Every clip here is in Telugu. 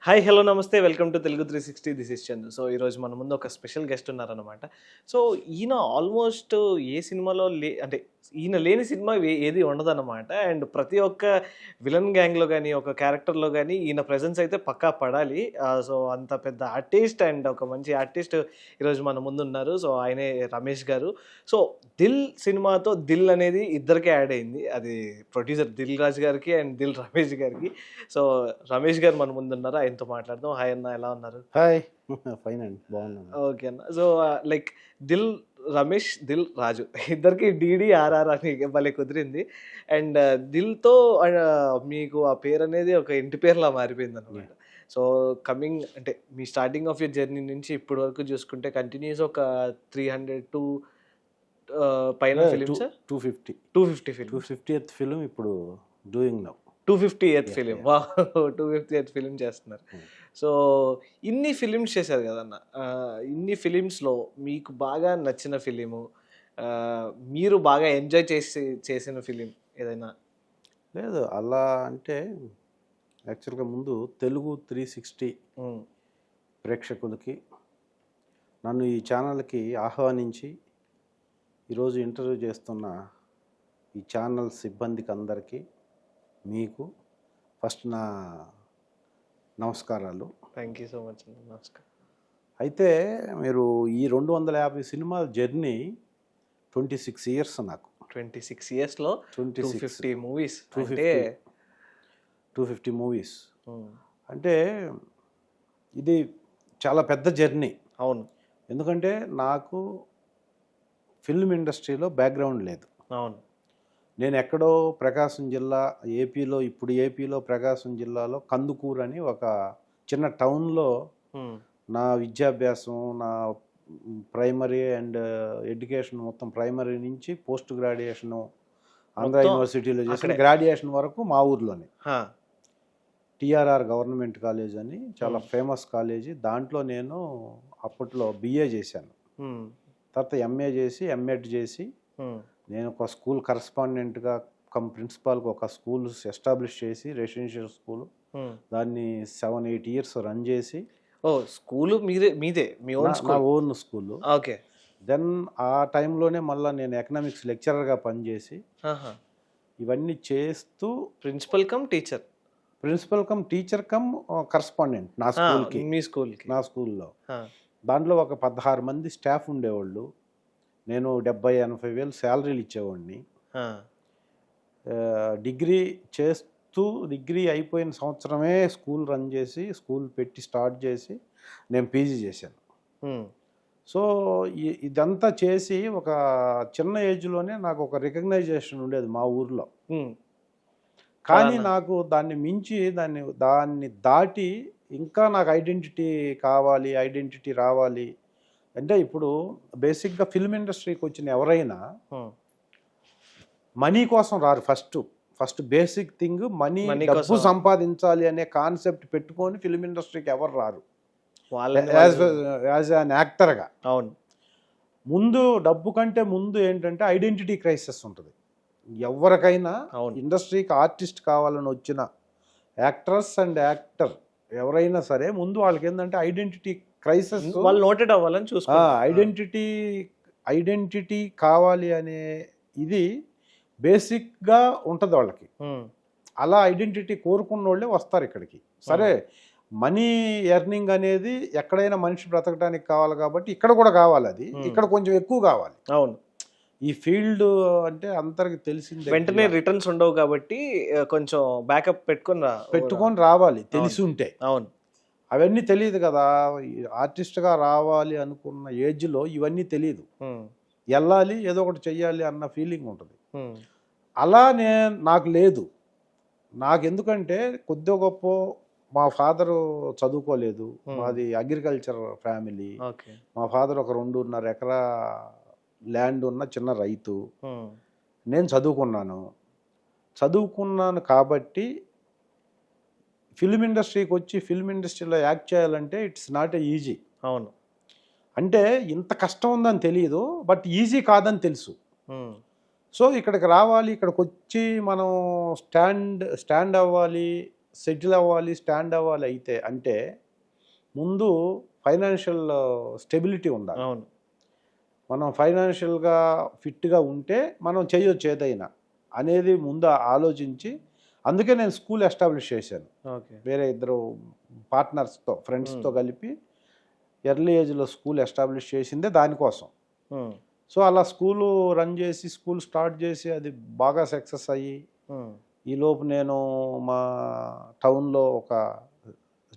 హాయ్ హలో నమస్తే welcome to Telugu 360 this is Chandu. So ఈరోజు మన ముందు ఒక స్పెషల్ గెస్ట్ ఉన్నారనమాట. సో ఈయన ఆల్మోస్ట్ ఏ సినిమాలో అంటే ఈయన లేని సినిమా ఏది ఉండదన్నమాట. అండ్ ప్రతి ఒక్క విలన్ గ్యాంగ్లో కానీ ఒక క్యారెక్టర్లో కానీ ఈయన ప్రెజెన్స్ అయితే పక్కా పడాలి. సో అంత పెద్ద ఆర్టిస్ట్ అండ్ ఒక మంచి ఆర్టిస్ట్ ఈరోజు మన ముందు ఉన్నారు. సో ఆయనే రమేష్ గారు. సో దిల్ సినిమాతో దిల్ అనేది ఇద్దరికి యాడ్ అయింది. అది ప్రొడ్యూసర్ దిల్ రాజు గారికి అండ్ దిల్ రమేష్ గారికి. సో రమేష్ గారు మన ముందు ఉన్నారు. ఆయనతో మాట్లాడదాం. హాయ్ అన్న, ఎలా ఉన్నారు? హాయ్, ఫైన్ అండి, బాగున్నాను. ఓకే అన్న. సో లైక్ దిల్ రమేష్, దిల్ రాజు ఇద్దరికి డీడీ ఆర్ఆర్ అని భలే కుదిరింది. అండ్ దిల్తో మీకు ఆ పేరు అనేది ఒక ఇంటి పేరులా మారిపోయింది అనమాట. సో కమింగ్ అంటే మీ స్టార్టింగ్ ఆఫ్ యూర్ జర్నీ నుంచి ఇప్పటి వరకు చూసుకుంటే కంటిన్యూస్ ఒక 300 పైన ఫిలిమ్స్, 250 ఫిలిం, 250th ఫిలిం ఇప్పుడు డూయింగ్ నౌ. 250th film. వా 250th ఫిలిం చేస్తున్నారు. సో ఇన్ని ఫిలిమ్స్ చేశారు కదన్న. ఇన్ని ఫిలిమ్స్లో మీకు బాగా నచ్చిన ఫిలిము, మీరు బాగా ఎంజాయ్ చేసిన ఫిలిం ఏదైనా? లేదు అలా అంటే యాక్చువల్గా ముందు తెలుగు 360 ప్రేక్షకులకి నన్ను ఈ ఛానల్కి ఆహ్వానించి ఈరోజు ఇంటర్వ్యూ చేస్తున్న ఈ ఛానల్ సిబ్బందికి అందరికీ మీకు ఫస్ట్ నా నమస్కారాలు. Thank you so much. నమస్కారం. అయితే మీరు ఈ 250 సినిమాల జర్నీ 26 ఇయర్స్ నాకు. 26 ఇయర్స్లో 250 మూవీస్, 250 మూవీస్ అంటే ఇది చాలా పెద్ద జర్నీ. అవును. ఎందుకంటే నాకు ఫిల్మ్ ఇండస్ట్రీలో బ్యాక్గ్రౌండ్ లేదు. అవును. నేను ఎక్కడో ప్రకాశం జిల్లా ఏపీలో ప్రకాశం జిల్లాలో కందుకూరు అని ఒక చిన్న టౌన్లో నా విద్యాభ్యాసం, నా ప్రైమరీ అండ్ ఎడ్యుకేషన్ మొత్తం ప్రైమరీ నుంచి పోస్ట్ గ్రాడ్యుయేషను ఆంధ్ర యూనివర్సిటీలో చేసిన గ్రాడ్యుయేషన్ వరకు మా ఊర్లోనే. టిఆర్ఆర్ గవర్నమెంట్ కాలేజ్ అని చాలా ఫేమస్ కాలేజీ. దాంట్లో నేను అప్పట్లో బిఏ చేశాను. తర్వాత ఎంఏ చేసి ఎంఎడ్ చేసి నేను ఒక స్కూల్ కరస్పాండెంట్గా ప్రిన్సిపాల్కి ఒక స్కూల్ ఎస్టాబ్లిష్ చేసి, రెసిడెన్షియల్ స్కూల్, దాన్ని 7-8 ఇయర్స్ రన్ చేసి. స్కూలు మీదే మీ ఓన్ స్కూల్. ఓకే. దెన్ ఆ టైంలోనే మళ్ళీ నేను ఎకనామిక్స్ లెక్చరర్గా పనిచేసి ఇవన్నీ చేస్తూ principal cum teacher cum correspondent నా స్కూల్కి, మీ స్కూల్కి, నా స్కూల్లో. దాంట్లో ఒక 16 మంది స్టాఫ్ ఉండేవాళ్ళు. నేను 70-80 వేలు శాలరీలు ఇచ్చేవాడిని. డిగ్రీ చేస్తూ డిగ్రీ అయిపోయిన సంవత్సరమే స్కూల్ రన్ చేసి, స్కూల్ పెట్టి స్టార్ట్ చేసి నేను పీజీ చేశాను. సో ఇదంతా చేసి ఒక చిన్న ఏజ్లోనే నాకు ఒక రికగ్నైజేషన్ ఉండేది మా ఊర్లో. కానీ నాకు దాన్ని మించి దాన్ని దాటి ఇంకా నాకు ఐడెంటిటీ రావాలి అంటే, ఇప్పుడు బేసిక్గా ఫిల్మ్ ఇండస్ట్రీకి వచ్చిన ఎవరైనా మనీ కోసం రారు. ఫస్ట్ బేసిక్ థింగ్ మనీ, డబ్బు సంపాదించాలి అనే కాన్సెప్ట్ పెట్టుకొని ఫిల్మ్ ఇండస్ట్రీకి ఎవరు రారు యాజ్ అన్ యాక్టర్గా. అవును. ముందు డబ్బు కంటే ముందు ఏంటంటే ఐడెంటిటీ క్రైసిస్ ఉంటుంది ఎవరికైనా. ఇండస్ట్రీకి ఆర్టిస్ట్ కావాలని వచ్చిన యాక్టర్స్ అండ్ యాక్టర్ ఎవరైనా సరే ముందు వాళ్ళకి ఏంటంటే ఐడెంటిటీ క్రైసిస్, వాళ్ళు నోటెడ్ అవ్వాలని చూసుకో. ఐడెంటిటీ కావాలి అనే ఇది బేసిక్గా ఉంటుంది వాళ్ళకి. అలా ఐడెంటిటీ కోరుకున్న వాళ్ళే వస్తారు ఇక్కడికి. సరే, మనీ ఎర్నింగ్ అనేది ఎక్కడైనా మనిషి బ్రతకడానికి కావాలి కాబట్టి ఇక్కడ కూడా కావాలి. అది ఇక్కడ కొంచెం ఎక్కువ కావాలి. అవును. ఈ ఫీల్డ్ అంటే అందరికి తెలిసింది. వెంటనే రిటర్న్స్ ఉండవు కాబట్టి కొంచెం బ్యాకప్ పెట్టుకొని రావాలి తెలిసి ఉంటే. అవును. అవన్నీ తెలియదు కదా. ఆర్టిస్ట్గా రావాలి అనుకున్న ఏజ్లో ఇవన్నీ తెలియదు. వెళ్ళాలి, ఏదో ఒకటి చెయ్యాలి అన్న ఫీలింగ్ ఉంటుంది. అలా నాకు లేదు. నాకు ఎందుకంటే కొద్దిగా గొప్ప మా ఫాదరు చదువుకోలేదు. మాది అగ్రికల్చర్ ఫ్యామిలీ. మా ఫాదర్ ఒక 2.5 ఎకరా ల్యాండ్ ఉన్న చిన్న రైతు. నేను చదువుకున్నాను కాబట్టి ఫిల్మ్ ఇండస్ట్రీకి వచ్చి ఫిల్మ్ ఇండస్ట్రీలో యాక్ట్ చేయాలంటే ఇట్స్ నాట్ ఈజీ. అవును. అంటే ఇంత కష్టం ఉందని తెలియదు, బట్ ఈజీ కాదని తెలుసు. సో ఇక్కడికి రావాలి, ఇక్కడికి వచ్చి మనం స్టాండ్ అవ్వాలి, సెటిల్ అవ్వాలి, స్టాండ్ అవ్వాలి అయితే అంటే ముందు ఫైనాన్షియల్ స్టెబిలిటీ ఉండాలి. అవును. మనం ఫైనాన్షియల్గా ఫిట్గా ఉంటే మనం చేయొచ్చు ఏదైనా అనేది ముందు ఆలోచించి, అందుకే నేను స్కూల్ ఎస్టాబ్లిష్ చేశాను. ఓకే. వేరే ఇద్దరు పార్ట్నర్స్తో, ఫ్రెండ్స్తో కలిపి ఎర్లీ ఏజ్లో స్కూల్ ఎస్టాబ్లిష్ చేసిందే దానికోసం. సో అలా స్కూలు రన్ చేసి, స్కూల్ స్టార్ట్ చేసి అది బాగా సక్సెస్ అయ్యి, ఈలోపు నేను మా టౌన్లో ఒక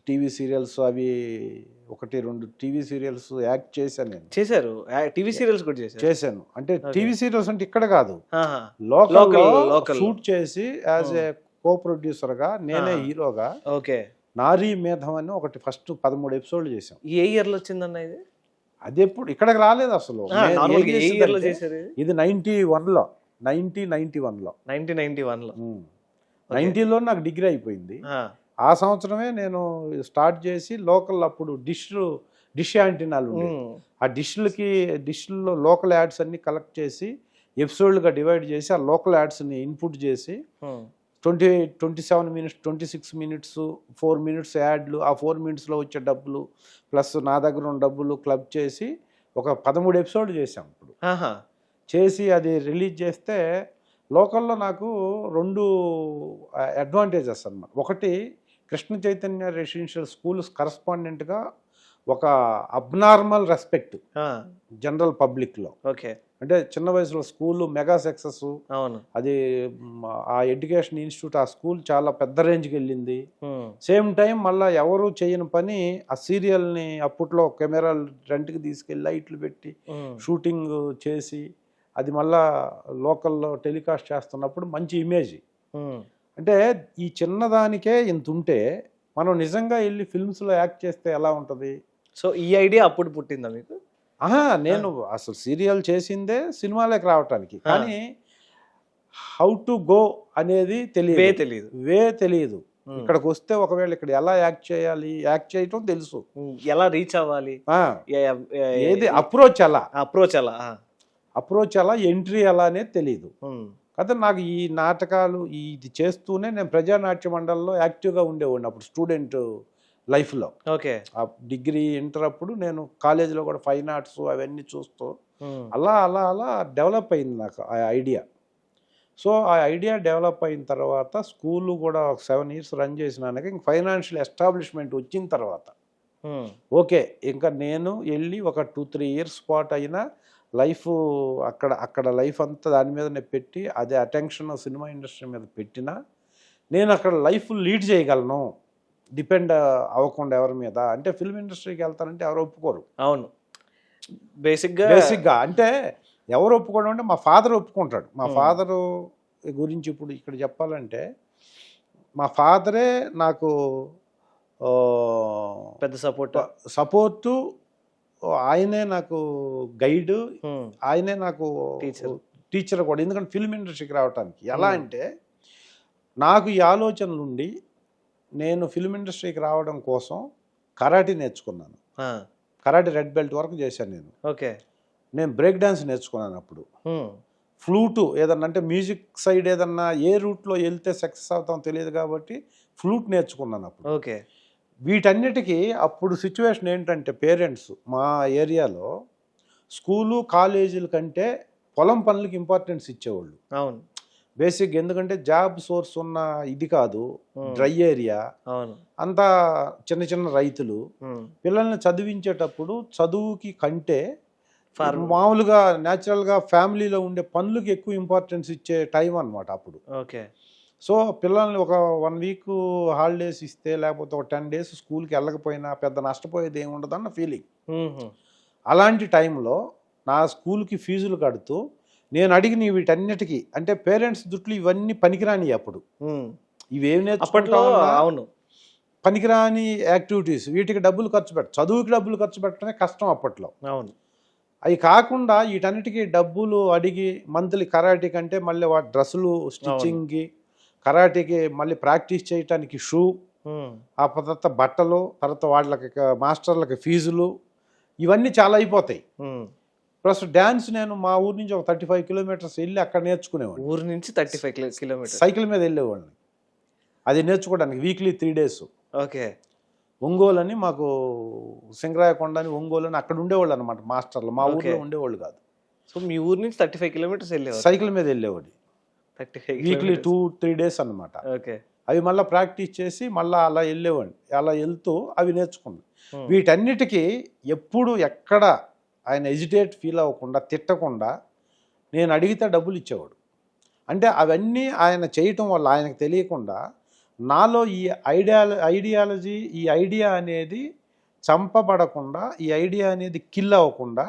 టీవీ సీరియల్స్ అవి 1-2 టీవీ సీరియల్స్ యాక్ట్ చేశాను. నేను చేశారు, టీవీ సీరియల్స్ కూడా చేశాను. అంటే టీవీ సీరియల్స్ అంటే ఇక్కడ కాదు, లోకల్ లోకల్ షూట్ చేసి యాజ్ ఏ కో ప్రొడ్యూసర్గా నేనే హీరోగా. ఓకే. నారీ మేధం అని ఒకటి ఫస్ట్ 13 ఎపిసోడ్లు చేసాం. ఏ ఇయర్లో వచ్చిందన్న ఇది? అది ఎప్పుడు ఇక్కడికి రాలేదు అసలు. ఇది 1991లో 90లో నాకు డిగ్రీ అయిపోయింది. ఆ సంవత్సరమే నేను స్టార్ట్ చేసి లోకల్, అప్పుడు డిష్ యాంటీనాలు ఉండేవి. ఆ డిష్లో లోకల్ యాడ్స్ అన్ని కలెక్ట్ చేసి ఎపిసోడ్లుగా డివైడ్ చేసి ఆ లోకల్ యాడ్స్ని ఇన్పుట్ చేసి 27 మినిట్స్ 26 మినిట్స్ 4 మినిట్స్ యాడ్లు, ఆ 4 మినిట్స్లో వచ్చే డబ్బులు ప్లస్ నా దగ్గర ఉన్న డబ్బులు క్లబ్ చేసి ఒక 13 ఎపిసోడ్ చేసాం. ఇప్పుడు చేసి అది రిలీజ్ చేస్తే లోకల్లో నాకు 2 అడ్వాంటేజెస్ అన్నమాట. ఒకటి, కృష్ణ చైతన్య రెసిడెన్షియల్ స్కూల్స్ కరస్పాండెంట్గా ఒక అబ్నార్మల్ రెస్పెక్ట్ జనరల్ పబ్లిక్లో. ఓకే. అంటే చిన్న వయసులో స్కూల్ మెగా సక్సెస్. అవును. అది ఆ ఎడ్యుకేషన్ ఇన్స్టిట్యూట్, ఆ స్కూల్ చాలా పెద్ద రేంజ్కి వెళ్ళింది. సేమ్ టైం మళ్ళీ ఎవరు చేయని పని, ఆ సీరియల్ని అప్పట్లో కెమెరాలు రెంట్కి తీసుకెళ్ళి లైట్లు పెట్టి షూటింగ్ చేసి అది మళ్ళా లోకల్లో టెలికాస్ట్ చేస్తున్నప్పుడు మంచి ఇమేజ్. అంటే ఈ చిన్నదానికే ఇంత ఉంటే మనం నిజంగా వెళ్ళి ఫిల్మ్స్లో యాక్ట్ చేస్తే ఎలా ఉంటుంది? సో ఈ ఐడియా అప్పుడు పుట్టిందా మీకు? నేను అసలు సీరియల్ చేసిందే సినిమాలోకి రావటానికి, కానీ హౌ టు గో అనేది తెలియదు. ఇక్కడికి వస్తే ఒకవేళ ఇక్కడ ఎలా యాక్ట్ చేయాలి, యాక్ట్ చేయటం తెలుసు, ఎలా రీచ్ అవ్వాలి, ఏది అప్రోచ్ ఎలా ఎంట్రీ ఎలా అనేది తెలియదు కదా. నాకు ఈ నాటకాలు ఇది చేస్తూనే నేను ప్రజానాట్య మండలిలో యాక్టివ్గా ఉండేవాడిని అప్పుడు స్టూడెంట్ లైఫ్లో. ఓకే. ఆ డిగ్రీ ఇంటర్ అప్పుడు నేను కాలేజీలో కూడా ఫైన్ ఆర్ట్స్ అవన్నీ చూస్తూ అలా అలా అలా డెవలప్ అయింది నాకు ఆ ఐడియా. సో ఆ ఐడియా డెవలప్ అయిన తర్వాత స్కూల్ కూడా ఒక 7 years రన్ చేసినాక ఇంక ఫైనాన్షియల్ ఎస్టాబ్లిష్మెంట్ వచ్చిన తర్వాత ఓకే, ఇంకా నేను వెళ్ళి ఒక 2-3 years పాటు అయినా లైఫ్ అక్కడ లైఫ్ అంతా దాని మీదనే పెట్టి అదే అటెన్షన్ సినిమా ఇండస్ట్రీ మీద పెట్టినా నేను అక్కడ లైఫ్ లీడ్ చేయగలను, డిపెండ్ అవ్వకుండా ఎవరి మీద. అంటే ఫిల్మ్ ఇండస్ట్రీకి వెళ్తానంటే ఎవరు ఒప్పుకోరు. అవును. బేసిక్గా అంటే ఎవరు ఒప్పుకోవడం అంటే మా ఫాదర్ ఒప్పుకుంటాడు. మా ఫాదరు గురించి ఇప్పుడు ఇక్కడ చెప్పాలంటే మా ఫాదరే నాకు పెద్ద సపోర్టు, ఆయనే నాకు గైడ్, ఆయనే నాకు టీచర్ కూడా. ఎందుకంటే ఫిల్మ్ ఇండస్ట్రీకి రావడానికి ఎలా అంటే నాకు ఈ ఆలోచనలు ఉండి నేను ఫిల్మ్ ఇండస్ట్రీకి రావడం కోసం కరాటే నేర్చుకున్నాను. కరాటే రెడ్ బెల్ట్ వరకు చేశాను నేను. ఓకే. నేను బ్రేక్ డాన్స్ నేర్చుకున్నాను అప్పుడు. ఫ్లూటు ఏదన్నా అంటే మ్యూజిక్ సైడ్ ఏదన్నా ఏ రూట్లో వెళ్తే సక్సెస్ అవుతామో తెలియదు కాబట్టి ఫ్లూట్ నేర్చుకున్నాను అప్పుడు. ఓకే. వీటన్నిటికీ అప్పుడు సిచ్యువేషన్ ఏంటంటే పేరెంట్స్ మా ఏరియాలో స్కూలు కాలేజీల కంటే పొలం పనులకి ఇంపార్టెన్స్ ఇచ్చేవాళ్ళు. అవును. బేసిక్ ఎందుకంటే జాబ్ సోర్స్ ఉన్న ఇది కాదు, డ్రై ఏరియా, అంతా చిన్న చిన్న రైతులు. పిల్లల్ని చదివించేటప్పుడు చదువుకి కంటే మామూలుగా న్యాచురల్గా ఫ్యామిలీలో ఉండే పనులకి ఎక్కువ ఇంపార్టెన్స్ ఇచ్చే టైం అన్నమాట అప్పుడు. ఓకే. సో పిల్లల్ని ఒక 1 week హాలిడేస్ ఇస్తే లేకపోతే ఒక 10 days స్కూల్కి వెళ్ళకపోయినా పెద్ద నష్టపోయేది ఏమి ఉండదన్న ఫీలింగ్. అలాంటి టైంలో నా స్కూల్కి ఫీజులు కడుతూ నేను అడిగిన వీటన్నిటికీ అంటే పేరెంట్స్ దుట్లు ఇవన్నీ పనికిరాని అప్పుడు ఇవేమి నేర్చుకుంటా అవును పనికిరాని యాక్టివిటీస్, వీటికి డబ్బులు ఖర్చు చదువుకి డబ్బులు ఖర్చు పెట్టడమే కష్టం అప్పట్లో. అవును. అవి కాకుండా వీటన్నిటికీ డబ్బులు అడిగి మంత్లీ కరాటే కంటే మళ్ళీ వాటి డ్రెస్సులు స్టిచ్చింగ్కి, కరాటేకి మళ్ళీ ప్రాక్టీస్ చేయటానికి షూ, ఆ తర్వాత బట్టలు, తర్వాత వాళ్ళకి మాస్టర్లకి ఫీజులు, ఇవన్నీ చాలా అయిపోతాయి. ప్లస్ డ్యాన్స్ నేను మా ఊరు నుంచి ఒక 35 kilometers వెళ్ళి అక్కడ నేర్చుకునేవాడిని. ఊరు నుంచి 35 kilometers సైకిల్ మీద వెళ్ళేవాడిని. అది నేర్చుకోవడానికి వీక్లీ 3 days. ఓకే. ఒంగోలు అని మాకు సింగరాయకొండ అని ఒంగోలు అని అక్కడ ఉండేవాళ్ళు అనమాట మాస్టర్లు. మా ఓకే. ఊర్లో ఉండేవాళ్ళు కాదు. సో మీ ఊరు నుంచి 35 కిలోమీటర్స్ వెళ్ళేవారు. సైకిల్ మీద వెళ్ళేవాడు. 35 వీక్లీ కిలోమీటర్స్. 2-3 days అనమాట. ఓకే. అవి మళ్ళీ ప్రాక్టీస్ చేసి మళ్ళీ అలా వెళ్ళేవాడిని. అలా వెళ్తూ అవి నేర్చుకున్నాను. Hmm. వీటన్నిటికీ ఎప్పుడు ఎక్కడ ఆయన ఎజిటేట్ ఫీల్ అవ్వకుండా తిట్టకుండా నేను అడిగితే డబ్బులు ఇచ్చేవాడు. అంటే అవన్నీ ఆయన చేయటం వల్ల ఆయనకు తెలియకుండా నాలో ఈ ఐడియాలజీ ఈ ఐడియా అనేది చంపబడకుండా, ఈ ఐడియా అనేది కిల్ అవ్వకుండా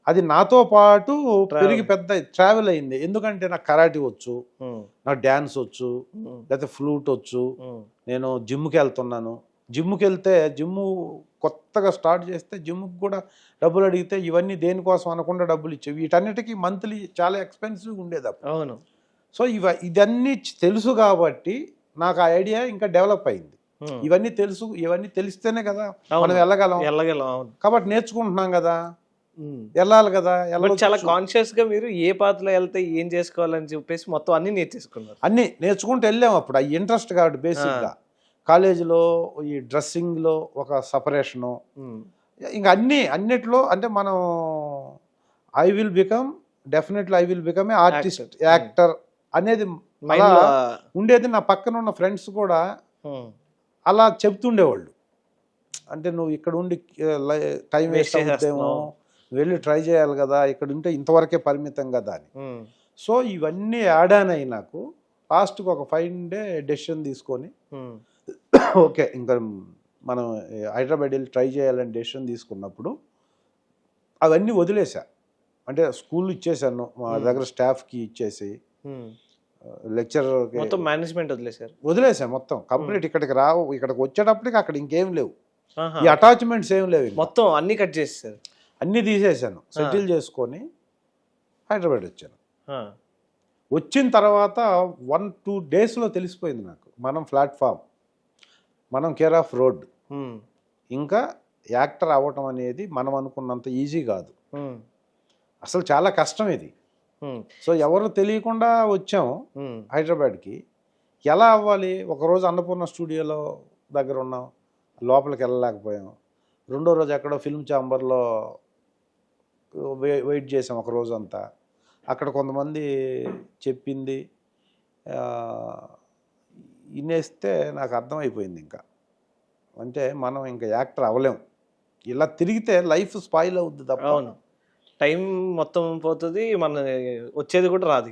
అది నాతో పాటు పెరిగి పెద్ద ట్రావెల్ అయింది. ఎందుకంటే నాకు కరాటే వచ్చు, నాకు డ్యాన్స్ వచ్చు, లేకపోతే ఫ్లూట్ వచ్చు. నేను జిమ్కి వెళ్తున్నాను. జిమ్కి వెళ్తే జిమ్ము కొత్తగా స్టార్ట్ చేస్తే జిమ్కి కూడా డబ్బులు అడిగితే ఇవన్నీ దేనికోసం అనకుండా డబ్బులు ఇచ్చేవి. వీటన్నిటికీ మంత్లీ చాలా ఎక్స్పెన్సివ్ ఉండేది అప్పుడు. అవును. సో ఇదన్నీ తెలుసు కాబట్టి నాకు ఆ ఐడియా ఇంకా డెవలప్ అయింది. ఇవన్నీ తెలిస్తేనే కదా మనం వెళ్ళగలం. అవును. కాబట్టి నేర్చుకుంటున్నాం కదా, వెళ్ళాలి కదా. చాలా కాన్షియస్ గా మీరు ఏ పాత్రలో వెళ్తే ఏం చేసుకోవాలని చెప్పేసి మొత్తం అన్ని నేర్చేసుకున్నారు. అన్నీ నేర్చుకుంటూ వెళ్ళాము. అప్పుడు ఆ ఇంట్రెస్ట్ కాబట్టి బేసిక్గా కాలేజీలో ఈ డ్రెస్సింగ్లో ఒక సపరేషను, ఇంకా అన్నిట్లో అంటే మనం I will become a artist, actor అనేది అలా ఉండేది. నా పక్కన ఉన్న ఫ్రెండ్స్ కూడా అలా చెప్తుండేవాళ్ళు. అంటే నువ్వు ఇక్కడ ఉండి టైం వేస్ట్ అవుతామో, వెళ్ళి ట్రై చేయాలి కదా, ఇక్కడ ఉంటే ఇంతవరకే పరిమితం కదా అని. సో ఇవన్నీ యాడ్ ఆన్ అయ్యి నాకు లాస్ట్కి ఒక 5 day డెసిషన్ తీసుకొని ఓకే ఇంకా మనం హైదరాబాద్ వెళ్ళి ట్రై చేయాలని డెసిషన్ తీసుకున్నప్పుడు అవన్నీ వదిలేసా. అంటే స్కూల్ ఇచ్చేసాను, మా దగ్గర స్టాఫ్కి ఇచ్చేసి లెక్చర్ మొత్తం మేనేజ్మెంట్ వదిలేసా మొత్తం కంప్లీట్. ఇక్కడికి వచ్చేటప్పటికి అక్కడ ఇంకేం లేవు, ఈ అటాచ్మెంట్స్ ఏం లేవు, మొత్తం అన్ని కట్ చేసేసారు, అన్నీ తీసేసాను. సెటిల్ చేసుకొని హైదరాబాద్ వచ్చాను. వచ్చిన తర్వాత 1-2 daysలో తెలిసిపోయింది నాకు మనం ప్లాట్ఫామ్, మనం కేర్ ఆఫ్ రోడ్. ఇంకా యాక్టర్ అవ్వటం అనేది మనం అనుకున్నంత ఈజీ కాదు, అసలు చాలా కష్టం ఇది. సో ఎవరు తెలియకుండా వచ్చాము హైదరాబాద్కి. ఎలా అవ్వాలి? ఒకరోజు అన్నపూర్ణ స్టూడియోలో దగ్గర ఉన్నాం, లోపలికి వెళ్ళలేకపోయాం. రెండో రోజు ఎక్కడో ఫిల్మ్ ఛాంబర్లో వెయిట్ చేసాం ఒక రోజు అంతా. అక్కడ కొంతమంది చెప్పింది వినేస్తే నాకు అర్థమైపోయింది ఇంకా, అంటే మనం ఇంకా యాక్టర్ అవ్వలేం. ఇలా తిరిగితే లైఫ్ స్పాయిల్ అవుద్ది తప్ప. అవును, టైం మొత్తం పోతుంది, మన వచ్చేది కూడా రాదు,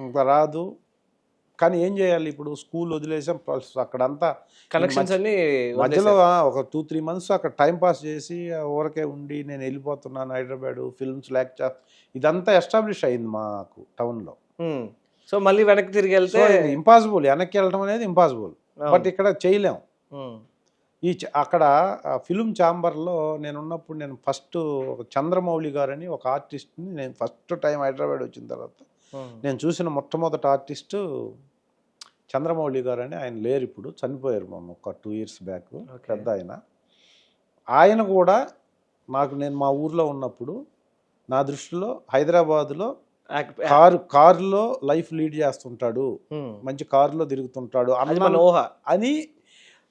ఇంకా రాదు. కానీ ఏం చేయాలి ఇప్పుడు? స్కూల్ వదిలేసాం, ప్లస్ అక్కడంతా కనెక్షన్స్ అన్ని మధ్యలో ఒక 2-3 months అక్కడ టైం పాస్ చేసి ఊరకే ఉండి నేను వెళ్ళిపోతున్నాను హైదరాబాద్, ఫిల్మ్స్ లేక ఇదంతా ఎస్టాబ్లిష్ అయింది మాకు టౌన్లో. సో మళ్ళీ వెనక్కి తిరిగి వెళ్తే ఇంపాసిబుల్, వెనక్కి వెళ్ళడం అనేది ఇంపాసిబుల్. బట్ ఇక్కడ చేయలేం. అక్కడ ఫిల్మ్ ఛాంబర్లో నేనున్నప్పుడు నేను ఫస్ట్ చంద్రమౌళి గారని ఒక ఆర్టిస్ట్ని నేను ఫస్ట్ టైం హైదరాబాద్ వచ్చిన తర్వాత నేను చూసిన మొట్టమొదటి ఆర్టిస్టు చంద్రమౌళి గారు అని. ఆయన లేరు ఇప్పుడు, చనిపోయారు మొన్న ఒక 2 years బ్యాక్, పెద్ద ఆయన. ఆయన కూడా నేను మా ఊర్లో ఉన్నప్పుడు నా దృష్టిలో హైదరాబాద్లో కారులో లైఫ్ లీడ్ చేస్తుంటాడు, మంచి కారులో తిరుగుతుంటాడు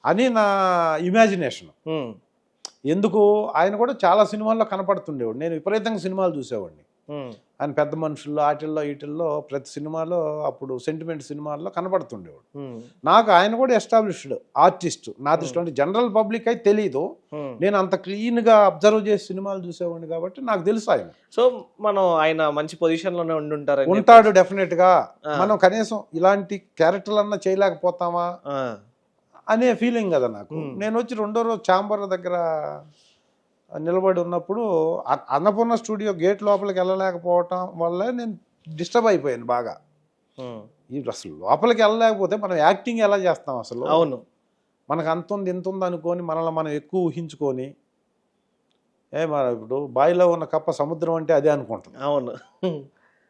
అని నా ఇమాజినేషన్. ఎందుకు? ఆయన కూడా చాలా సినిమాల్లో కనపడుతుండేవాడు. నేను విపరీతంగా సినిమాలు చూసేవాడిని. ఆయన పెద్ద మనుషుల్లో వీటిల్లో ప్రతి సినిమాలో అప్పుడు సెంటిమెంట్ సినిమాల్లో కనపడుతుండేవాడు. నాకు ఆయన కూడా ఎస్టాబ్లిష్డ్ ఆర్టిస్ట్ నా దృష్టిలో. అంటే జనరల్ పబ్లిక్ అయితే తెలీదు, నేను అంత క్లీన్గా అబ్జర్వ్ చేసి సినిమాలు చూసేవాడిని కాబట్టి నాకు తెలుసు ఆయన. సో మనం ఆయన మంచి పొజిషన్లోనే ఉంటాడు డెఫినెట్గా. మనం కనీసం ఇలాంటి క్యారెక్టర్లన్నా చేయలేకపోతామా అనే ఫీలింగ్ కదా నాకు. నేను వచ్చి రెండో రోజు ఛాంబర్ దగ్గర నిలబడి ఉన్నప్పుడు అన్నపూర్ణ స్టూడియో గేట్ లోపలికి వెళ్ళలేకపోవటం వల్ల నేను డిస్టర్బ్ అయిపోయాను బాగా. అసలు లోపలికి వెళ్ళలేకపోతే మనం యాక్టింగ్ ఎలా చేస్తాం అసలు? అవును, మనకు అంత ఉంది ఇంత ఉంది అనుకొని మనల్ని మనం ఎక్కువ ఊహించుకొని మరి ఇప్పుడు బావిలో ఉన్న కప్ప సముద్రం అంటే అదే అనుకుంటాం. అవును.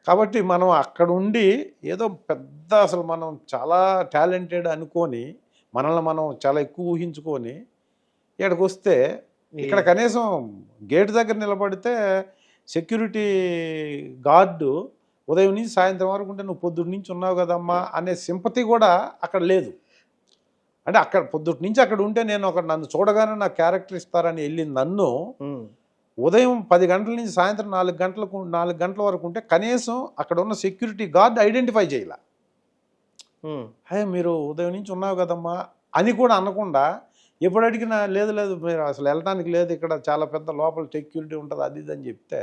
కాబట్టి మనం అక్కడ ఉండి ఏదో పెద్ద అసలు మనం చాలా టాలెంటెడ్ అనుకొని మనల్ని మనం చాలా ఎక్కువ ఊహించుకొని ఇక్కడికి వస్తే ఇక్కడ కనీసం గేట్ దగ్గర నిలబడితే సెక్యూరిటీ గార్డు ఉదయం నుంచి సాయంత్రం వరకు ఉంటే నువ్వు పొద్దున్న నుంచి ఉన్నావు కదమ్మా అనే సింపతి కూడా అక్కడ లేదు. అంటే అక్కడ పొద్దుటి నుంచి అక్కడ ఉంటే నేను నన్ను చూడగానే నా క్యారెక్టర్ ఇస్తారని వెళ్ళి నన్ను ఉదయం 10 గంటల నుంచి సాయంత్రం 4 గంటల వరకు ఉంటే కనీసం అక్కడ ఉన్న సెక్యూరిటీ గార్డ్ ఐడెంటిఫై చేయాల. మీరు ఉదయం నుంచి ఉన్నావు కదమ్మా అని కూడా అనకుండా ఎప్పుడు అడిగినా లేదు మీరు అసలు వెళ్ళడానికి లేదు, ఇక్కడ చాలా పెద్ద లోపల సెక్యూరిటీ ఉంటుంది అది ఇది అని చెప్తే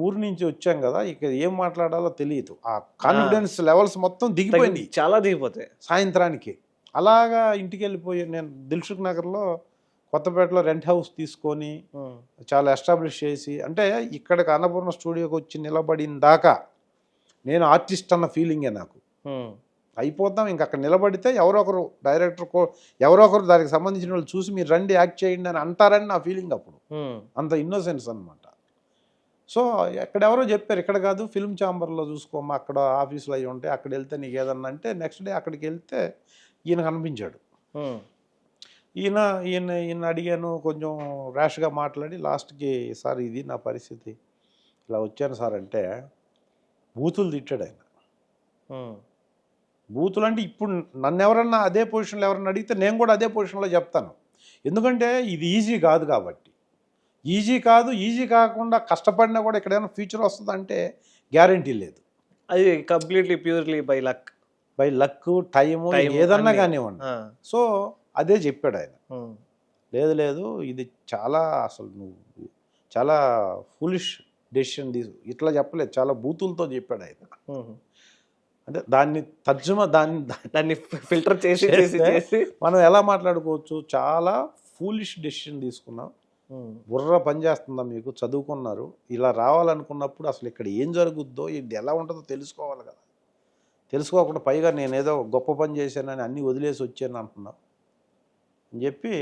ఊరి నుంచి వచ్చాం కదా ఇక ఏం మాట్లాడాలో తెలియదు. ఆ కాన్ఫిడెన్స్ లెవెల్స్ మొత్తం దిగిపోయింది, చాలా దిగిపోతాయి సాయంత్రానికి. అలాగా ఇంటికి వెళ్ళిపోయి నేను దిల్సుఖ్ నగర్లో కొత్తపేటలో రెంట్ హౌస్ తీసుకొని చాలా ఎస్టాబ్లిష్ చేసి, అంటే ఇక్కడికి అన్నపూర్ణ స్టూడియోకి వచ్చి నిలబడిన దాకా నేను ఆర్టిస్ట్ అన్న ఫీలింగే నాకు. అయిపోతాం ఇంక అక్కడ నిలబడితే ఎవరో ఒకరు డైరెక్టర్ ఎవరో ఒకరు దానికి సంబంధించిన వాళ్ళు చూసి మీరు రండి యాక్ట్ చేయండి అని అంటారని నా ఫీలింగ్ అప్పుడు. అంత ఇన్నోసెన్స్ అనమాట. సో ఎక్కడెవరో చెప్పారు ఇక్కడ కాదు ఫిల్మ్ ఛాంబర్లో చూసుకోమా, అక్కడ ఆఫీసులు అవి ఉంటాయి, అక్కడ వెళ్తే నీకు ఏదన్నా అంటే నెక్స్ట్ డే అక్కడికి వెళ్తే ఈయన కనిపించాడు. ఈయన అడిగాను, కొంచెం ర్యాష్గా మాట్లాడి లాస్ట్కి సార్ ఇది నా పరిస్థితి ఇలా వచ్చాను సార్ అంటే బూతులు తిట్టాడు ఆయన. బూతులు అంటే ఇప్పుడు నన్ను ఎవరన్నా అదే పొజిషన్లో ఎవరన్నా అడిగితే నేను కూడా అదే పొజిషన్లో చెప్తాను. ఎందుకంటే ఇది ఈజీ కాదు కాబట్టి. ఈజీ కాకుండా కష్టపడినా కూడా ఇక్కడ ఏమైనా ఫ్యూచర్ వస్తుందంటే గ్యారంటీ లేదు. అది completely purely by luck time ఏదన్నా కానివ్వండి. సో అదే చెప్పాడు ఆయన. లేదు ఇది చాలా అసలు నువ్వు చాలా ఫులిష్ డెసిషన్ ఇట్లా చెప్పలేదు, చాలా బూతులతో చెప్పాడు ఆయన. అంటే దాన్ని ఫిల్టర్ చేసి మనం ఎలా మాట్లాడుకోవచ్చు, చాలా ఫూలిష్ డెసిషన్ తీసుకున్నాం, బుర్ర పనిచేస్తుందా మీకు, చదువుకున్నారు, ఇలా రావాలనుకున్నప్పుడు అసలు ఇక్కడ ఏం జరుగుద్దో ఇది ఎలా ఉంటుందో తెలుసుకోవాలి కదా, తెలుసుకోకుండా పైగా నేను ఏదో గొప్ప పని చేశానని అన్నీ వదిలేసి వచ్చాను అంటున్నావు అని చెప్పి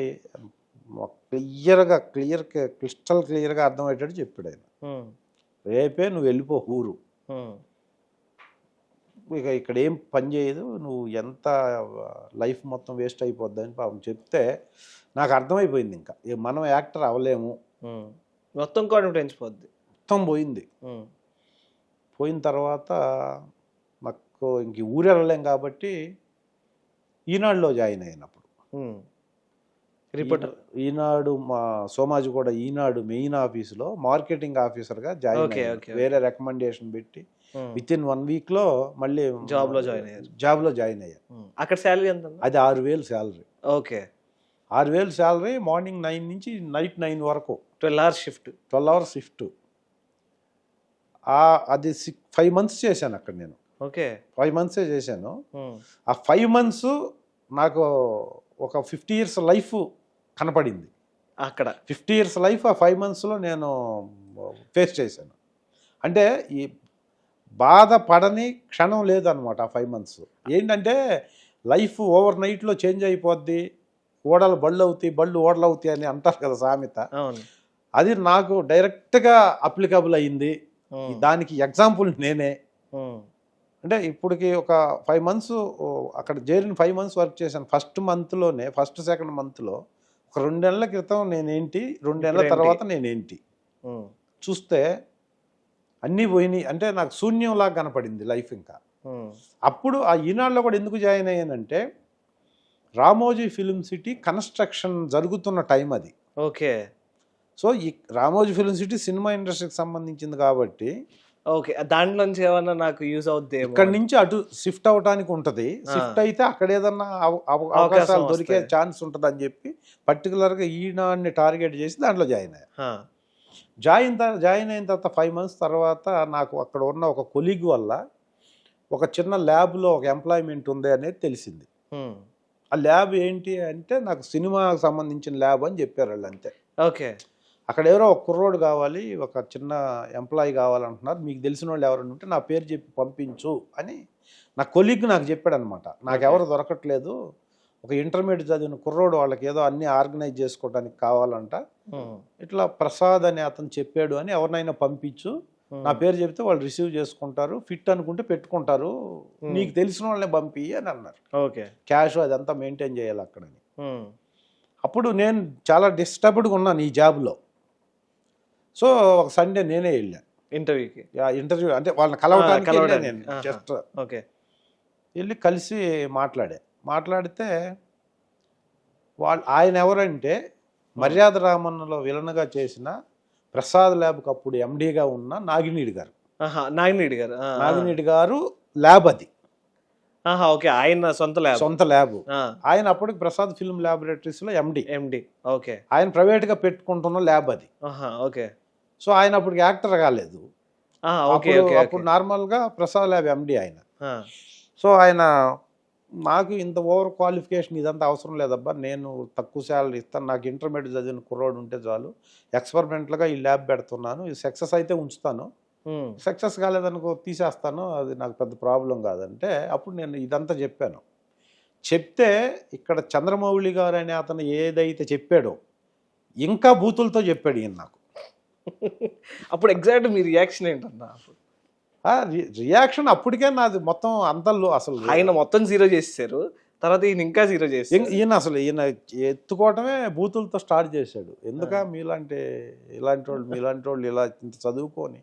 క్రిస్టల్ క్లియర్గా అర్థమయ్యేటట్టు చెప్పాడు ఆయన. రేపే నువ్వు వెళ్ళిపో ఊరు, ఇక ఇక్కడ ఏం పని చేయదు, నువ్వు ఎంత లైఫ్ మొత్తం వేస్ట్ అయిపోద్ది అని పాపం చెప్తే నాకు అర్థమైపోయింది. ఇంకా మనం యాక్టర్ అవ్వలేము, మొత్తం కాన్ఫిడెన్స్ మొత్తం పోయింది. పోయిన తర్వాత నాకు ఇంక ఊరు వెళ్ళలేం కాబట్టి ఈనాడులో జాయిన్ అయినప్పుడు రిపోర్టర్ ఈనాడు మా సోమాజి కూడా ఈనాడు మెయిన్ ఆఫీసులో మార్కెటింగ్ ఆఫీసర్గా జాయిన్ అయ్యాను. వేరే రికమెండేషన్ పెట్టి విత్ ఇన్ 1 వీక్లో మళ్ళీ జాబ్లో జాయిన్ అయ్యా. అక్కడ శాలరీ ఎంత? అది 6,000 శాలరీ. ఓకే, 6,000 శాలరీ, మార్నింగ్ 9 నుంచి నైట్ 9 వరకు 12 hours షిఫ్ట్. అది 5 months చేశాను అక్కడ నేను. ఓకే, 5 months చేశాను. ఆ 5 months నాకు ఒక 50 years లైఫ్ కనపడింది అక్కడ. 50 years లైఫ్ ఆ 5 monthsలో నేను ఫేస్ చేశాను. అంటే ఈ బాధపడని క్షణం లేదనమాట ఆ 5 months. ఏంటంటే లైఫ్ ఓవర్ నైట్లో చేంజ్ అయిపోద్ది, ఓడలు బళ్ళు అవుతాయి, బళ్ళు ఓడలు అవుతాయి అని అంటారు కదా సామెత. అది నాకు డైరెక్ట్గా అప్లికబుల్ అయ్యింది. దానికి ఎగ్జాంపుల్ నేనే. అంటే ఇప్పటికి ఒక 5 months అక్కడ చేరిన 5 months వర్క్ చేశాను. ఫస్ట్ సెకండ్ మంత్లో ఒక 2 నెలల క్రితం నేనేంటి, 2 నెలల తర్వాత నేనేంటి చూస్తే అన్నీ పోయినాయి. అంటే నాకు శూన్యంలాగా కనపడింది లైఫ్. ఇంకా అప్పుడు ఆ ఈనాడులో కూడా ఎందుకు జాయిన్ అయ్యానంటే రామోజీ ఫిల్మ్ సిటీ కన్స్ట్రక్షన్ జరుగుతున్న టైం అది. ఓకే, సో ఈ రామోజీ ఫిల్మ్ సిటీ సినిమా ఇండస్ట్రీకి సంబంధించింది కాబట్టి ఓకే, దాంట్లో నుంచి ఏమన్నా నాకు యూజ్ అవుద్ది, ఇక్కడ నుంచి అటు షిఫ్ట్ అవడానికి ఉంటుంది. షిఫ్ట్ అయితే అక్కడ ఏదన్నా అవకాశాలు దొరికే ఛాన్స్ ఉంటుంది అని చెప్పి పర్టికులర్గా ఈనాడిని టార్గెట్ చేసి దాంట్లో జాయిన్ అయ్యా. జాయిన్ అయిన తర్వాత 5 months తర్వాత నాకు అక్కడ ఉన్న ఒక కొలీగ్ వల్ల ఒక చిన్న ల్యాబ్లో ఒక ఎంప్లాయ్మెంట్ ఉంది అనేది తెలిసింది. ఆ ల్యాబ్ ఏంటి అంటే నాకు సినిమాకు సంబంధించిన ల్యాబ్ అని చెప్పారు వాళ్ళు, అంతే. ఓకే, అక్కడ ఎవరో ఒక కుర్రోడు కావాలి, ఒక చిన్న ఎంప్లాయీ కావాలంటున్నారు, మీకు తెలిసిన వాళ్ళు ఎవరైనా ఉంటే నా పేరు చెప్పి పంపించు అని నా కొలీగ్ నాకు చెప్పాడు అనమాట. నాకు ఎవరు దొరకట్లేదు, ఒక ఇంటర్మీడియట్ చదివిన కుర్రోడు వాళ్ళకి ఏదో అన్ని ఆర్గనైజ్ చేసుకోవడానికి కావాలంట, ఇట్లా ప్రసాద్ అని అతను చెప్పాడు అని ఎవరినైనా పంపించు, నా పేరు చెప్తే వాళ్ళు రిసీవ్ చేసుకుంటారు, ఫిట్ అనుకుంటే పెట్టుకుంటారు, నీకు తెలిసిన వాళ్ళని పంపి అని అన్నారు. ఓకే, క్యాష్ అదంతా మెయింటైన్ చేయాలి అక్కడని. అప్పుడు నేను చాలా డిస్టర్బ్డ్గా ఉన్నాను ఈ జాబ్లో. సో ఒక సండే నేనే వెళ్ళాను ఇంటర్వ్యూ అంటే వాళ్ళని కలవడానికి నేను జస్ట్ ఓకే వెళ్ళి కలిసి మాట్లాడితే ఆయన ఎవరంటే మర్యాద రామన్నలో విలన్గా చేసిన ప్రసాద్ ల్యాబ్కి అప్పుడు ఎండీగా ఉన్న నాగినీడి గారు. నాగినేడి గారు. నాగినీడి గారు ల్యాబ్ అది, ఓకే, ఆయన సొంత ల్యాబ్. సొంత ల్యాబ్. ఆయన అప్పటికి ప్రసాద్ ఫిల్మ్ ల్యాబొరేటరీస్లో ఎండి. ఓకే. ఆయన ప్రైవేట్గా పెట్టుకుంటున్న ల్యాబ్ అది. ఓకే. సో ఆయన అప్పటికి యాక్టర్ కాలేదు. అప్పుడు నార్మల్గా ప్రసాద్ ల్యాబ్ ఎండి ఆయన. సో ఆయన నాకు ఇంత ఓవర్ క్వాలిఫికేషన్ ఇదంతా అవసరం లేదబ్బా, నేను తక్కువ శాలరీ ఇస్తాను, నాకు ఇంటర్మీడియట్ చదివిన కుర్రోడు ఉంటే చాలు, ఎక్స్పెరిమెంట్లుగా ఈ ల్యాబ్ పెడుతున్నాను, ఇది సక్సెస్ అయితే ఉంచుతాను, సక్సెస్ కాలేదనుకో తీసేస్తాను, అది నాకు పెద్ద ప్రాబ్లం కాదంటే అప్పుడు నేను ఇదంతా చెప్పాను. చెప్తే ఇక్కడ చంద్రమౌళి గారు అనే అతను ఏదైతే చెప్పాడో ఇంకా బూతులతో చెప్పాడు ఈయన నాకు. అప్పుడు ఎగ్జాక్ట్ మీ రియాక్షన్ ఏంటన్నా? రియాక్షన్ అప్పటికే నాది మొత్తం అంతల్లో అసలు ఆయన మొత్తం జీరో చేసేసారు, తర్వాత ఈయన ఇంకా జీరో చేశారు. ఈయన ఎత్తుకోవటమే బూతులతో స్టార్ట్ చేశాడు. ఎందుక ఇలాంటి వాళ్ళు ఇలా ఇంత చదువుకొని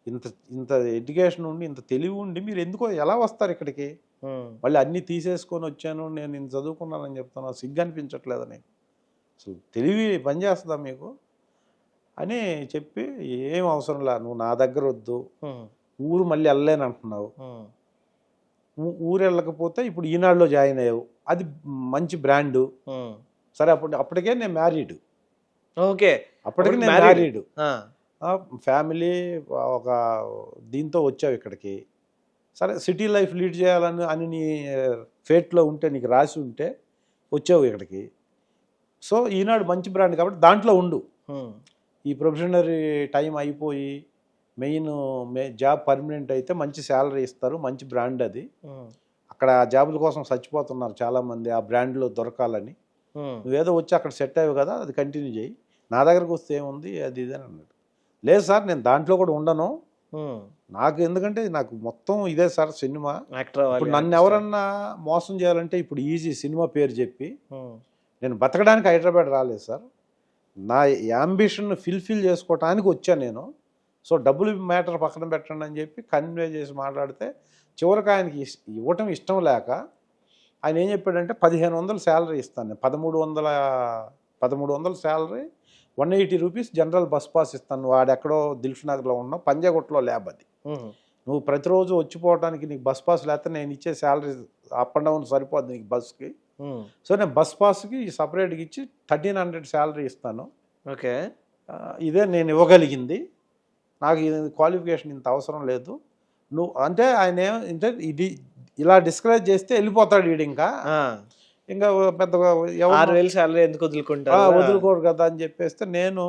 ఇంత ఇంత ఎడ్యుకేషన్ ఉండి ఇంత తెలివి ఉండి మీరు ఎందుకో ఎలా వస్తారు ఇక్కడికి, మళ్ళీ అన్నీ తీసేసుకొని వచ్చాను, నేను ఇంత చదువుకున్నానని చెప్తాను, సిగ్గు అనిపించట్లేదని, అసలు తెలివి పనిచేస్తుందా మీకు అని చెప్పి, ఏం అవసరం లే, నువ్వు నా దగ్గర వద్దు, ఊరు మళ్ళీ వెళ్ళలేని అంటున్నావు, ఊరు వెళ్ళకపోతే ఇప్పుడు ఈనాడులో జాయిన్ అయ్యావు, అది మంచి బ్రాండు, సరే అప్పటికే నేను మ్యారీడ్. ఓకే, అప్పటికే నేను మ్యారీడ్, ఫ్యామిలీ ఒక దీంతో వచ్చావు ఇక్కడికి, సరే సిటీ లైఫ్ లీడ్ చేయాలని నీ ఫేట్లో ఉంటే, నీకు రాసి ఉంటే వచ్చావు ఇక్కడికి. సో ఈనాడు మంచి బ్రాండ్ కాబట్టి దాంట్లో ఉండు, ఈ ప్రొఫెషనరీ టైం అయిపోయి మెయిన్ జాబ్ పర్మనెంట్ అయితే మంచి శాలరీ ఇస్తారు, మంచి బ్రాండ్ అది, అక్కడ జాబుల కోసం చచ్చిపోతున్నారు చాలామంది ఆ బ్రాండ్లో దొరకాలని, నువ్వేదో వచ్చి అక్కడ సెట్ అయ్యావు కదా, అది కంటిన్యూ చేయి, నా దగ్గరకు వస్తే ఏముంది అది ఇది అని అన్నాడు. లేదు సార్ నేను దాంట్లో కూడా ఉండను, నాకు ఎందుకంటే నాకు మొత్తం ఇదే సార్ సినిమా, ఇప్పుడు నన్ను ఎవరన్నా మోసం చేయాలంటే ఇప్పుడు ఈజీ, సినిమా పేరు చెప్పి నేను బతకడానికి హైదరాబాద్ రాలేదు సార్, నా యాంబిషన్ ఫిల్ చేసుకోవటానికి వచ్చాను నేను, సో డబ్బులు మ్యాటర్ పక్కన పెట్టండి అని చెప్పి కన్వే చేసి మాట్లాడితే చివరికి ఆయనకి ఇవ్వటం ఇష్టం లేక ఆయన ఏం చెప్పాడంటే 1500 శాలరీ ఇస్తాను నేను, 1300 salary, 180 rupees general bus pass ఇస్తాను, వాడెక్కడో దిల్షునగర్లో ఉన్న పంజాగుట్టలో ల్యాబ్ అది, నువ్వు ప్రతిరోజు వచ్చిపోవడానికి నీకు బస్ పాస్ లేకపోతే నేను ఇచ్చే శాలరీ అప్ అండ్ డౌన్ సరిపోద్ది నీకు బస్కి, సో నేను బస్ పాస్కి సపరేట్గా ఇచ్చి 1300 శాలరీ ఇస్తాను. ఓకే, ఇదే నేను ఇవ్వగలిగింది, నాకు క్వాలిఫికేషన్ ఇంత అవసరం లేదు, నువ్వు అంటే ఆయన ఏమంటే ఇది ఇలా డిస్కరేజ్ చేస్తే వెళ్ళిపోతాడు వీడు, ఇంకా పెద్దగా 6000 శాలరీ ఎందుకు వదులుకోరు కదా అని చెప్పేస్తే, నేను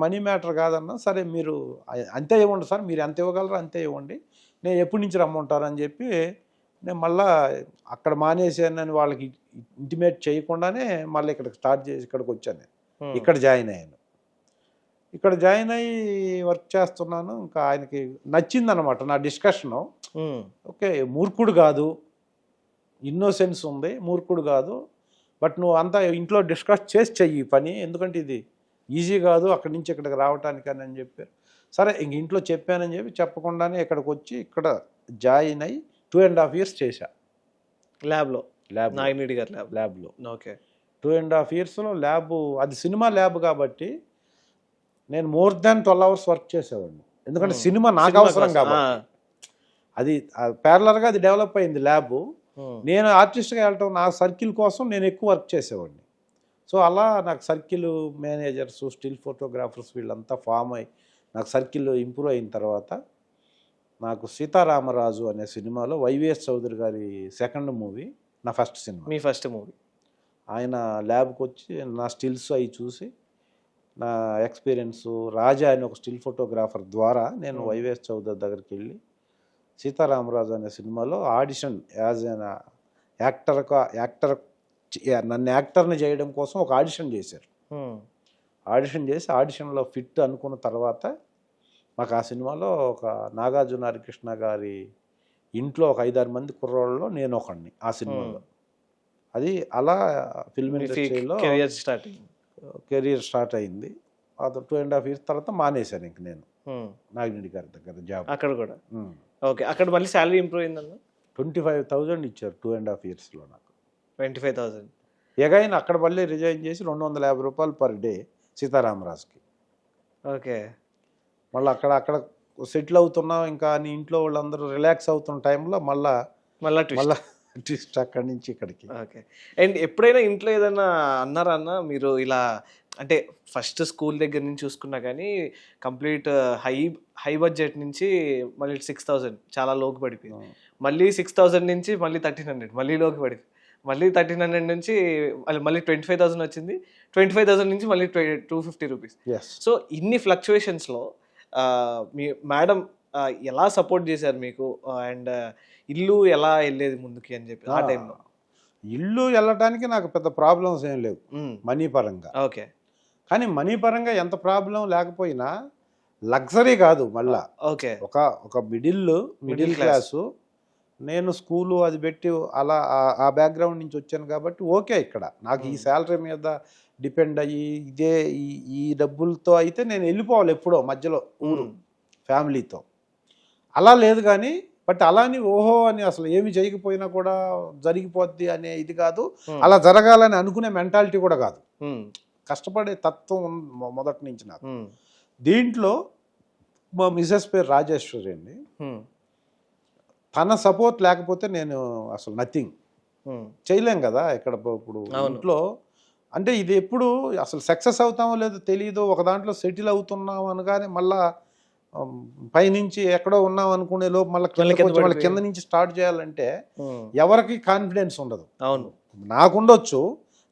మనీ మ్యాటర్ కాదన్నా, సరే మీరు అంతే ఇవ్వండి సార్, మీరు ఎంత ఇవ్వగలరో అంతే ఇవ్వండి, నేను ఎప్పటి నుంచి రమ్మంటారని చెప్పి నేను మళ్ళీ అక్కడ మానేసానని వాళ్ళకి ఇంటిమేట్ చేయకుండానే మళ్ళీ ఇక్కడికి వచ్చాను నేను, ఇక్కడ జాయిన్ అయ్యాను. ఇక్కడ జాయిన్ అయ్యి వర్క్ చేస్తున్నాను, ఇంకా ఆయనకి నచ్చిందనమాట నా డిస్కషను. ఓకే, మూర్ఖుడు కాదు, ఇన్నోసెన్స్ ఉంది, మూర్ఖుడు కాదు, బట్ నువ్వు అంతా ఇంట్లో డిస్కస్ చేసి చెయ్యి పని, ఎందుకంటే ఇది ఈజీ కాదు అక్కడి నుంచి ఇక్కడికి రావటానికి అని చెప్పారు. సరే ఇంక ఇంట్లో చెప్పానని చెప్పి చెప్పకుండానే ఇక్కడికి వచ్చి ఇక్కడ జాయిన్ అయ్యి 2.5 years చేశా ల్యాబ్లో. నాగినేడి గారి ల్యాబ్లో. ఓకే, 2.5 yearsలో ల్యాబ్, అది సినిమా ల్యాబ్ కాబట్టి నేను more than 12 hours వర్క్ చేసేవాడిని, ఎందుకంటే సినిమా నాకు అవసరం కాబట్టి, అది ప్యారలర్గా అది డెవలప్ అయింది ల్యాబ్. నేను ఆర్టిస్ట్గా వెళ్ళటం నా సర్కిల్ కోసం నేను ఎక్కువ వర్క్ చేసేవాడిని. సో అలా నాకు సర్కిల్ మేనేజర్స్, స్టిల్ ఫోటోగ్రాఫర్స్ వీళ్ళంతా ఫామ్ అయ్యి నాకు సర్కిల్ ఇంప్రూవ్ అయిన తర్వాత నాకు సీతారామరాజు అనే సినిమాలో వైవిఎస్ చౌదరి గారి సెకండ్ మూవీ, నా ఫస్ట్ సినిమా, మీ ఫస్ట్ మూవీ, ఆయన ల్యాబ్కి వచ్చి నా స్టిల్స్ అవి చూసి నా ఎక్స్పీరియన్స్, రాజా అని ఒక స్టిల్ ఫోటోగ్రాఫర్ ద్వారా నేను వైవిఎస్ చౌదరి దగ్గరికి వెళ్ళి సీతారామరాజు అనే సినిమాలో ఆడిషన్ యాజ్ ఎన్ యాక్టర్ నన్ను యాక్టర్ని చేయడం కోసం ఒక ఆడిషన్ చేశారు. ఆడిషన్ చేసి ఆడిషన్లో ఫిట్ అనుకున్న తర్వాత మాకు ఆ సినిమాలో ఒక నాగార్జున హరికృష్ణ గారి ఇంట్లో ఒక 5-6 మంది కుర్రోళ్ళలో నేను ఒకడిని ఆ సినిమాలో. అది అలా ఫిల్మ్ ఇండస్ట్రీలో కెరియర్ స్టార్ట్ అయింది. ఆ 2.5 years తర్వాత మానేశాను ఇంక నేను నాగినేడి గారి దగ్గర జాబ్. అక్కడ కూడా ఓకే, అక్కడ మళ్ళీ శాలరీ ఇంప్రూవ్ అయిందన్న? 25,000 ఇచ్చారు 2.5 yearsలో నాకు. 25,000 ఎగైన్ అక్కడ మళ్ళీ రిజైన్ చేసి 250 రూపాయలు పర్ డే సీతారామరాజుకి. ఓకే. మళ్ళీ అక్కడ సెటిల్ అవుతున్నాం, ఇంకా నీ ఇంట్లో వాళ్ళందరూ రిలాక్స్ అవుతున్న టైంలో మళ్ళా ట్విస్ట్ అక్కడి నుంచి ఇక్కడికి. ఓకే. అండ్ ఎప్పుడైనా ఇంట్లో ఏదైనా అన్నారా అన్న మీరు ఇలా, అంటే ఫస్ట్ స్కూల్ దగ్గర నుంచి చూసుకున్నా కానీ కంప్లీట్ హై బడ్జెట్ నుంచి మళ్ళీ 6,000 చాలా లోకి పడిపోయింది, మళ్ళీ 6,000 నుంచి మళ్ళీ 1,300 మళ్ళీ లోకి పడిపోయింది, మళ్ళీ 1,300 నుంచి మళ్ళీ 25,000 వచ్చింది, 25,000 నుంచి మళ్ళీ 250 రూపీస్. సో ఇన్ని ఫ్లక్చువేషన్స్లో మీ మేడం ఎలా సపోర్ట్ చేశారు మీకు, అండ్ ఇల్లు ఎలా వెళ్ళేది ముందుకి అని చెప్పి ఆ టైంలో? ఇల్లు వెళ్ళటానికి నాకు పెద్ద ప్రాబ్లమ్స్ ఏం లేవు మనీ పరంగా. ఓకే. కానీ మనీ పరంగా ఎంత ప్రాబ్లం లేకపోయినా లగ్జరీ కాదు మళ్ళా. ఓకే. ఒక మిడిల్ క్లాసు, నేను స్కూలు అది పెట్టి అలా ఆ బ్యాక్గ్రౌండ్ నుంచి వచ్చాను కాబట్టి ఓకే. ఇక్కడ నాకు ఈ శాలరీ మీద డిపెండ్ అయ్యి ఇదే ఈ డబ్బులతో అయితే నేను వెళ్ళిపోవాలి ఎప్పుడో మధ్యలో ఊరు ఫ్యామిలీతో, అలా లేదు. కానీ బట్ అలాని ఓహో అని అసలు ఏమి చేయకపోయినా కూడా జరిగిపోద్ది అనే ఇది కాదు, అలా జరగాలని అనుకునే మెంటాలిటీ కూడా కాదు. కష్టపడే తత్వం మొదటి నుంచి నాకు. దీంట్లో మా మిసెస్ పేరు రాజేశ్వరి అండి. తన సపోర్ట్ లేకపోతే నేను అసలు నథింగ్ చేయలేం కదా ఇక్కడ. ఇప్పుడు ఇంట్లో అంటే ఇది ఎప్పుడు అసలు సక్సెస్ అవుతామో లేదో తెలియదు, ఒక దాంట్లో సెటిల్ అవుతున్నాం అనగానే మళ్ళా పైనుంచి ఎక్కడో ఉన్నాం అనుకునే లోపు మళ్ళీ కింద నుంచి స్టార్ట్ చేయాలంటే ఎవరికి కాన్ఫిడెన్స్ ఉండదు. అవును, నాకుండొచ్చు,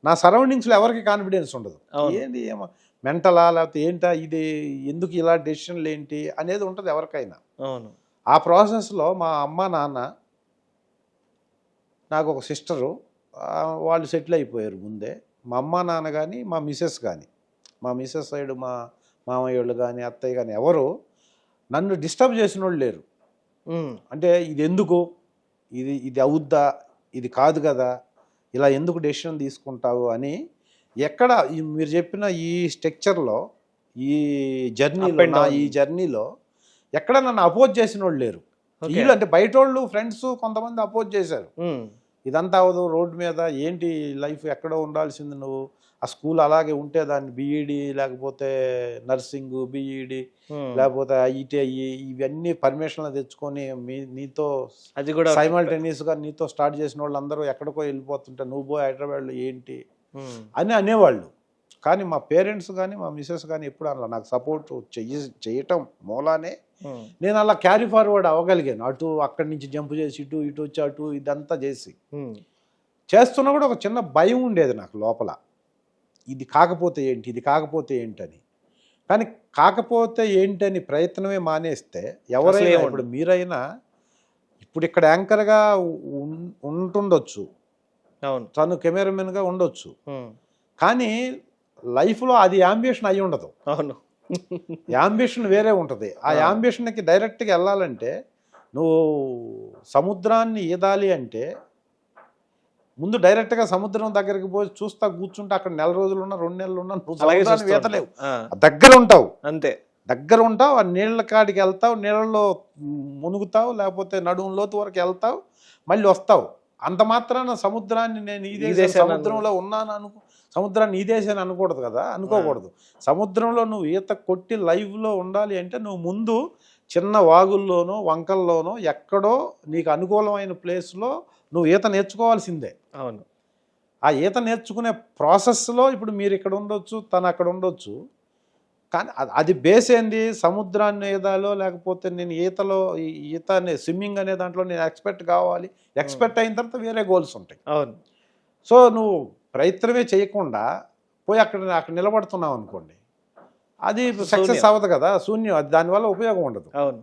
నా సరౌండింగ్స్లో ఎవరికి కాన్ఫిడెన్స్ ఉండదు. ఏంటి ఏమో మెంటలా లేకపోతే ఏంటా ఇది, ఎందుకు ఇలా డెసిషన్లు ఏంటి అనేది ఉంటుంది ఎవరికైనా. అవును. ఆ ప్రాసెస్లో మా అమ్మ నాన్న, నాకు ఒక సిస్టరు, వాళ్ళు సెటిల్ అయిపోయారు ముందే. మా అమ్మ నాన్న కానీ మా మిసెస్ కానీ, మా మిసెస్ సైడ్ మా మామయ్య వాళ్ళు కానీ అత్తయ్య కానీ ఎవరు నన్ను డిస్టర్బ్ చేసిన వాళ్ళు లేరు. అంటే ఇది ఎందుకు, ఇది అవుద్దా, ఇది కాదు కదా, ఇలా ఎందుకు డెసిషన్ తీసుకుంటావు అని ఎక్కడ మీరు చెప్పిన ఈ స్ట్రక్చర్లో ఈ జర్నీలో ఎక్కడ నన్ను అపోజ్ చేసిన వాళ్ళు లేరు. వీళ్ళు అంటే బయట వాళ్ళు ఫ్రెండ్స్ కొంతమంది అపోజ్ చేశారు, ఇదంతా అవదు రోడ్డు మీద ఏంటి లైఫ్, ఎక్కడో ఉండాల్సింది నువ్వు, ఆ స్కూల్ అలాగే ఉంటే దాన్ని బీఈడి లేకపోతే నర్సింగ్ బీఈడి లేకపోతే ఐటీఐ ఇవన్నీ పర్మిషన్లు తెచ్చుకొని నీతో అది కూడా సైమల్టేనియస్గా నీతో స్టార్ట్ చేసిన వాళ్ళు అందరూ ఎక్కడికో వెళ్ళిపోతుంటే నువ్వు పోయి హైదరాబాద్లో ఏంటి అని అనేవాళ్ళు. కానీ మా పేరెంట్స్ కానీ మా మిసెస్ కానీ ఎప్పుడు అలా నాకు సపోర్ట్ చేయటం మూలానే నేను అలా క్యారీ ఫార్వర్డ్ అవ్వగలిగాను. అక్కడి నుంచి జంప్ చేసి ఇటు వచ్చి అటు ఇదంతా చేస్తున్నా కూడా ఒక చిన్న భయం ఉండేది నాకు లోపల, ఇది కాకపోతే ఏంటని. కానీ కాకపోతే ఏంటని ప్రయత్నమే మానేస్తే ఎవరైనా, ఇప్పుడు మీరైనా ఇప్పుడు ఇక్కడ యాంకర్గా ఉంటుండొచ్చు, తను కెమెరామెన్గా ఉండొచ్చు, కానీ లైఫ్లో అది యాంబిషన్ అయి ఉండదు. అవును, యాంబిషన్ వేరే ఉంటుంది. ఆ యాంబిషన్కి డైరెక్ట్గా వెళ్ళాలంటే నువ్వు సముద్రాన్ని ఈదాలి అంటే ముందు డైరెక్ట్గా సముద్రం దగ్గరికి పోయి చూస్తా కూర్చుంటే అక్కడ 4 రోజులు ఉన్నా 2 నెలలు ఉన్నా నువ్వు సముద్రాన్ని ఈదలేవు. దగ్గర ఉంటావు, అంతే దగ్గర ఉంటావు, ఆ నీళ్ళ కాడికి వెళ్తావు, నీళ్ళలో మునుగుతావు, లేకపోతే నడుము లోతు వరకు వెళ్తావు, మళ్ళీ వస్తావు. అంత మాత్రాన సముద్రాన్ని నేను ఈ సముద్రంలో ఉన్నాను సముద్రాన్ని ఈదేశాను అనకూడదు కదా, అనుకోకూడదు. సముద్రంలో నువ్వు ఈత కొట్టి లైవ్లో ఉండాలి అంటే నువ్వు ముందు చిన్న వాగుల్లోనో వంకల్లోనో ఎక్కడో నీకు అనుకూలమైన ప్లేస్లో నువ్వు ఈత నేర్చుకోవాల్సిందే. అవును, ఆ ఈత నేర్చుకునే ప్రాసెస్లో ఇప్పుడు మీరు ఇక్కడ ఉండొచ్చు, తను అక్కడ ఉండొచ్చు, కానీ అది బేస్ ఏంది, సముద్రాన్ని ఈదాలో లేకపోతే నేను ఈత స్విమ్మింగ్ అనే దాంట్లో నేను ఎక్స్పర్ట్ కావాలి, ఎక్స్పర్ట్ అయిన తర్వాత వేరే గోల్స్ ఉంటాయి. అవును. సో నువ్వు ప్రయత్నమే చేయకుండా పోయి అక్కడ నిలబడుతున్నావు అనుకోండి, అది సక్సెస్ అవ్వదు కదా, శూన్యం, అది దానివల్ల ఉపయోగం ఉండదు. అవును.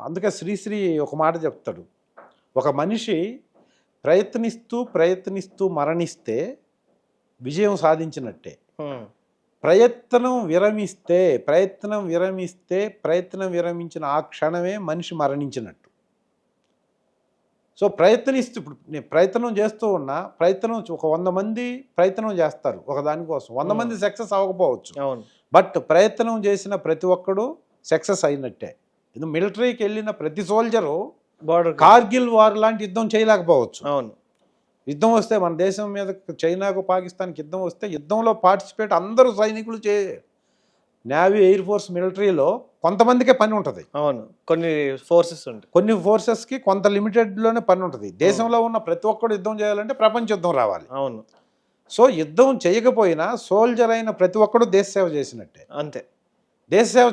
అందుకే శ్రీశ్రీ ఒక మాట చెప్తాడు, ఒక మనిషి ప్రయత్నిస్తూ మరణిస్తే విజయం సాధించినట్టే, ప్రయత్నం విరమించిన ఆ క్షణమే మనిషి మరణించినట్టు. సో ఇప్పుడు నేను ప్రయత్నం చేస్తూ ఉన్నా, ఒక 100 మంది ప్రయత్నం చేస్తారు ఒక దానికోసం, 100 మంది సక్సెస్ అవ్వకపోవచ్చు, బట్ ప్రయత్నం చేసిన ప్రతి ఒక్కడు సక్సెస్ అయినట్టే. మిలిటరీకి వెళ్ళిన ప్రతి సోల్జరు కార్గిల్ వార్ లాంటి యుద్ధం చేయలేకపోవచ్చు, యుద్ధం వస్తే మన దేశం మీద చైనాకు పాకిస్తాన్కి యుద్ధం వస్తే యుద్ధంలో పార్టిసిపేట్ అందరూ సైనికులు నేవీ, ఎయిర్ ఫోర్స్, మిలిటరీలో కొంతమందికే పని ఉంటుంది. అవును, కొన్ని ఫోర్సెస్ ఉంటాయి. కొన్ని ఫోర్సెస్కి కొంత లిమిటెడ్లోనే పని ఉంటుంది. దేశంలో ఉన్న ప్రతి ఒక్కరు యుద్ధం చేయాలంటే ప్రపంచ యుద్ధం రావాలి. అవును. సో యుద్ధం చేయకపోయినా సోల్జర్ అయిన ప్రతి ఒక్కడు దేశ సేవ చేసినట్టే. అంతే. దేశ సేవ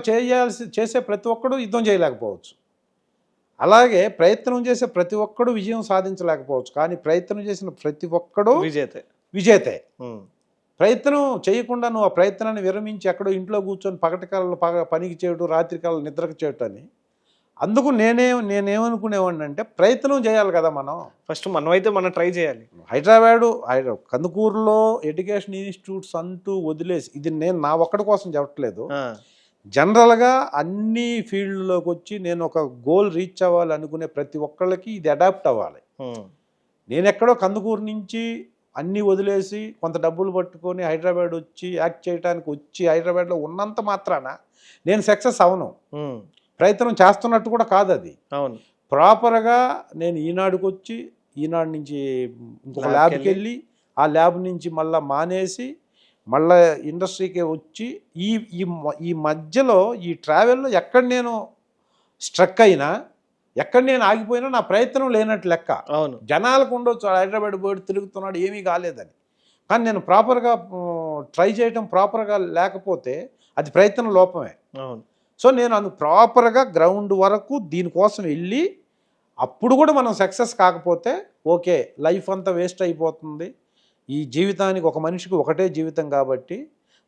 చేసే ప్రతి ఒక్కడు యుద్ధం చేయలేకపోవచ్చు. అలాగే ప్రయత్నం చేసే ప్రతి ఒక్కడు విజయం సాధించలేకపోవచ్చు. కానీ ప్రయత్నం చేసిన ప్రతి ఒక్కడు విజేతే. ప్రయత్నం చేయకుండా నువ్వు ఆ ప్రయత్నాన్ని విరమించి ఎక్కడో ఇంట్లో కూర్చొని పగటి కాలంలో పనికి చేయడం, రాత్రి కాలంలో నిద్రకు చేయటం అని. అందుకు నేనేమనుకునేవాడిని అంటే ప్రయత్నం చేయాలి కదా మనం. ఫస్ట్ మనమైతే మనం ట్రై చేయాలి. హైదరాబాదు కందుకూరులో ఎడ్యుకేషన్ ఇన్స్టిట్యూట్స్ అంటూ వదిలేసి, ఇది నేను నా ఒక్కడి కోసం చెప్పట్లేదు, జనరల్గా అన్ని ఫీల్డ్లోకి వచ్చి నేను ఒక గోల్ రీచ్ అవ్వాలి అనుకునే ప్రతి ఒక్కళ్ళకి ఇది అడాప్ట్ అవ్వాలి. నేను ఎక్కడో కందుకూరు నుంచి అన్నీ వదిలేసి కొంత డబ్బులు పట్టుకొని హైదరాబాద్ వచ్చి యాక్ట్ చేయడానికి వచ్చి హైదరాబాద్లో ఉన్నంత మాత్రాన నేను సక్సెస్ అవను. ప్రయత్నం చేస్తున్నట్టు కూడా కాదు అది. అవును. ప్రాపర్గా నేను ఈనాడుకి వచ్చి ఈనాడు నుంచి ఇంకొక ల్యాబ్కి వెళ్ళి ఆ ల్యాబ్ నుంచి మళ్ళీ మానేసి మళ్ళీ ఇండస్ట్రీకి వచ్చి ఈ మధ్యలో ఈ ట్రావెల్లో ఎక్కడ నేను స్ట్రక్ అయినా, ఎక్కడ నేను ఆగిపోయినా నా ప్రయత్నం లేనట్టు లెక్క. అవును. జనాలకు ఉండొచ్చు హైదరాబాద్ పోయి తిరుగుతున్నాడు ఏమీ కాలేదని, కానీ నేను ప్రాపర్గా ట్రై చేయటం ప్రాపర్గా లేకపోతే అది ప్రయత్నం లోపమే. అవును. సో నేను ప్రాపర్గా గ్రౌండ్ వరకు దీనికోసం వెళ్ళి అప్పుడు కూడా మనం సక్సెస్ కాకపోతే ఓకే, లైఫ్ అంతా వేస్ట్ అయిపోతుంది. ఈ జీవితానికి ఒక మనిషికి ఒకటే జీవితం కాబట్టి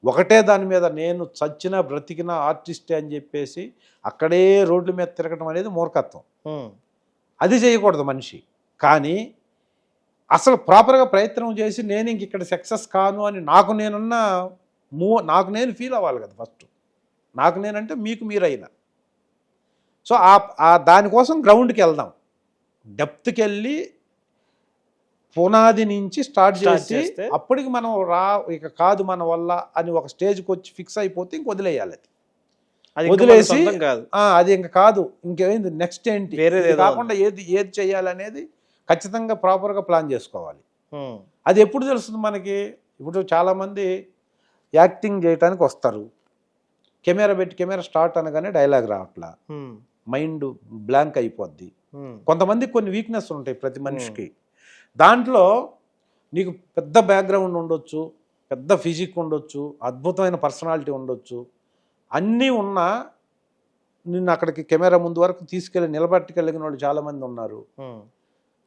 ఒకటే దాని మీద నేను చచ్చినా బ్రతికినా ఆర్టిస్టే అని చెప్పేసి అక్కడే రోడ్ల మీద తిరగటం అనేది మూర్ఖత్వం. అది చేయకూడదు మనిషి. కానీ అసలు ప్రాపర్గా ప్రయత్నం చేసి నేను ఇంక ఇక్కడ సక్సెస్ కాను అని నాకు నేను ఫీల్ అవ్వాలి కదా ఫస్ట్. నాకు నేనంటే మీకు మీరైనా. సో దానికోసం గ్రౌండ్కి వెళ్దాం, డెప్త్కి వెళ్ళి పునాది నుంచి స్టార్ట్ చేసి అప్పటికి మనం ఇక కాదు మన వల్ల అని ఒక స్టేజ్కి వచ్చి ఫిక్స్ అయిపోతే ఇంక వదిలేయాలి. అది వదిలేసి అది ఇంకా కాదు, ఇంకేమైంది నెక్స్ట్ ఏంటి కాకుండా ఏది చేయాలనేది ఖచ్చితంగా ప్రాపర్గా ప్లాన్ చేసుకోవాలి. అది ఎప్పుడు తెలుస్తుంది మనకి? ఇప్పుడు చాలామంది యాక్టింగ్ చేయడానికి వస్తారు, కెమెరా పెట్టి కెమెరా స్టార్ట్ అనగానే డైలాగ్ రావట్లా, మైండ్ బ్లాంక్ అయిపోద్ది. కొంతమందికి కొన్ని వీక్నెస్ ఉంటాయి ప్రతి మనిషికి. దాంట్లో నీకు పెద్ద బ్యాక్గ్రౌండ్ ఉండొచ్చు, పెద్ద ఫిజిక్ ఉండొచ్చు, అద్భుతమైన పర్సనాలిటీ ఉండొచ్చు, అన్నీ ఉన్నా నిన్ను అక్కడికి కెమెరా ముందు వరకు తీసుకెళ్ళి నిలబెట్టుకెళ్ళిన వాళ్ళు చాలామంది ఉన్నారు.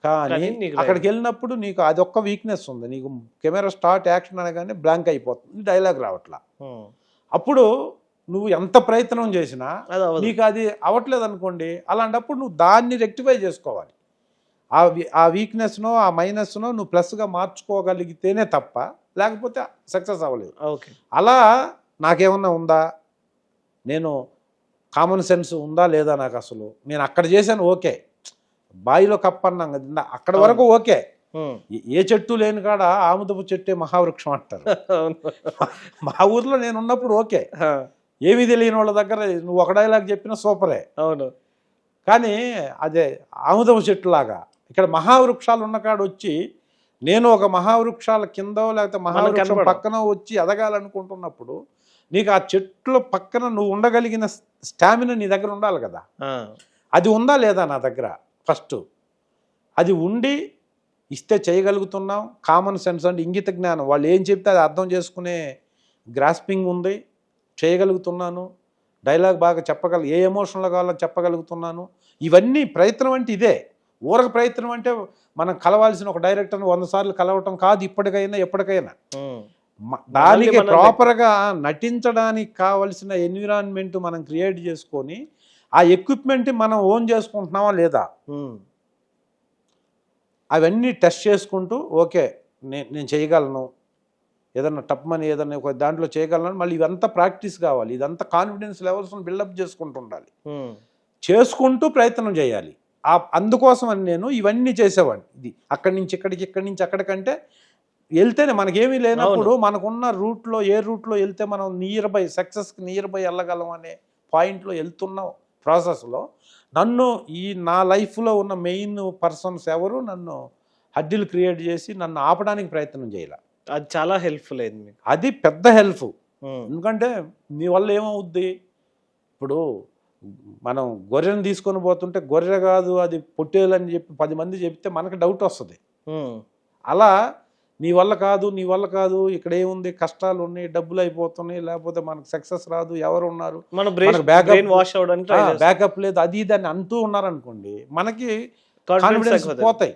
కానీ అక్కడికి వెళ్ళినప్పుడు నీకు అదొక్క వీక్నెస్ ఉంది, నీకు కెమెరా స్టార్ట్ యాక్షన్ అనగానే బ్లాంక్ అయిపోతుంది, డైలాగ్ రావట్లా. అప్పుడు నువ్వు ఎంత ప్రయత్నం చేసినా నీకు అది అవ్వట్లేదు అనుకోండి, అలాంటప్పుడు నువ్వు దాన్ని రెక్టిఫై చేసుకోవాలి. ఆ వీక్నెస్నో ఆ మైనస్నో నువ్వు ప్లస్గా మార్చుకోగలిగితేనే తప్ప లేకపోతే సక్సెస్ అవ్వలేదు. అలా నాకేమన్నా ఉందా, నేను కామన్ సెన్స్ ఉందా లేదా నాకు? అసలు నేను అక్కడ చేశాను ఓకే, బాయిలో కప్పన్నాం కదా అక్కడ వరకు ఓకే. ఏ చెట్టు లేని కాడ ఆముదపు చెట్టే మహావృక్షం అంటారు. మా ఊర్లో నేను ఉన్నప్పుడు ఓకే, ఏమీ తెలియని వాళ్ళ దగ్గర నువ్వు ఒక డైలాగ్ చెప్పినా సూపరే. అవును. కానీ అదే ఆముదపు చెట్టులాగా ఇక్కడ మహావృక్షాలు ఉన్న కాడ వచ్చి నేను ఒక మహావృక్షాల కిందో లేకపోతే మహావృక్షం పక్కన వచ్చి ఎదగాలనుకుంటున్నప్పుడు నీకు ఆ చెట్ల పక్కన నువ్వు ఉండగలిగిన స్టామినా నీ దగ్గర ఉండాలి కదా. అది ఉందా లేదా నా దగ్గర? ఫస్ట్ అది ఉండి ఇస్తే చేయగలుగుతున్నాం. కామన్ సెన్స్ అంటే ఇంగిత జ్ఞానం, వాళ్ళు ఏం చెప్తే అది అర్థం చేసుకునే గ్రాస్పింగ్ ఉంది, చేయగలుగుతున్నాను, డైలాగ్ బాగా ఏ ఎమోషన్లో కావాలో చెప్పగలుగుతున్నాను. ఇవన్నీ ప్రయత్నం అంటే ఇదే. ఊరక ప్రయత్నం అంటే మనం కలవాల్సిన ఒక డైరెక్టర్ని 100 సార్లు కలవటం కాదు, ఇప్పటికైనా ఎప్పటికైనా. దానికి ప్రాపర్గా నటించడానికి కావలసిన ఎన్విరాన్మెంట్ మనం క్రియేట్ చేసుకొని ఆ ఎక్విప్మెంట్ మనం ఓన్ చేసుకుంటున్నామా లేదా అవన్నీ టెస్ట్ చేసుకుంటూ ఓకే నేను చేయగలను, ఏదన్నా టప్మని ఏదన్నా ఒక దాంట్లో చేయగలను. మళ్ళీ ఇదంతా ప్రాక్టీస్ కావాలి, ఇదంతా కాన్ఫిడెన్స్ లెవెల్స్ బిల్డప్ చేసుకుంటూ ఉండాలి, చేసుకుంటూ ప్రయత్నం చేయాలి. అందుకోసం అని నేను ఇవన్నీ చేసేవాడిని. ఇది అక్కడి నుంచి ఇక్కడికి, ఇక్కడి నుంచి అక్కడికంటే వెళ్తేనే మనకేమీ లేనప్పుడు మనకున్న రూట్లో ఏ రూట్లో వెళ్తే మనం సక్సెస్కి నియర్ బై వెళ్ళగలం అనే పాయింట్లో వెళ్తున్న ప్రాసెస్లో నా లైఫ్లో ఉన్న మెయిన్ పర్సన్స్ ఎవరు నన్ను హద్దులు క్రియేట్ చేసి నన్ను ఆపడానికి ప్రయత్నం చేయాలి. అది చాలా హెల్ప్ఫుల్ అయింది మీకు. అది పెద్ద హెల్ప్. ఎందుకంటే నీ వల్ల ఏమవుద్ది, ఇప్పుడు మనం గొర్రెను తీసుకొని పోతుంటే గొర్రె కాదు అది పొట్టేలని చెప్పి 10 మంది చెప్తే మనకి డౌట్ వస్తుంది. అలా నీ వల్ల కాదు, నీ వల్ల కాదు, ఇక్కడ ఏముంది, కష్టాలు ఉన్నాయి, డబ్బులు అయిపోతున్నాయి, లేకపోతే మనకు సక్సెస్ రాదు, ఎవరు ఉన్నారు, బ్యాకప్ లేదు, అది దాన్ని అంటూ ఉన్నారనుకోండి, మనకి కాన్ఫిడెన్స్ పోతాయి.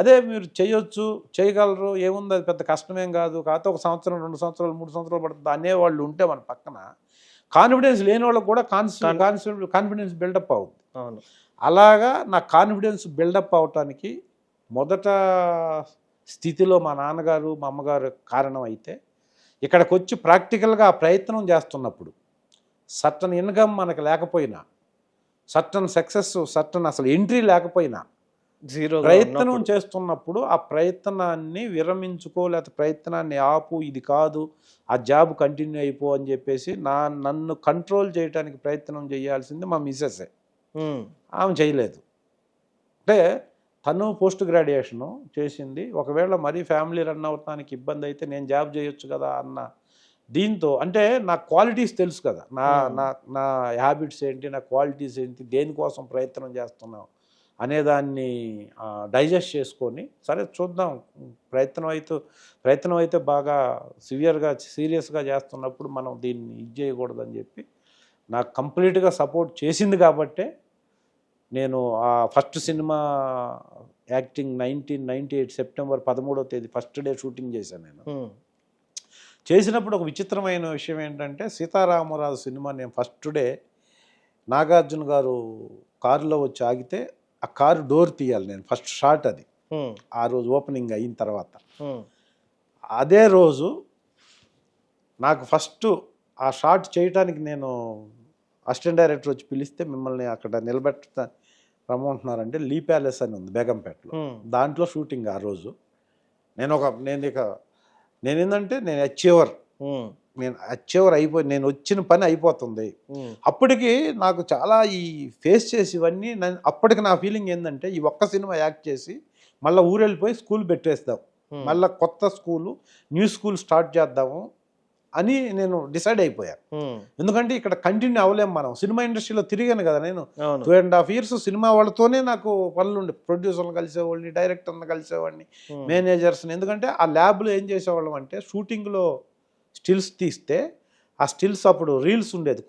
అదే మీరు చేయొచ్చు, చేయగలరు, ఏముంది, అది పెద్ద కష్టమేం కాదు, కాకపోతే 1 సంవత్సరం 2 సంవత్సరాలు 3 సంవత్సరాలు పడుతుంది అనేవాళ్ళు ఉంటే మన పక్కన, కాన్ఫిడెన్స్ లేని వాళ్ళకి కూడా కాన్ఫిడెన్స్ బిల్డప్ అవుతుంది. అవును. అలాగా నా కాన్ఫిడెన్స్ బిల్డప్ అవటానికి మొదట స్థితిలో మా నాన్నగారు మా అమ్మగారు కారణం అయితే, ఇక్కడికి వచ్చి ప్రాక్టికల్గా ఆ ప్రయత్నం చేస్తున్నప్పుడు సర్టన్ ఇన్కమ్ మనకు లేకపోయినా, సర్టన్ సక్సెస్, సర్టన్ అసలు ఎంట్రీ లేకపోయినా, ప్రయత్నం చేస్తున్నప్పుడు ఆ ప్రయత్నాన్ని విరమించుకో, లేకపోతే ప్రయత్నాన్ని ఆపు, ఇది కాదు ఆ జాబ్ కంటిన్యూ అయిపో అని చెప్పేసి నన్ను కంట్రోల్ చేయడానికి ప్రయత్నం చేయాల్సింది మా మిస్సెస్సే. ఆమె చేయలేదు. అంటే తను పోస్ట్ గ్రాడ్యుయేషను చేసింది, ఒకవేళ మరీ ఫ్యామిలీ రన్ అవటానికి ఇబ్బంది అయితే నేను జాబ్ చేయొచ్చు కదా అన్న దీంతో, అంటే నా క్వాలిటీస్ తెలుసు కదా, నా హ్యాబిట్స్ ఏంటి, నా క్వాలిటీస్ ఏంటి, దేనికోసం ప్రయత్నం చేస్తున్నాం అనేదాన్ని డైజెస్ట్ చేసుకొని, సరే చూద్దాం, ప్రయత్నం అయితే బాగా సీరియస్గా చేస్తున్నప్పుడు మనం దీన్ని ఇది చేయకూడదని చెప్పి నాకు కంప్లీట్గా సపోర్ట్ చేసింది. కాబట్టే నేను ఆ ఫస్ట్ సినిమా యాక్టింగ్ 1998 సెప్టెంబర్ 13వ తేదీ ఫస్ట్ డే షూటింగ్ చేశాను. నేను చేసినప్పుడు ఒక విచిత్రమైన విషయం ఏంటంటే, సీతారామరాజు సినిమా నేను ఫస్ట్ డే నాగార్జున గారు కారులో వచ్చి ఆగితే ఆ కారు డోర్ తీయాలి నేను, ఫస్ట్ షాట్ అది. ఆ రోజు ఓపెనింగ్ అయిన తర్వాత అదే రోజు నాకు ఫస్ట్ ఆ షాట్ చేయడానికి నేను అసిస్టెంట్ డైరెక్టర్ వచ్చి పిలిస్తే, మిమ్మల్ని అక్కడ రమ్మంటున్నారంటే లీ ప్యాలెస్ అని ఉంది బేగంపేటలో, దాంట్లో షూటింగ్ ఆ రోజు. నేనేంటంటే నేను అచీవర్ అయిపోయి, నేను వచ్చిన పని అయిపోతుంది. అప్పటికి నాకు చాలా ఈ ఫేస్ చేసి ఇవన్నీ, అప్పటికి నా ఫీలింగ్ ఏంటంటే, ఈ ఒక్క సినిమా యాక్ట్ చేసి మళ్ళీ ఊరెళ్ళిపోయి స్కూల్ పెట్టేస్తాం, మళ్ళీ కొత్త స్కూలు, న్యూ స్కూల్ స్టార్ట్ చేద్దాము అని నేను డిసైడ్ అయిపోయాను. ఎందుకంటే ఇక్కడ కంటిన్యూ అవ్వలేము, మనం సినిమా ఇండస్ట్రీలో తిరిగాను కదా నేను 2.5 years సినిమా వాళ్ళతోనే నాకు పనులు ఉండే, ప్రొడ్యూసర్లను కలిసేవాడిని, డైరెక్టర్ని కలిసేవాడిని, మేనేజర్స్ని. ఎందుకంటే ఆ ల్యాబ్లో ఏం చేసేవాళ్ళం అంటే, షూటింగ్లో స్టిల్స్ తీస్తే ఆ స్టిల్స్ అప్పుడు రీల్స్ ఉండేది,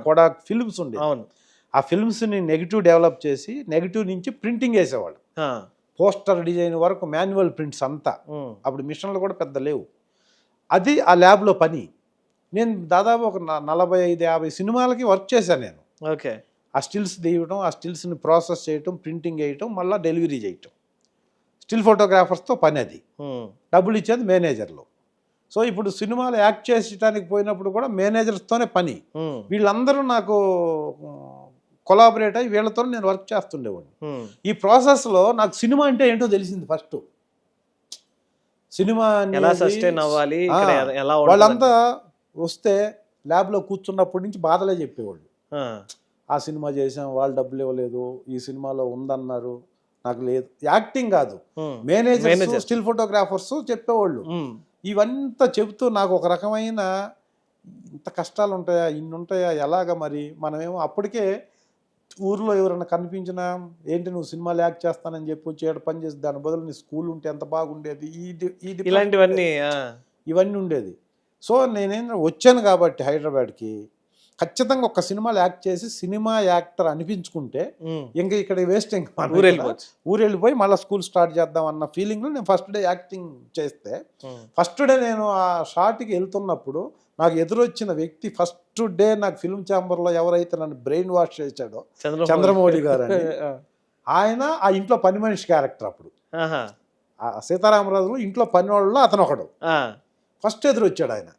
కొడాక్ ఫిల్మ్స్ ఉండేది. ఆ ఫిల్మ్స్ని నెగిటివ్ డెవలప్ చేసి నెగిటివ్ నుంచి ప్రింటింగ్ వేసేవాళ్ళు, పోస్టర్ డిజైన్ వరకు మాన్యువల్ ప్రింట్స్ అంతా. అప్పుడు మిషన్లు కూడా పెద్ద లేవు. అది ఆ ల్యాబ్లో పని. నేను దాదాపు ఒక 45-50 సినిమాలకి వర్క్ చేశాను నేను. ఓకే. ఆ స్టిల్స్ తీయటం, ఆ స్టిల్స్ని ప్రాసెస్ చేయటం, ప్రింటింగ్ వేయటం, మళ్ళీ డెలివరీ చేయటం, స్టిల్ ఫోటోగ్రాఫర్స్తో పని. అది డబ్బులు ఇచ్చేది మేనేజర్లు. సో ఇప్పుడు సినిమాలు యాక్ట్ చేసడానికి పోయినప్పుడు కూడా మేనేజర్స్తోనే పని. వీళ్ళందరూ నాకు కొలాబరేట్ అయ్యి వీళ్ళతో నేను వర్క్ చేస్తుండేవాడిని. ఈ ప్రాసెస్లో నాకు సినిమా అంటే ఏంటో తెలిసింది. ఫస్ట్ సినిమా వాళ్ళంతా వస్తే ల్యాబ్లో కూర్చున్నప్పటి నుంచి బాధలే చెప్పేవాళ్ళు. ఆ సినిమా చేసాం, వాళ్ళు డబ్బులు ఇవ్వలేదు, ఈ సినిమాలో ఉందన్నారు, నాకు లేదు. యాక్టింగ్ కాదు, మేనేజర్, స్టిల్ ఫోటోగ్రాఫర్స్ చెప్పేవాళ్ళు. ఇవంతా చెబుతూ నాకు ఒక రకమైన, ఇంత కష్టాలు ఉంటాయా, ఇన్ని ఉంటాయా, ఎలాగ మరి. మనమేమో అప్పటికే ఊర్లో ఎవరైనా కనిపించినా, ఏంటి నువ్వు సినిమాలు యాక్ట్ చేస్తానని చెప్పి చేయడం పని చేసి, దాని బదులు నీ స్కూల్ ఉంటే ఎంత బాగుండేది, ఇవన్నీ ఉండేది. సో నేనేంటంటే వచ్చాను కాబట్టి హైదరాబాద్కి, ఖచ్చితంగా ఒక సినిమాలు యాక్ట్ చేసి సినిమా యాక్టర్ అనిపించుకుంటే ఇంకా ఇక్కడ వేస్ట్, ఇంకా ఊరెళ్ళిపోయి మళ్ళీ స్కూల్ స్టార్ట్ చేద్దాం అన్న ఫీలింగ్లో నేను ఫస్ట్ డే యాక్టింగ్ చేస్తే, ఫస్ట్ డే నేను ఆ షాట్కి వెళ్తున్నప్పుడు నాకు ఎదురొచ్చిన వ్యక్తి, ఫస్ట్ డే నాకు ఫిల్మ్ ఛాంబర్లో ఎవరైతే నన్ను బ్రెయిన్ వాష్ చేశాడో చంద్రమౌళి గారు అని, ఆయన ఆ ఇంట్లో పని మనిషి క్యారెక్టర్. అప్పుడు సీతారామరాజులో ఇంట్లో పని వాళ్ళలో అతను ఒకడు ఫస్ట్ ఎదురొచ్చాడు. ఆయన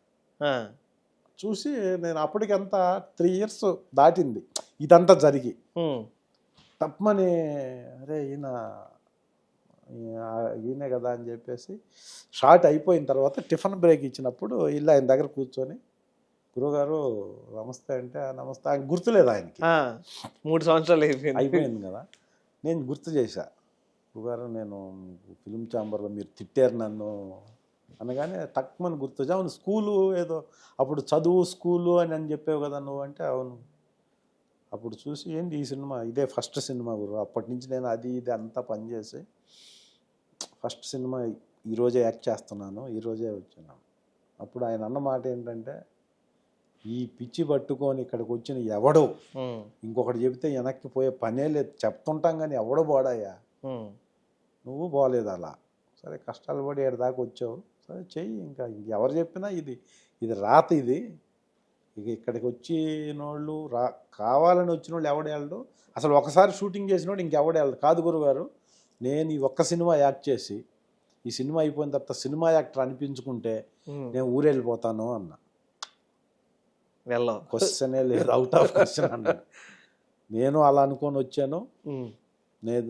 చూసి, నేను అప్పటికంతా 3 years దాటింది ఇదంతా జరిగి, తప్పమని అరే ఈయనే కదా అని చెప్పేసి షార్ట్ అయిపోయిన తర్వాత టిఫిన్ బ్రేక్ ఇచ్చినప్పుడు ఇల్లు ఆయన దగ్గర కూర్చొని, గురువుగారు నమస్తే అంటే, నమస్తే. ఆయన గుర్తులేదు, ఆయనకి 3 సంవత్సరాలు అయిపోయింది కదా. నేను గుర్తు చేశా, గురుగారు నేను ఫిల్మ్ ఛాంబర్లో మీరు తిట్టారు నన్ను అనగానే తక్కువని గుర్తొచ్చి, అవును స్కూలు ఏదో అప్పుడు చదువు స్కూలు అని చెప్పావు కదా నువ్వు అంటే, అవును. అప్పుడు చూసి ఏంటి ఈ సినిమా ఇదే ఫస్ట్ సినిమా గురు, అప్పటి నుంచి నేను అది ఇది అంతా పనిచేసి ఫస్ట్ సినిమా ఈరోజే యాక్ట్ చేస్తున్నాను, ఈరోజే వచ్చాను. అప్పుడు ఆయన అన్న మాట ఏంటంటే, ఈ పిచ్చి పట్టుకొని ఇక్కడికి వచ్చిన ఎవడో ఇంకొకటి చెబితే వెనక్కి పోయే పనే లేదు, చెప్తుంటాం కానీ ఎవడో పోడాయా, నువ్వు పోలేదు అలా, సరే కష్టాలు పడి ఏడు దాకా వచ్చావు, సరే చెయ్యి, ఇంకా ఎవరు చెప్పినా ఇది ఇది రాత, ఇది ఇక ఇక్కడికి వచ్చిన వాళ్ళు కావాలని వచ్చిన వాళ్ళు ఎవడేళ్ళు, అసలు ఒకసారి షూటింగ్ చేసినోడు ఇంకెవడేళ్ళు కాదు గురుగారు. నేను ఈ ఒక్క సినిమా యాక్ట్ చేసి ఈ సినిమా అయిపోయిన తర్వాత సినిమా యాక్టర్ అనిపించుకుంటే నేను ఊరెళ్ళిపోతాను అన్న. క్వశ్చనే లేదు, అవుట్ ఆఫ్ క్వశ్చన్ అన్నాడు. నేను అలా అనుకొని వచ్చాను.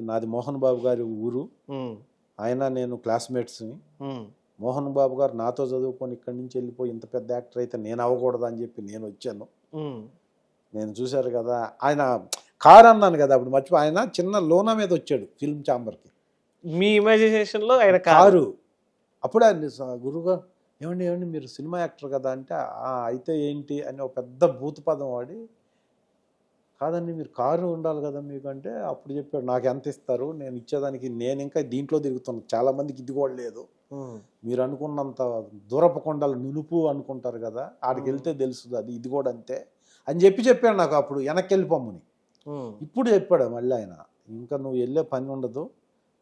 నాది మోహన్ బాబు గారి ఊరు, ఆయన నేను క్లాస్మేట్స్ని. మోహన్ బాబు గారు నాతో చదువుకొని ఇక్కడి నుంచి వెళ్ళిపోయి ఇంత పెద్ద యాక్టర్ అయితే నేను అవ్వకూడదు అని చెప్పి నేను వచ్చాను. నేను చూశారు కదా ఆయన కారు అన్నాను కదా అప్పుడు మర్చిపో, ఆయన చిన్న లోనా మీద వచ్చాడు ఫిల్మ్ ఛాంబర్కి, మీ ఇమాజినేషన్లో ఆయన కారు. అప్పుడు ఆయన గురువుగా ఏమండి మీరు సినిమా యాక్టర్ కదా అంటే, అయితే ఏంటి అని ఒక పెద్ద భూత పదం వాడి, కాదండి మీరు కారు ఉండాలి కదా మీకు అంటే, అప్పుడు చెప్పాడు నాకు ఎంత ఇస్తారు, నేను ఇచ్చేదానికి నేను ఇంకా దీంట్లో తిరుగుతున్నాను, చాలామందికి ఇది కూడా లేదు, మీరు అనుకున్నంత దూరపు కొండలు నునుపు అనుకుంటారు కదా, ఆడికి వెళ్తే తెలుస్తుంది అది, ఇది కూడా అంతే అని చెప్పాడు నాకు అప్పుడు వెనక్కి వెళ్ళిపోమ్మని. ఇప్పుడు చెప్పాడు మళ్ళీ ఆయన, ఇంకా నువ్వు వెళ్ళే పని ఉండదు,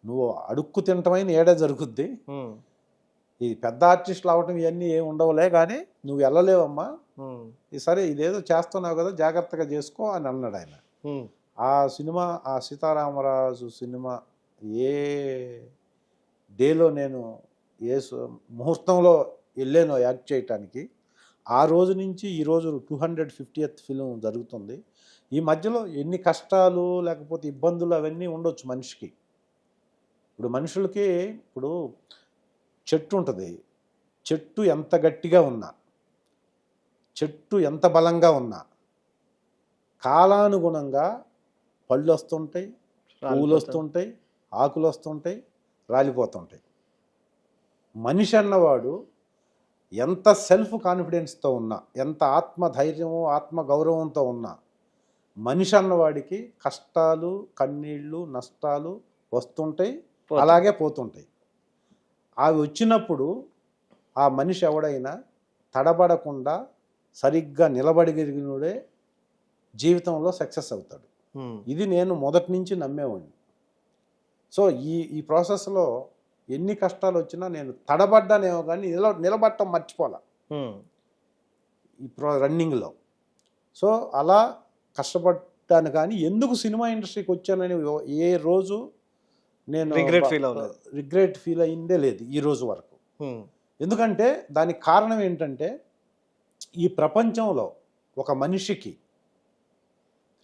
నువ్వు అడుక్కు తినటమైన ఏడే జరుగుద్ది, ఈ పెద్ద ఆర్టిస్టులు అవటం ఇవన్నీ ఏమి ఉండవులే, కానీ నువ్వు వెళ్ళలేవమ్మా, సరే ఇదేదో చేస్తున్నావు కదా జాగ్రత్తగా చేసుకో అని అన్నాడు ఆయన. ఆ సినిమా, ఆ సీతారామరాజు సినిమా ఏ డేలో నేను ఏ ముహూర్తంలో వెళ్ళానో యాక్ట్ చేయటానికి, ఆ రోజు నుంచి ఈ రోజు 250th ఫిలిం జరుగుతుంది. ఈ మధ్యలో ఎన్ని కష్టాలు లేకపోతే ఇబ్బందులు అవన్నీ ఉండొచ్చు మనిషికి. ఇప్పుడు మనుషులకి ఇప్పుడు చెట్టు ఉంటుంది, చెట్టు ఎంత గట్టిగా ఉన్నా, చెట్టు ఎంత బలంగా ఉన్నా, కాలానుగుణంగా పళ్ళు వస్తుంటాయి, పువ్వులు వస్తుంటాయి, ఆకులు వస్తుంటాయి, రాలిపోతుంటాయి. మనిషి అన్నవాడు ఎంత సెల్ఫ్ కాన్ఫిడెన్స్తో ఉన్నా, ఎంత ఆత్మధైర్యము ఆత్మగౌరవంతో ఉన్నా, మనిషి అన్నవాడికి కష్టాలు కన్నీళ్ళు నష్టాలు వస్తుంటాయి, అలాగే పోతుంటాయి. అవి వచ్చినప్పుడు ఆ మనిషి ఎవడైనా తడబడకుండా సరిగ్గా నిలబడగలిగినోడే జీవితంలో సక్సెస్ అవుతాడు. ఇది నేను మొదటి నుంచి నమ్మేవాడిని. సో ఈ ప్రాసెస్లో ఎన్ని కష్టాలు వచ్చినా నేను తడబడ్డానేమో కానీ నిలబడటం మర్చిపోలే ఈ రన్నింగ్లో. సో అలా కష్టపడ్డాను. కానీ ఎందుకు సినిమా ఇండస్ట్రీకి వచ్చానని ఏ రోజు నేను రిగ్రెట్ ఫీల్ అయిందే లేదు ఈ రోజు వరకు. ఎందుకంటే దానికి కారణం ఏంటంటే, ఈ ప్రపంచంలో ఒక మనిషికి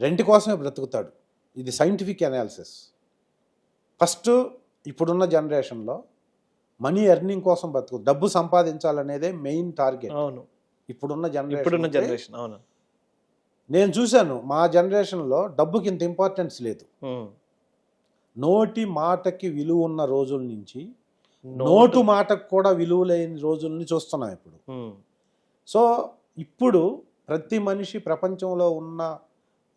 రెంటి కోసమే బ్రతుకుతాడు. ఇది సైంటిఫిక్ అనాలిసిస్. ఫస్ట్ ఇప్పుడున్న జనరేషన్లో మనీ ఎర్నింగ్ కోసం బ్రతుకు, డబ్బు సంపాదించాలనేదే మెయిన్ టార్గెట్. అవును, ఇప్పుడున్న జనరేషన్. అవును, నేను చూశాను మా జనరేషన్లో డబ్బుకి ఇంత ఇంపార్టెన్స్ లేదు. నోటి మాటకి విలువ ఉన్న రోజుల నుంచి నోటు మాటకు కూడా విలువ లేని రోజుల్ని చూస్తున్నాం ఇప్పుడు. సో ఇప్పుడు ప్రతి మనిషి ప్రపంచంలో ఉన్న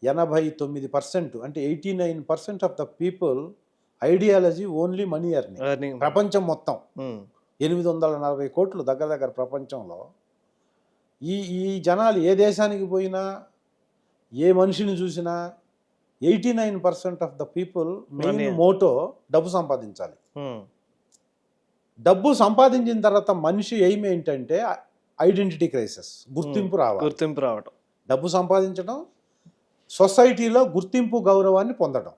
89% అంటే 89% of the people ideology only money earning. ప్రపంచం మొత్తం 840 కోట్లు దగ్గర ప్రపంచంలో. ఈ జనాలు ఏ దేశానికి పోయినా ఏ మనిషిని చూసినా 89% of the people main motto డబ్బు సంపాదించాలి. డబ్బు సంపాదించిన తర్వాత మనిషి ఎయిమ్ ఏంటంటే ఐడెంటిటీ క్రైసిస్, గుర్తింపు రావడం. డబ్బు సంపాదించడం, సొసైటీలో గుర్తింపు గౌరవాన్ని పొందడం.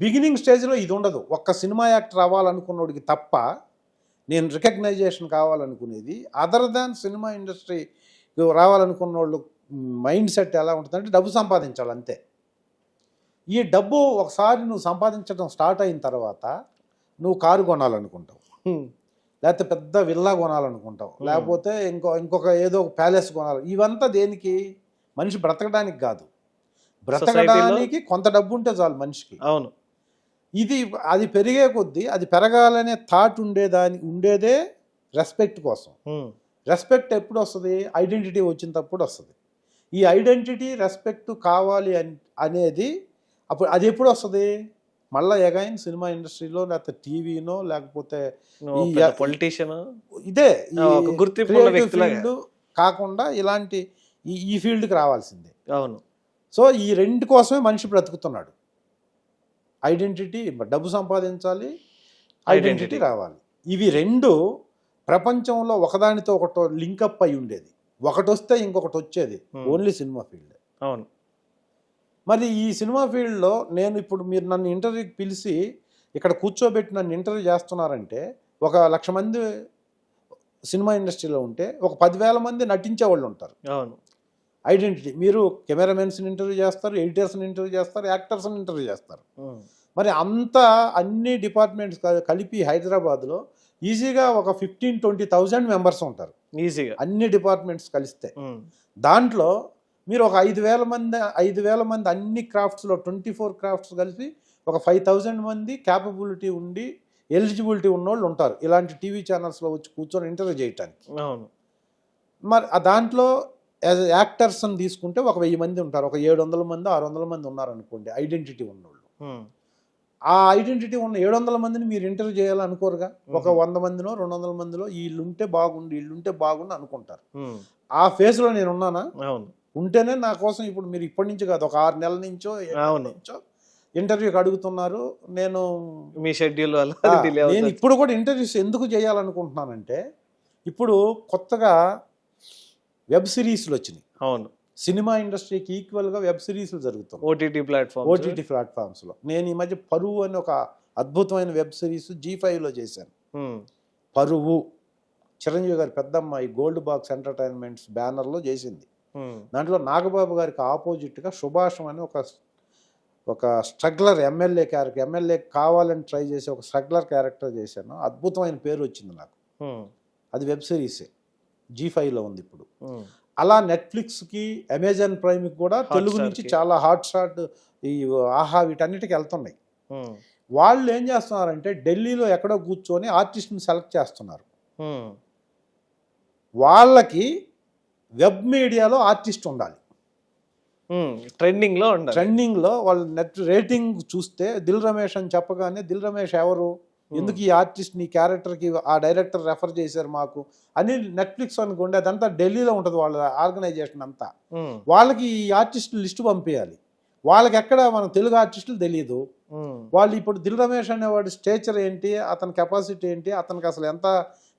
బిగినింగ్ స్టేజ్లో ఇది ఉండదు. ఒక్క సినిమా యాక్టర్ అవ్వాలనుకున్నోడికి తప్ప నేను రికగ్నైజేషన్ కావాలనుకునేది, అదర్ దాన్ సినిమా ఇండస్ట్రీ రావాలనుకున్న వాళ్ళు మైండ్ సెట్ ఎలా ఉంటుందంటే డబ్బు సంపాదించాలి అంతే. ఈ డబ్బు ఒకసారి నువ్వు సంపాదించడం స్టార్ట్ అయిన తర్వాత నువ్వు కారు కొనాలనుకుంటావు, లేకపోతే పెద్ద విల్లా కొనాలనుకుంటావు, లేకపోతే ఇంకొక ఏదో ఒక ప్యాలెస్ కొనాలి. ఇవంతా దేనికి? మనిషి బ్రతకడానికి కాదు, బ్రతకడానికి కొంత డబ్బు ఉంటే చాలు మనిషికి. అవును. ఇది అది పెరిగే కొద్దీ అది పెరగాలనే థాట్ ఉండేదే రెస్పెక్ట్ కోసం. రెస్పెక్ట్ ఎప్పుడు వస్తుంది? ఐడెంటిటీ వచ్చినప్పుడు వస్తుంది. ఈ ఐడెంటిటీ రెస్పెక్ట్ కావాలి అనేది అప్పుడు అది ఎప్పుడు వస్తుంది? మళ్ళీ ఎగైన్ సినిమా ఇండస్ట్రీలో లేకపోతే టీవీనో లేకపోతే పొలిటీషియన్ ఇదే గుర్తింపు కాకుండా ఇలాంటి ఈ ఫీల్డ్కి రావాల్సిందే. అవును. సో ఈ రెండు కోసమే మనిషి బ్రతుకుతున్నాడు. ఐడెంటిటీ, డబ్బు సంపాదించాలి, ఐడెంటిటీ రావాలి. ఇవి రెండు ప్రపంచంలో ఒకదానితో ఒకటి లింకప్ అయి ఉండేది. ఒకటి వస్తే ఇంకొకటి వచ్చేది ఓన్లీ సినిమా ఫీల్డ్. అవును. మరి ఈ సినిమా ఫీల్డ్లో నేను ఇప్పుడు మీరు నన్ను ఇంటర్వ్యూకి పిలిచి ఇక్కడ కూర్చోబెట్టి నన్ను ఇంటర్వ్యూ చేస్తున్నారంటే 1,00,000 మంది సినిమా ఇండస్ట్రీలో ఉంటే 10,000 మంది నటించే వాళ్ళు ఉంటారు. అవును. ఐడెంటిటీ, మీరు కెమెరామెన్స్ని ఇంటర్వ్యూ చేస్తారు, ఎడిటర్స్ని ఇంటర్వ్యూ చేస్తారు, యాక్టర్స్ని ఇంటర్వ్యూ చేస్తారు. మరి అంతా అన్ని డిపార్ట్మెంట్స్ కలిపి హైదరాబాద్లో ఈజీగా ఒక 15-20,000 మెంబర్స్ ఉంటారు ఈజీగా అన్ని డిపార్ట్మెంట్స్ కలిస్తే. దాంట్లో మీరు ఒక 5,000 మంది అన్ని క్రాఫ్ట్స్లో 24 క్రాఫ్ట్స్ కలిసి ఒక 5,000 మంది క్యాపబిలిటీ ఉండి ఎలిజిబిలిటీ ఉన్నోళ్ళు ఉంటారు ఇలాంటి టీవీ ఛానల్స్లో వచ్చి కూర్చొని ఇంటర్వ్యూ చేయటానికి. అవును. మరి దాంట్లో యాజ్ యాక్టర్స్ని తీసుకుంటే ఒక 1,000 మంది ఉంటారు, ఒక 700 మంది 600 మంది ఉన్నారనుకోండి ఐడెంటిటీ ఉన్నోళ్ళు. ఆ ఐడెంటిటీ ఉన్న 700 మందిని మీరు ఇంటర్వ్యూ చేయాలనుకోరుగా. ఒక 100 మందినో 200 మందిలో వీళ్ళుంటే బాగుండు అనుకుంటారు. ఆ ఫేజ్లో నేను ఉన్నానా? అవును. ఉంటేనే నా కోసం ఇప్పుడు మీరు ఇప్పటి నుంచి కాదు, ఒక 6 నెలల నుంచో ఇంటర్వ్యూకి అడుగుతున్నారు. నేను మీ షెడ్యూల్ నేను ఇప్పుడు కూడా ఇంటర్వ్యూస్ ఎందుకు చేయాలనుకుంటున్నానంటే ఇప్పుడు కొత్తగా వెబ్ సిరీస్లు వచ్చినాయి. అవును. సినిమా ఇండస్ట్రీకి ఈక్వల్గా వెబ్ సిరీస్లు జరుగుతాయి ఓటీటీ ప్లాట్ఫామ్స్లో. నేను ఈ మధ్య పరువు అని ఒక అద్భుతమైన వెబ్ సిరీస్ G5లో చేశాను. పరువు చిరంజీవి గారి పెద్దమ్మాయి గోల్డ్ బాక్స్ ఎంటర్టైన్మెంట్స్ బ్యానర్లో చేసింది. దాంట్లో నాగబాబు గారికి ఆపోజిట్గా సుభాషం అని ఒక స్ట్రగ్లర్ ఎమ్మెల్యే కావాలని ట్రై చేసి ఒక స్ట్రగ్లర్ క్యారెక్టర్ చేశాను. అద్భుతమైన పేరు వచ్చింది నాకు. అది వెబ్ సిరీసే, G5లో ఉంది ఇప్పుడు. అలా నెట్ఫ్లిక్స్కి, అమెజాన్ ప్రైమ్కి కూడా తెలుగు నుంచి చాలా హాట్ షాట్ ఈ ఆహా వీటన్నిటికి వెళ్తున్నాయి. వాళ్ళు ఏం చేస్తున్నారంటే ఢిల్లీలో ఎక్కడో కూర్చొని ఆర్టిస్ట్ని సెలెక్ట్ చేస్తున్నారు. వాళ్ళకి వెబ్ మీడియాలో ఆర్టిస్ట్ ఉండాలి, ట్రెండింగ్లో వాళ్ళు నెట్ రేటింగ్ చూస్తే దిల్ రమేష్ అని చెప్పగానే దిల్ రమేష్ ఎవరు, ఎందుకు ఈ ఆర్టిస్ట్ నీ క్యారెక్టర్కి ఆ డైరెక్టర్ రెఫర్ చేశారు మాకు అని నెట్ఫ్లిక్స్ అనుకోండి, అదంతా ఢిల్లీలో ఉంటుంది వాళ్ళ ఆర్గనైజేషన్ అంతా. వాళ్ళకి ఈ ఆర్టిస్ట్ లిస్టు పంపించాలి. వాళ్ళకి ఎక్కడ మన తెలుగు ఆర్టిస్టులు తెలియదు. వాళ్ళు ఇప్పుడు దిల్ రమేష్ అనేవాడు స్టేచర్ ఏంటి, అతని కెపాసిటీ ఏంటి, అతనికి అసలు ఎంత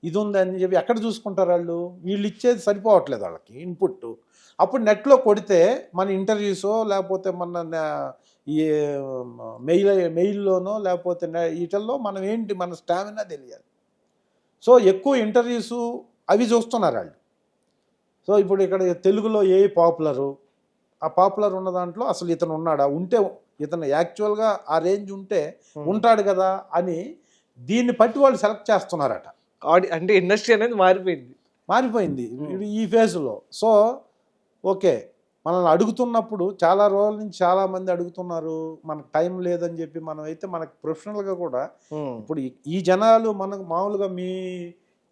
ఇది ఉంది అని చెప్పి ఎక్కడ చూసుకుంటారు వాళ్ళు? వీళ్ళు ఇచ్చేది సరిపోవట్లేదు వాళ్ళకి ఇన్పుట్. అప్పుడు నెట్లో కొడితే మన ఇంటర్వ్యూసో లేకపోతే మన ఈ మెయిల్లోనో లేకపోతే వీటిల్లో మనం ఏంటి మన స్టామినా తెలియాలి. సో ఎక్కువ ఇంటర్వ్యూస్ అవి చూస్తున్నారు వాళ్ళు. సో ఇప్పుడు ఇక్కడ తెలుగులో ఏ పాపులరు, ఆ పాపులర్ ఉన్న దాంట్లో అసలు ఇతను ఉన్నాడా, ఉంటే ఇతను యాక్చువల్గా ఆ రేంజ్ ఉంటే ఉంటాడు కదా అని దీన్ని బట్టి వాళ్ళు సెలెక్ట్ చేస్తున్నారట. అంటే ఇండస్ట్రీ అనేది మారిపోయింది ఈ ఫేజ్లో. సో ఓకే, మనల్ని అడుగుతున్నప్పుడు చాలా రోజుల నుంచి చాలామంది అడుగుతున్నారు, మనకు టైం లేదని చెప్పి. మనం అయితే మనకు ప్రొఫెషనల్గా కూడా ఇప్పుడు ఈ జనాలు మనకు మామూలుగా మీ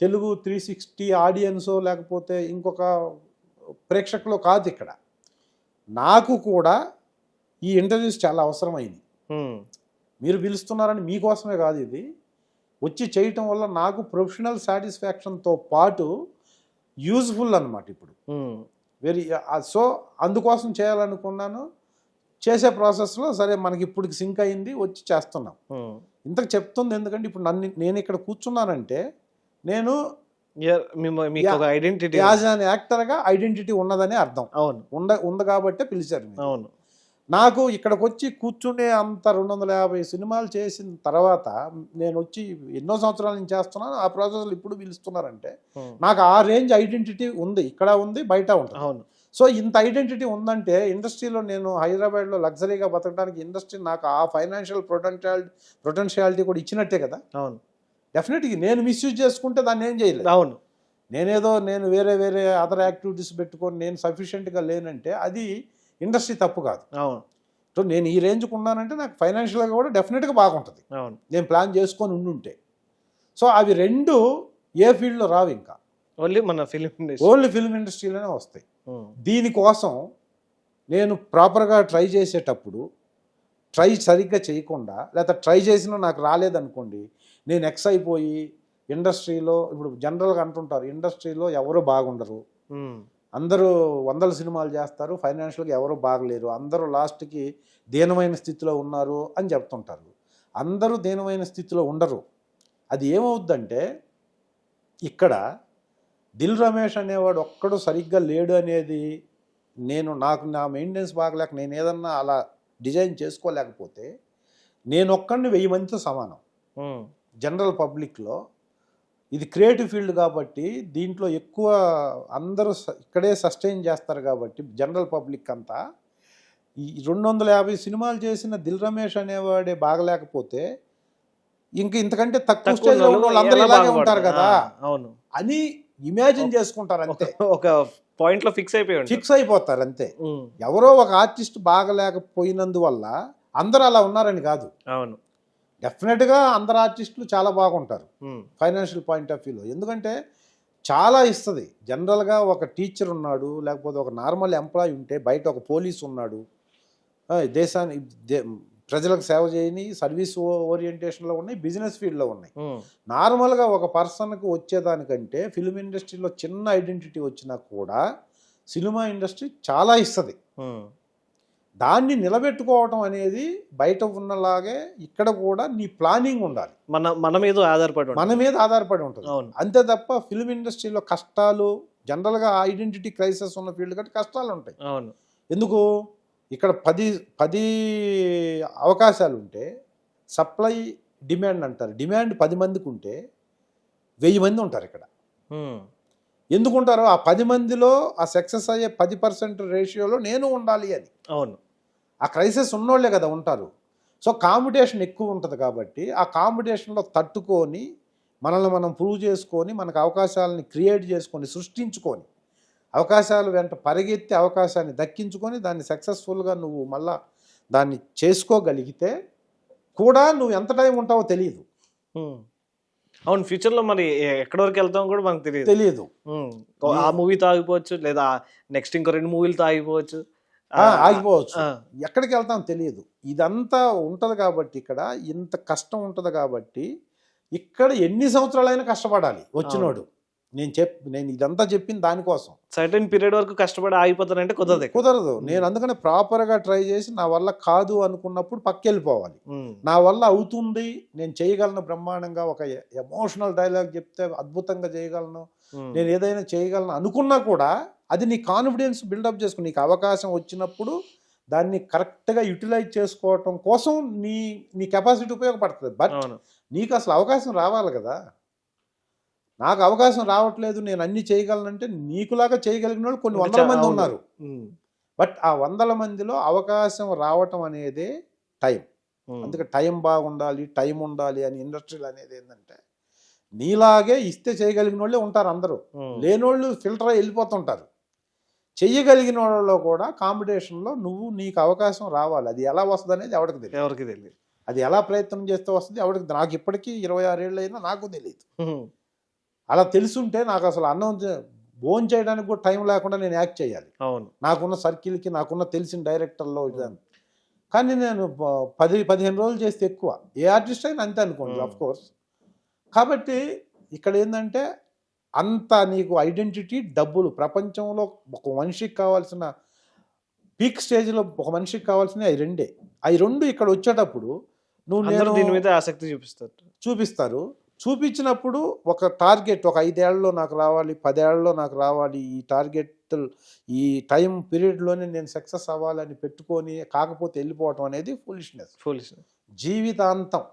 తెలుగు 360 ఆడియన్సో లేకపోతే ఇంకొక ప్రేక్షకులు కాదు. ఇక్కడ నాకు కూడా ఈ ఇంటర్వ్యూస్ చాలా అవసరమైంది. మీరు పిలుస్తున్నారని మీకోసమే కాదు, ఇది వచ్చి చేయటం వల్ల నాకు ప్రొఫెషనల్ సాటిస్ఫాక్షన్తో పాటు యూజ్ఫుల్ అన్నమాట. ఇప్పుడు సో అందుకోసం చేయాలనుకున్నాను. చేసే ప్రాసెస్లో సరే మనకి ఇప్పటికి సింక్ అయింది, వచ్చి చేస్తున్నాం. ఇంతకు చెప్తుంది ఎందుకంటే ఇప్పుడు నేను ఇక్కడ కూర్చున్నానంటే నేను యాజ్ అన్ యాక్టర్గా ఐడెంటిటీ ఉన్నదని అర్థం. ఉంది కాబట్టే పిలిచారు. అవును. నాకు ఇక్కడికి వచ్చి కూర్చునే అంత 250 సినిమాలు చేసిన తర్వాత నేను వచ్చి ఎన్నో సంవత్సరాల నుంచి చేస్తున్నాను. ఆ ప్రాసెస్లో ఇప్పుడు పిలుస్తున్నారంటే నాకు ఆ రేంజ్ ఐడెంటిటీ ఉంది, ఇక్కడ ఉంది, బయట ఉంటుంది. అవును. సో ఇంత ఐడెంటిటీ ఉందంటే ఇండస్ట్రీలో నేను హైదరాబాద్లో లగ్జరీగా బతకడానికి ఇండస్ట్రీ నాకు ఆ ఫైనాన్షియల్ పొటెన్షియాలిటీ కూడా ఇచ్చినట్టే కదా. అవును. డెఫినెట్గా నేను మిస్యూజ్ చేసుకుంటే దాన్ని ఏం చేయలేదు. అవును. నేను వేరే అదర్ యాక్టివిటీస్ పెట్టుకొని నేను సఫిషియెంట్గా లేనంటే అది ఇండస్ట్రీ తప్పు కాదు. అవును. సో నేను ఈ రేంజ్కి ఉన్నానంటే నాకు ఫైనాన్షియల్గా కూడా డెఫినెట్గా బాగుంటుంది అవును. నేను ప్లాన్ చేసుకొని ఉండుంటే. సో అవి రెండు ఏ ఫీల్డ్లో రావు, ఇంకా ఓన్లీ మన ఫిలిం ఇండస్ట్రీ. ఓన్లీ ఫిల్మ్ ఇండస్ట్రీలోనే వస్తాయి. దీనికోసం నేను ప్రాపర్గా ట్రై చేసేటప్పుడు ట్రై సరిగ్గా చేయకుండా, లేకపోతే ట్రై చేసినా నాకు రాలేదనుకోండి, నేను ఎక్స్ అయిపోయి ఇండస్ట్రీలో ఇప్పుడు జనరల్గా అంటుంటారు ఇండస్ట్రీలో ఎవరు బాగుండరు, అందరూ 100 సినిమాలు చేస్తారు, ఫైనాన్షియల్గా ఎవరు బాగలేరు, అందరూ లాస్ట్కి దీనమైన స్థితిలో ఉన్నారు అని చెప్తుంటారు. అందరూ దీనమైన స్థితిలో ఉండరు. అది ఏమవుద్దంటే ఇక్కడ దిల్ రమేష్ అనేవాడు ఒక్కడు సరిగ్గా లేడు అనేది నాకు నా మెయింటెనెన్స్ బాగలేక నేను ఏదన్నా అలా డిజైన్ చేసుకోలేకపోతే నేను ఒక్కడిని 1000 మందితో సమానం. జనరల్ పబ్లిక్లో ఇది క్రియేటివ్ ఫీల్డ్ కాబట్టి దీంట్లో ఎక్కువ అందరూ ఇక్కడే సస్టైన్ చేస్తారు కాబట్టి జనరల్ పబ్లిక్ అంతా ఈ 250 సినిమాలు చేసిన దిల్ రమేష్ అనేవాడే బాగలేకపోతే ఇంతకంటే తక్కువ స్టేజ్లో ఉన్న వాళ్ళందరూ ఇలాగే ఉంటారు కదా అవును అని ఇమాజిన్ చేసుకుంటారు అంతే. ఒక పాయింట్ లో ఫిక్స్ అయిపోతారు అంతే. ఎవరో ఒక ఆర్టిస్ట్ బాగలేకపోయినందువల్ల అందరూ అలా ఉన్నారని కాదు. అవును, డెఫినెట్గా అందరు ఆర్టిస్టులు చాలా బాగుంటారు ఫైనాన్షియల్ పాయింట్ ఆఫ్ వ్యూలో. ఎందుకంటే చాలా ఇస్తుంది. జనరల్గా ఒక టీచర్ ఉన్నాడు, లేకపోతే ఒక నార్మల్ ఎంప్లాయీ ఉంటే, బయట ఒక పోలీస్ ఉన్నాడు, దేశాన్ని ప్రజలకు సేవ చేయని సర్వీస్ ఓరియంటేషన్లో ఉన్నాయి, బిజినెస్ ఫీల్డ్లో ఉన్నాయి. నార్మల్గా ఒక పర్సన్కి వచ్చేదానికంటే ఫిల్మ్ ఇండస్ట్రీలో చిన్న ఐడెంటిటీ వచ్చినా కూడా సినిమా ఇండస్ట్రీ చాలా ఇస్తుంది. దాన్ని నిలబెట్టుకోవటం అనేది బయట ఉన్నలాగే ఇక్కడ కూడా నీ ప్లానింగ్ ఉండాలి, మన మీద ఆధారపడి ఉంటుంది. అంతే తప్ప ఫిల్మ్ ఇండస్ట్రీలో కష్టాలు జనరల్గా ఐడెంటిటీ క్రైసిస్ ఉన్న ఫీల్డ్ కాబట్టి కష్టాలు ఉంటాయి. ఎందుకు ఇక్కడ 10 అవకాశాలు ఉంటే సప్లై డిమాండ్ అంటారు. డిమాండ్ 10 మందికి ఉంటే 1000 మంది ఉంటారు ఇక్కడ. ఎందుకుంటారో ఆ 10 మందిలో ఆ సక్సెస్ అయ్యే 10% రేషియోలో నేను ఉండాలి అని. అవును, ఆ క్రైసిస్ ఉన్నోళ్లే కదా ఉంటారు. సో కాంపిటీషన్ ఎక్కువ ఉంటుంది కాబట్టి ఆ కాంపిటీషన్లో తట్టుకొని మనల్ని మనం ప్రూవ్ చేసుకొని మనకు అవకాశాలని క్రియేట్ చేసుకొని సృష్టించుకొని అవకాశాలు వెంట పరిగెత్తి అవకాశాన్ని దక్కించుకొని దాన్ని సక్సెస్ఫుల్గా నువ్వు మళ్ళా దాన్ని చేసుకోగలిగితే కూడా నువ్వు ఎంత టైం ఉంటావో తెలియదు. అవును, ఫ్యూచర్లో మరి ఎక్కడి వరకు వెళ్తామో కూడా మనకు తెలియదు. ఆ మూవీతో ఆగిపోవచ్చు, లేదా నెక్స్ట్ ఇంకో 2 మూవీలతో ఆగిపోవచ్చు. ఎక్కడికి వెళ్తాం తెలియదు. ఇదంతా ఉంటుంది కాబట్టి ఇక్కడ ఇంత కష్టం ఉంటుంది కాబట్టి ఇక్కడ ఎన్ని సంవత్సరాలైనా కష్టపడాలి వచ్చినోడు. నేను ఇదంతా చెప్పింది దానికోసం. సర్టెన్ పీరియడ్ వరకు కష్టపడి ఆగిపోతానంటే కుదరదు. నేను అందుకనే ప్రాపర్గా ట్రై చేసి నా వల్ల కాదు అనుకున్నప్పుడు పక్కెళ్ళిపోవాలి. నా వల్ల అవుతుంది, నేను చేయగలను బ్రహ్మాండంగా, ఒక ఎమోషనల్ డైలాగ్ చెప్తే అద్భుతంగా చేయగలను, నేను ఏదైనా చేయగలను అనుకున్నా కూడా అది నీ కాన్ఫిడెన్స్ బిల్డప్ చేసుకుని నీకు అవకాశం వచ్చినప్పుడు దాన్ని కరెక్ట్గా యూటిలైజ్ చేసుకోవటం కోసం నీ కెపాసిటీ ఉపయోగపడుతుంది. బట్ నీకు అసలు అవకాశం రావాలి కదా. నాకు అవకాశం రావట్లేదు, నేను అన్ని చేయగలనంటే నీకులాగా చేయగలిగిన వాళ్ళు కొన్ని 100 మంది ఉన్నారు. బట్ ఆ 100 మందిలో అవకాశం రావటం అనేదే టైం. అందుకే టైం బాగుండాలి, టైం ఉండాలి అని ఇండస్ట్రీలు అనేది ఏంటంటే నీలాగే ఇస్తే చేయగలిగిన వాళ్ళే ఉంటారు అందరూ. లేనోళ్ళు ఫిల్టర్ అయి వెళ్ళిపోతుంటారు. చెయ్యగలిగిన వాళ్ళలో కూడా కాంపిటీషన్లో నీకు అవకాశం రావాలి. అది ఎలా వస్తుంది అనేది ఎవరికి తెలియదు. అది ఎలా ప్రయత్నం చేస్తే వస్తుంది ఎవరికి. నాకు ఇప్పటికీ 26 ఏళ్ళు అయినా నాకు తెలియదు. అలా తెలుసుంటే నాకు అసలు భోజనం చేయడానికి కూడా టైం లేకుండా నేను యాక్ట్ చేయాలి. నాకున్న సర్కిల్కి, నాకున్న తెలిసిన డైరెక్టర్లో ఇదాన్ని. కానీ నేను 10-15 రోజులు చేస్తే ఎక్కువ. ఏ ఆర్టిస్ట్ అయినా అంతే అనుకోండి, ఆఫ్ కోర్స్. కాబట్టి ఇక్కడ ఏంటంటే అంత నీకు ఐడెంటిటీ, డబ్బులు, ప్రపంచంలో ఒక మనిషికి కావాల్సిన పీక్ స్టేజ్లో ఒక మనిషికి కావాల్సినవి అవి రెండు ఇక్కడ వచ్చేటప్పుడు నువ్వు దీని మీద ఆసక్తి చూపిస్తారు. చూపించినప్పుడు ఒక టార్గెట్, ఒక 5 ఏళ్లలో నాకు రావాలి, 10 ఏళ్లలో నాకు రావాలి, ఈ టార్గెట్ ఈ టైం పీరియడ్లోనే నేను సక్సెస్ అవ్వాలని పెట్టుకొని కాకపోతే వెళ్ళిపోవటం అనేది ఫూలిష్నెస్. జీవితాంతం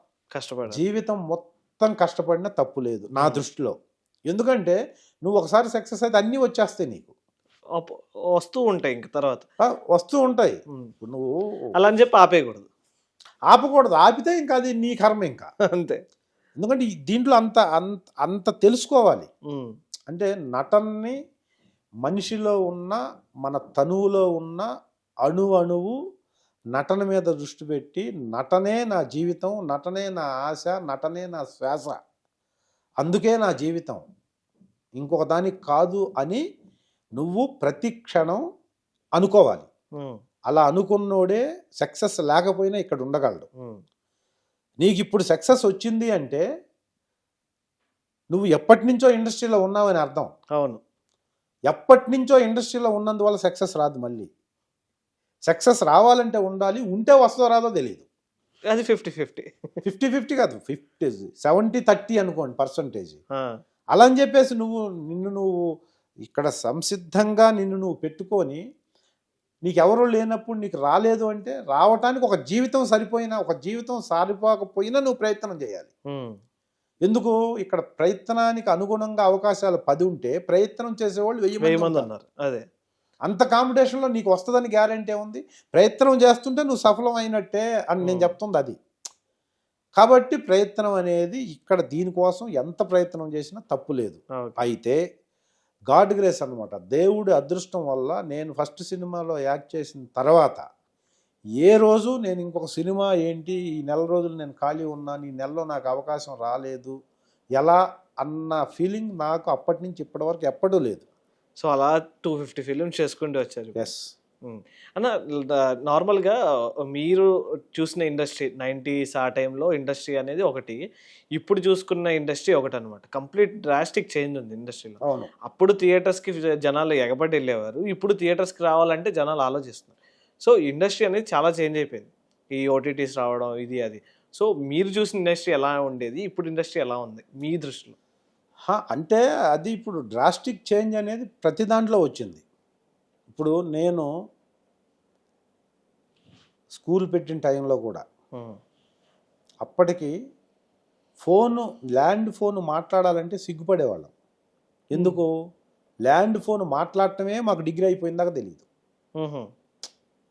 జీవితం మొత్తం కష్టపడినా తప్పు లేదు నా దృష్టిలో. ఎందుకంటే నువ్వు ఒకసారి సక్సెస్ అయితే అన్నీ వచ్చేస్తాయి, నీకు వస్తూ ఉంటాయి, ఇంక తర్వాత వస్తూ ఉంటాయి. నువ్వు అలా అని చెప్పి ఆపకూడదు. ఆపితే ఇంకా అది నీ కర్మ ఇంకా అంతే. ఎందుకంటే దీంట్లో అంత తెలుసుకోవాలి. అంటే నటన్ని మనిషిలో ఉన్న, మన తనువులో ఉన్న అణువు నటన మీద దృష్టి పెట్టి నటనే నా జీవితం, నటనే నా ఆశ, నటనే నా శ్వాస, అందుకే నా జీవితం, ఇంకొక దానికి కాదు అని నువ్వు ప్రతి క్షణం అనుకోవాలి. అలా అనుకున్నోడే సక్సెస్ లేకపోయినా ఇక్కడ ఉండగలడు. నీకు ఇప్పుడు సక్సెస్ వచ్చింది అంటే నువ్వు ఎప్పటి నుంచో ఇండస్ట్రీలో ఉన్నావని అర్థం. అవును, ఎప్పటి నుంచో ఇండస్ట్రీలో ఉన్నందువల్ల సక్సెస్ రాదు. మళ్ళీ సక్సెస్ రావాలంటే ఉండాలి, ఉంటే వస్తుందో రాదో తెలియదు. అది 50-50. 50-50 కాదు, 70-30 అనుకోండి పర్సంటేజ్. అలా అని చెప్పేసి నిన్ను ఇక్కడ సంసిద్ధంగా నిన్ను నువ్వు పెట్టుకొని నీకెవరూ లేనప్పుడు నీకు రాలేదు అంటే రావటానికి ఒక జీవితం సరిపోయినా, ఒక జీవితం సరిపోకపోయినా నువ్వు ప్రయత్నం చేయాలి. ఎందుకు ఇక్కడ ప్రయత్నానికి అనుగుణంగా అవకాశాలు 10 ఉంటే ప్రయత్నం చేసేవాళ్ళు 1000 మంది ఉన్నారు. అదే అంత కాంపిటీషన్లో నీకు వస్తుందని గ్యారంటీ ఉంది. ప్రయత్నం చేస్తుంటే నువ్వు సఫలం అయినట్టే అని నేను చెప్తుంది అది. కాబట్టి ప్రయత్నం అనేది ఇక్కడ దీనికోసం ఎంత ప్రయత్నం చేసినా తప్పు లేదు. అయితే గాడ్ గ్రేస్ అన్నమాట, దేవుడి అదృష్టం వల్ల నేను ఫస్ట్ సినిమాలో యాక్ట్ చేసిన తర్వాత ఏ రోజు నేను ఇంకొక సినిమా ఏంటి ఈ నెల రోజులు నేను ఖాళీ ఉన్నాను, ఈ నెలలో నాకు అవకాశం రాలేదు ఎలా అన్న ఫీలింగ్ నాకు అప్పటి నుంచి ఇప్పటి వరకు ఎప్పుడూ లేదు. సో అలా 250 ఫిలిమ్స్ చేసుకుంటూ వచ్చారు. ఎస్ అన్న, నార్మల్గా మీరు చూసిన ఇండస్ట్రీ 90s ఆ టైంలో ఇండస్ట్రీ అనేది ఒకటి, ఇప్పుడు చూసుకున్న ఇండస్ట్రీ ఒకటి అనమాట. కంప్లీట్ డ్రాస్టిక్ చేంజ్ ఉంది ఇండస్ట్రీలో. అవును, అప్పుడు థియేటర్స్కి జనాలు ఎగబడి వెళ్ళేవారు, ఇప్పుడు థియేటర్స్కి రావాలంటే జనాలు ఆలోచిస్తున్నారు. సో ఇండస్ట్రీ అనేది చాలా చేంజ్ అయిపోయింది, ఈ ఓటీటీస్ రావడం ఇది అది. సో మీరు చూసిన ఇండస్ట్రీ ఎలా ఉండేది, ఇప్పుడు ఇండస్ట్రీ ఎలా ఉంది మీ దృష్టిలో? అంటే అది ఇప్పుడు డ్రాస్టిక్ చేంజ్ అనేది ప్రతి దాంట్లో వచ్చింది. ఇప్పుడు నేను స్కూల్ పెట్టిన టైంలో కూడా అప్పటికి ల్యాండ్ ఫోన్ మాట్లాడాలంటే సిగ్గుపడేవాళ్ళం. ఎందుకు? ల్యాండ్ ఫోన్ మాట్లాడటమే మాకు డిగ్రీ అయిపోయిందాక తెలియదు.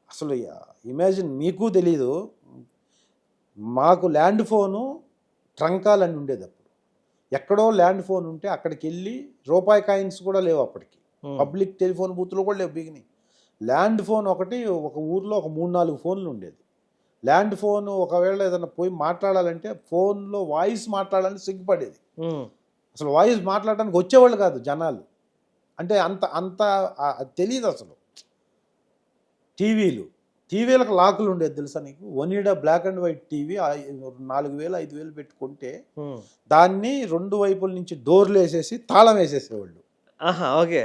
అసలు ఇమాజిన్, మీకు తెలీదు, మాకు ల్యాండ్ ఫోను ట్రంకాలని ఉండేది అప్పుడు. ఎక్కడో ల్యాండ్ ఫోన్ ఉంటే అక్కడికి వెళ్ళి రూపాయి కాయిన్స్ కూడా లేవు అప్పటికి, పబ్లిక్ టెలిఫోన్ బూత్లు కూడా లేవు బిగిని. ల్యాండ్ ఫోన్ ఒకటి ఒక ఊర్లో ఒక 3-4 ఫోన్లు ఉండేది. ల్యాండ్ ఫోన్ ఒకవేళ ఏదైనా పోయి మాట్లాడాలంటే ఫోన్లో వాయిస్ మాట్లాడాలని సిగ్గుపడేది. అసలు వాయిస్ మాట్లాడడానికి వచ్చేవాళ్ళు కాదు జనాలు. అంటే అంత అంత తెలియదు అసలు. టీవీలకు లాకులు ఉండేది తెలుసా నీకు? Onida black and white TV 4000-5000 పెట్టుకుంటే దాన్ని 2 వైపుల నుంచి డోర్లు వేసేసి తాళం వేసేసేవాళ్ళు. ఓకే,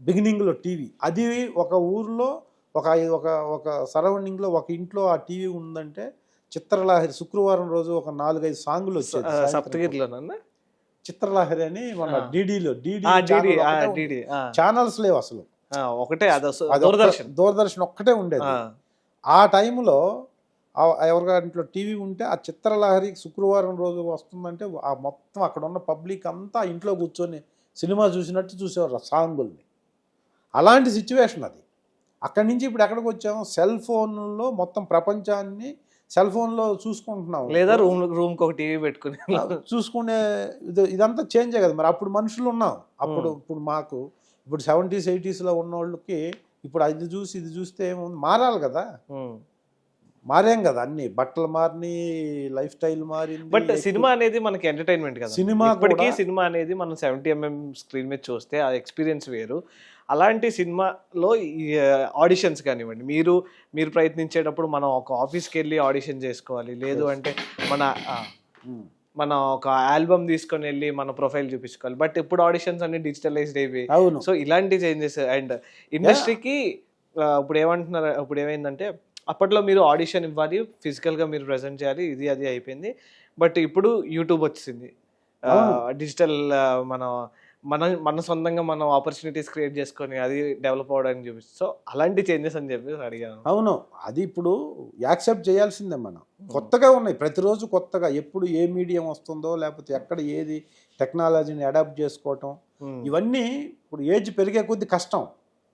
బిగినింగ్లో టీవీ అది ఒక ఊర్లో ఒక సరౌండింగ్లో ఒక ఇంట్లో ఆ టీవీ ఉందంటే చిత్రలహరి శుక్రవారం రోజు ఒక 4-5 సాంగులు వచ్చేది. సప్తగిరిలోనన్నా చిత్రలహరి అని మన డీడీలో ఛానల్స్ లేవు అసలు, ఒకటే దూరదర్శన్ ఒక్కటే ఉండేది. ఆ టైంలో ఎవరిగాంట్లో టీవీ ఉంటే ఆ చిత్రలహరి శుక్రవారం రోజు వస్తుందంటే ఆ మొత్తం అక్కడ ఉన్న పబ్లిక్ అంతా ఇంట్లో కూర్చొని సినిమా చూసినట్టు చూసేవారు సాంగుల్ని. అలాంటి సిచ్యువేషన్ అది. అక్కడి నుంచి ఇప్పుడు ఎక్కడికి వచ్చాము? సెల్ ఫోన్లో మొత్తం ప్రపంచాన్ని సెల్ ఫోన్లో చూసుకుంటున్నాం, లేదా రూమ్కి ఒక టీవీ పెట్టుకుని చూసుకునే ఇదంతా చేంజ్ కదా. మరి అప్పుడు మనుషులు ఉన్నాం, ఇప్పుడు మాకు ఇప్పుడు 70s 80sలో ఉన్న వాళ్ళకి ఇప్పుడు అది చూసి ఇది చూస్తే ఏముంది, మారాలి కదా. మారాం కదా, అన్ని బట్టలు మారిని, లైఫ్ స్టైల్ మారింది. బట్ సినిమా అనేది మనకి ఎంటర్టైన్మెంట్ కదా. సినిమా అనేది మనం 70mm స్క్రీన్ మీద చూస్తే ఆ ఎక్స్పీరియన్స్ వేరు. అలాంటి సినిమాలో ఆడిషన్స్ కానివ్వండి, మీరు ప్రయత్నించేటప్పుడు మనం ఒక ఆఫీస్కి వెళ్ళి ఆడిషన్ చేసుకోవాలి, లేదు అంటే మన ఒక ఆల్బమ్ తీసుకొని వెళ్ళి మన ప్రొఫైల్ చూపించుకోవాలి. బట్ ఇప్పుడు ఆడిషన్స్ అన్ని డిజిటలైజ్డ్ అయిపోయి, సో ఇలాంటి చేంజెస్ అండ్ ఇండస్ట్రీకి ఇప్పుడు ఏమైందంటే అప్పట్లో మీరు ఆడిషన్ ఇవ్వాలి, ఫిజికల్గా మీరు ప్రజెంట్ చేయాలి, ఇది అది అయిపోయింది. బట్ ఇప్పుడు యూట్యూబ్ వచ్చింది, డిజిటల్ మన సొంతంగా మనం ఆపర్చునిటీస్ క్రియేట్ చేసుకొని అది డెవలప్ అవ్వడానికి చూపిస్తుంది. సో అలాంటి చేంజెస్ అని చెప్పి అడిగాను. అవును, అది ఇప్పుడు యాక్సెప్ట్ చేయాల్సిందే. మనం కొత్తగా ఉన్నాయి ప్రతిరోజు కొత్తగా, ఎప్పుడు ఏ మీడియం వస్తుందో లేకపోతే ఎక్కడ ఏది టెక్నాలజీని అడాప్ట్ చేసుకోవటం, ఇవన్నీ ఇప్పుడు ఏజ్ పెరిగే కొద్ది కష్టం.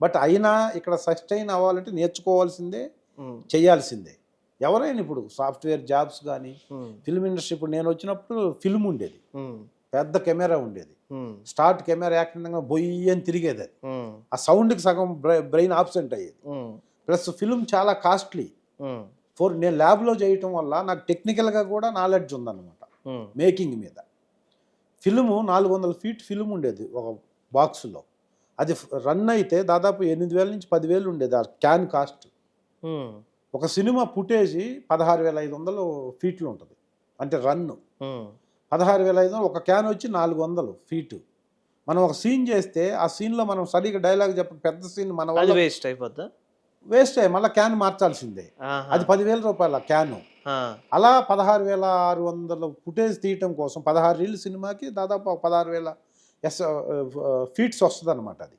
బట్ అయినా ఇక్కడ సస్టైన్ అవ్వాలంటే నేర్చుకోవాల్సిందే, చేయాల్సిందే. ఎవరైనా ఇప్పుడు సాఫ్ట్వేర్ జాబ్స్ కానీ, ఫిల్మ్ ఇండస్ట్రీ, ఇప్పుడు నేను వచ్చినప్పుడు ఫిల్మ్ ఉండేది, పెద్ద కెమెరా ఉండేది, స్టార్ట్ కెమెరా యాక్టింగ్ బొయ్యి అని తిరిగేది. అది ఆ సౌండ్కి సగం బ్రెయిన్ ఆబ్సెంట్ అయ్యేది. ప్లస్ ఫిల్మ్ చాలా కాస్ట్లీ, నేను ల్యాబ్లో చేయటం వల్ల నాకు టెక్నికల్గా కూడా నాలెడ్జ్ ఉందన్నమాట మేకింగ్ మీద. ఫిల్ము 400 ఫీట్ ఫిల్మ్ ఉండేది ఒక బాక్సులో. అది రన్ అయితే దాదాపు 8,000 నుంచి 10,000 ఉండేది ఆ క్యాన్ కాస్ట్. ఒక సినిమా ఫుటేజ్ 16,500 ఫీట్లు ఉంటుంది, అంటే రన్ను 16,500. ఒక క్యాన్ వచ్చి 400 ఫీటు. మనం ఒక సీన్ చేస్తే ఆ సీన్లో మనం సరిగ్గా డైలాగ్ పెద్ద సీన్ మన వల్ల వేస్ట్ అయిపోద్దా? వేస్ట్ అయ్యి మళ్ళీ క్యాన్ మార్చాల్సిందే. అది 10,000 రూపాయల క్యాను. అలా 16,600 ఫుటేజ్ తీయటం కోసం 16 రీల్ సినిమాకి దాదాపు 16,000 ఫీట్స్ వస్తుంది అనమాట. అది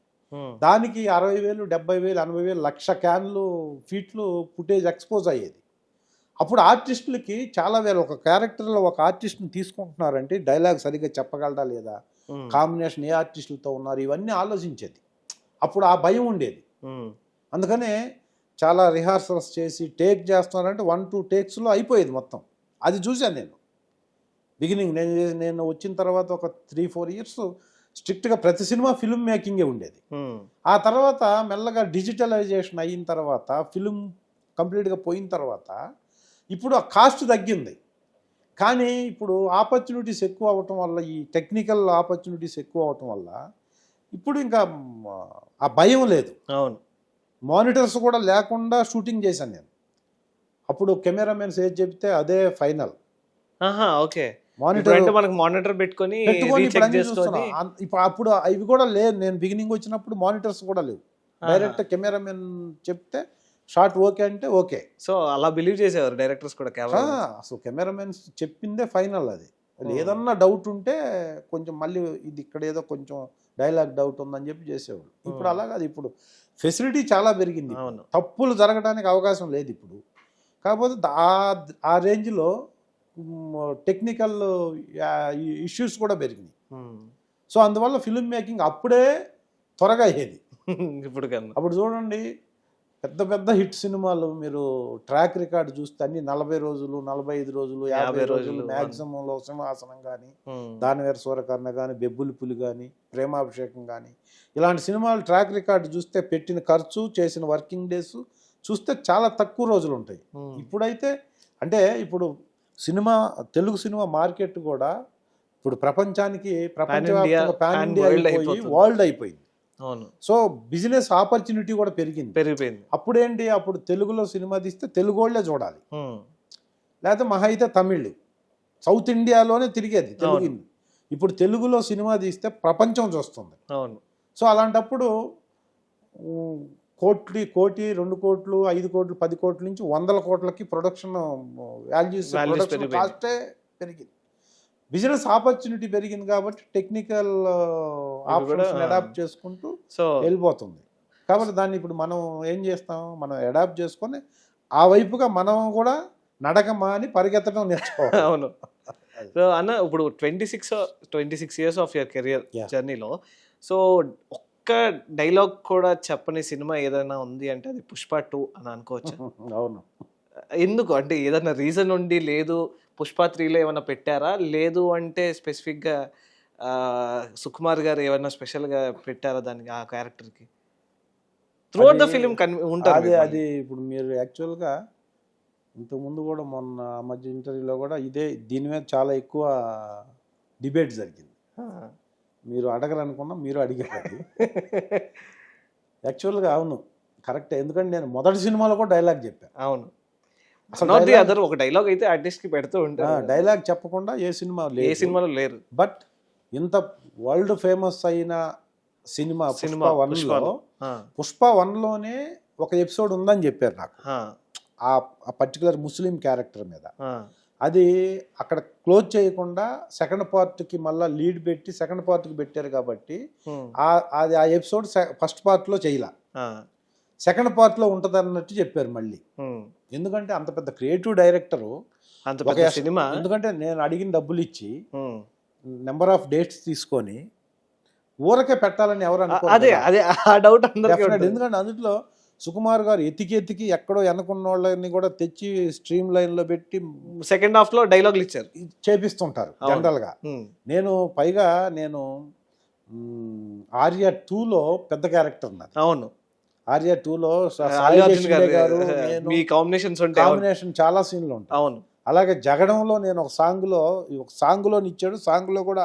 దానికి 60,000, 70,000, 80,000, 1,00,000 క్యాన్లు ఫీట్లు ఫుటేజ్ ఎక్స్పోజ్ అయ్యేది. అప్పుడు ఆర్టిస్టులకి చాలా వేల ఒక క్యారెక్టర్లో ఒక ఆర్టిస్ట్ని తీసుకుంటున్నారంటే డైలాగ్ సరిగ్గా చెప్పగలడా లేదా, కాంబినేషన్ ఏ ఆర్టిస్టులతో ఉన్నారు, ఇవన్నీ ఆలోచించేది. అప్పుడు ఆ భయం ఉండేది. అందుకనే చాలా రిహార్సల్స్ చేసి టేక్ చేస్తున్నారంటే 1-2 టేక్స్లో అయిపోయేది మొత్తం. అది చూశాను నేను బిగినింగ్. నేను వచ్చిన తర్వాత ఒక 3-4 ఇయర్స్ స్ట్రిక్ట్గా ప్రతి సినిమా ఫిల్మ్ మేకింగే ఉండేది. ఆ తర్వాత మెల్లగా డిజిటలైజేషన్ అయిన తర్వాత ఫిల్మ్ కంప్లీట్గా పోయిన తర్వాత ఇప్పుడు ఆ కాస్ట్ తగ్గింది. కానీ ఇప్పుడు ఆపర్చునిటీస్ ఎక్కువ అవ్వటం వల్ల, ఈ టెక్నికల్ ఆపర్చునిటీస్ ఎక్కువ అవటం వల్ల ఇప్పుడు ఇంకా ఆ భయం లేదు. అవును, మానిటర్స్ కూడా లేకుండా షూటింగ్ చేశాను నేను. అప్పుడు కెమెరామెన్స్ ఏది చెప్తే అదే ఫైనల్. ఓకే, మానిటర్ మనకు మానిటర్ పెట్టుకొని ఇప్పుడు అప్పుడు ఇవి కూడా లేదు. నేను బిగినింగ్ వచ్చినప్పుడు మానిటర్స్ కూడా లేవు. డైరెక్ట్ కెమెరామెన్ చెప్తే షార్ట్ ఓకే అంటే ఓకే. సో అలా బిలీవ్ చేసేవారు డైరెక్టర్స్ కూడా. అసలు కెమెరామెన్స్ చెప్పిందే ఫైనల్. అది ఏదన్నా డౌట్ ఉంటే కొంచెం మళ్ళీ ఇది ఇక్కడ ఏదో కొంచెం డైలాగ్ డౌట్ ఉందని చెప్పి చేసేవాడు. ఇప్పుడు అలా కాదు. ఇప్పుడు ఫెసిలిటీ చాలా పెరిగింది. తప్పులు జరగడానికి అవకాశం లేదు ఇప్పుడు. కాకపోతే ఆ రేంజ్లో టెక్నికల్ ఇష్యూస్ కూడా పెరిగినాయి. సో అందువల్ల ఫిల్మ్ మేకింగ్ అప్పుడే త్వరగా అయ్యేది. అప్పుడు చూడండి పెద్ద పెద్ద హిట్ సినిమాలు మీరు ట్రాక్ రికార్డ్ చూస్తే అన్ని 40 రోజులు, 45 రోజులు, 50 రోజులు మ్యాక్సిమంలో. సింహాసనం కానీ, దానివేర సూరకర్ణ కానీ, బెబ్బులి పులి కానీ, ప్రేమాభిషేకం కానీ, ఇలాంటి సినిమాలు ట్రాక్ రికార్డు చూస్తే పెట్టిన ఖర్చు, చేసిన వర్కింగ్ డేస్ చూస్తే చాలా తక్కువ రోజులు ఉంటాయి. ఇప్పుడైతే అంటే ఇప్పుడు తెలుగు సినిమా మార్కెట్ కూడా ఇప్పుడు ప్రపంచవ్యాప్తంగా పాన్ ఇండియా అయిపోయి వరల్డ్ అయిపోయింది. సో బిజినెస్ ఆపర్చునిటీ కూడా పెరిగిపోయింది. అప్పుడేంటి, అప్పుడు తెలుగులో సినిమా తీస్తే తెలుగు వాళ్ళే చూడాలి, లేకపోతే మహా అయితే తమిళ్, సౌత్ ఇండియాలోనే తిరిగేది తెలుగు. ఇప్పుడు తెలుగులో సినిమా తీస్తే ప్రపంచం చూస్తుంది. సో అలాంటప్పుడు కోటి, 2 కోట్లు, 5 కోట్లు, 10 కోట్ల నుంచి 100 కోట్లకి ప్రొడక్షన్ వాల్యూస్, ప్రొడక్షన్ కాస్టే పెరిగింది. బిజినెస్ ఆపర్చునిటీ పెరిగింది కాబట్టి టెక్నికల్ ఆప్షన్స్ అడాప్ట్ చేసుకుంటూ వెళ్ళిపోతుంది. కాబట్టి దాన్ని ఇప్పుడు మనం ఏం చేస్తాం, మనం అడాప్ట్ చేసుకొని ఆ వైపుగా మనం కూడా నడక మాని పరిగెత్తడం నేర్చుకోవాలి. అవును. సో అన్న, ఇప్పుడు 26 ఇయర్స్ ఆఫ్ యువర్ కెరియర్ జర్నీలో సో ఒక్క డైలాగ్ కూడా చెప్పని సినిమా ఏదైనా ఉంది అంటే అది పుష్ప 2 అని అనుకోవచ్చు. అవును. ఎందుకు అంటే ఏదైనా రీజన్ ఉండి, లేదు పుష్ప 3లో ఏమైనా పెట్టారా, లేదు అంటే స్పెసిఫిక్గా సుకుమార్ గారు ఏమైనా స్పెషల్గా పెట్టారా దానికి, ఆ క్యారెక్టర్కి త్రూఅవుట్ ద ఫిలిం ఉంటారు? అది ఇప్పుడు మీరు యాక్చువల్గా ఇంతకుముందు కూడా మొన్న మధ్య ఇంటర్వ్యూలో కూడా దీని మీద చాలా ఎక్కువ డిబేట్ జరిగింది. మీరు అడగరనుకున్నా మీరు అడిగారు. యాక్చువల్గా అవును, కరెక్ట్. ఎందుకంటే నేను మొదటి సినిమాలో కూడా డైలాగ్ చెప్పాను. అవును, అసలు ఒక డైలాగ్ అయితే ఆర్టిస్ట్ కి పెడుతూ ఉంటారు. డైలాగ్ చెప్పకుండా ఏ సినిమాలో లేరు. బట్ ఇంత వరల్డ్ ఫేమస్ అయిన సినిమా పుష్ప 1లోనే ఒక ఎపిసోడ్ ఉందని చెప్పారు నాకు, ఆ పర్టికులర్ ముస్లిం క్యారెక్టర్ మీద. అది అక్కడ క్లోజ్ చేయకుండా సెకండ్ పార్ట్కి మళ్ళీ లీడ్ పెట్టి సెకండ్ పార్ట్కి పెట్టారు కాబట్టి అది ఆ ఎపిసోడ్ ఫస్ట్ పార్ట్లో చేయలే, సెకండ్ పార్ట్లో ఉంటుంది అన్నట్టు చెప్పారు మళ్ళీ. ఎందుకంటే అంత పెద్ద క్రియేటివ్ డైరెక్టరు, సినిమా, ఎందుకంటే నేను అడిగిన డబ్బులు ఇచ్చి నెంబర్ ఆఫ్ డేట్స్ తీసుకొని ఊరకే పెట్టాలని ఎవరు అనుకోరు. ఎందుకంటే అందులో సుకుమార్ గారు ఎతికి ఎక్కడో వెనకున్న వాళ్ళని కూడా తెచ్చి స్ట్రీమ్ లైన్లో పెట్టి సెకండ్ హాఫ్లో డైలాగులు ఇచ్చారు, చేపిస్తుంటారు జనరల్గా. నేను ఆర్య 2లో పెద్ద క్యారెక్టర్ నాది. అవును, ఆర్య 2లో అల్లు అర్జున్ గారు గారు మీ కాంబినేషన్స్ ఉంటాయి. అవును. కాంబినేషన్ చాలా సీన్లు ఉంటాయి. అవును. అలాగే జగడంలో నేను ఒక సాంగ్లో ఇచ్చాడు. సాంగ్లో కూడా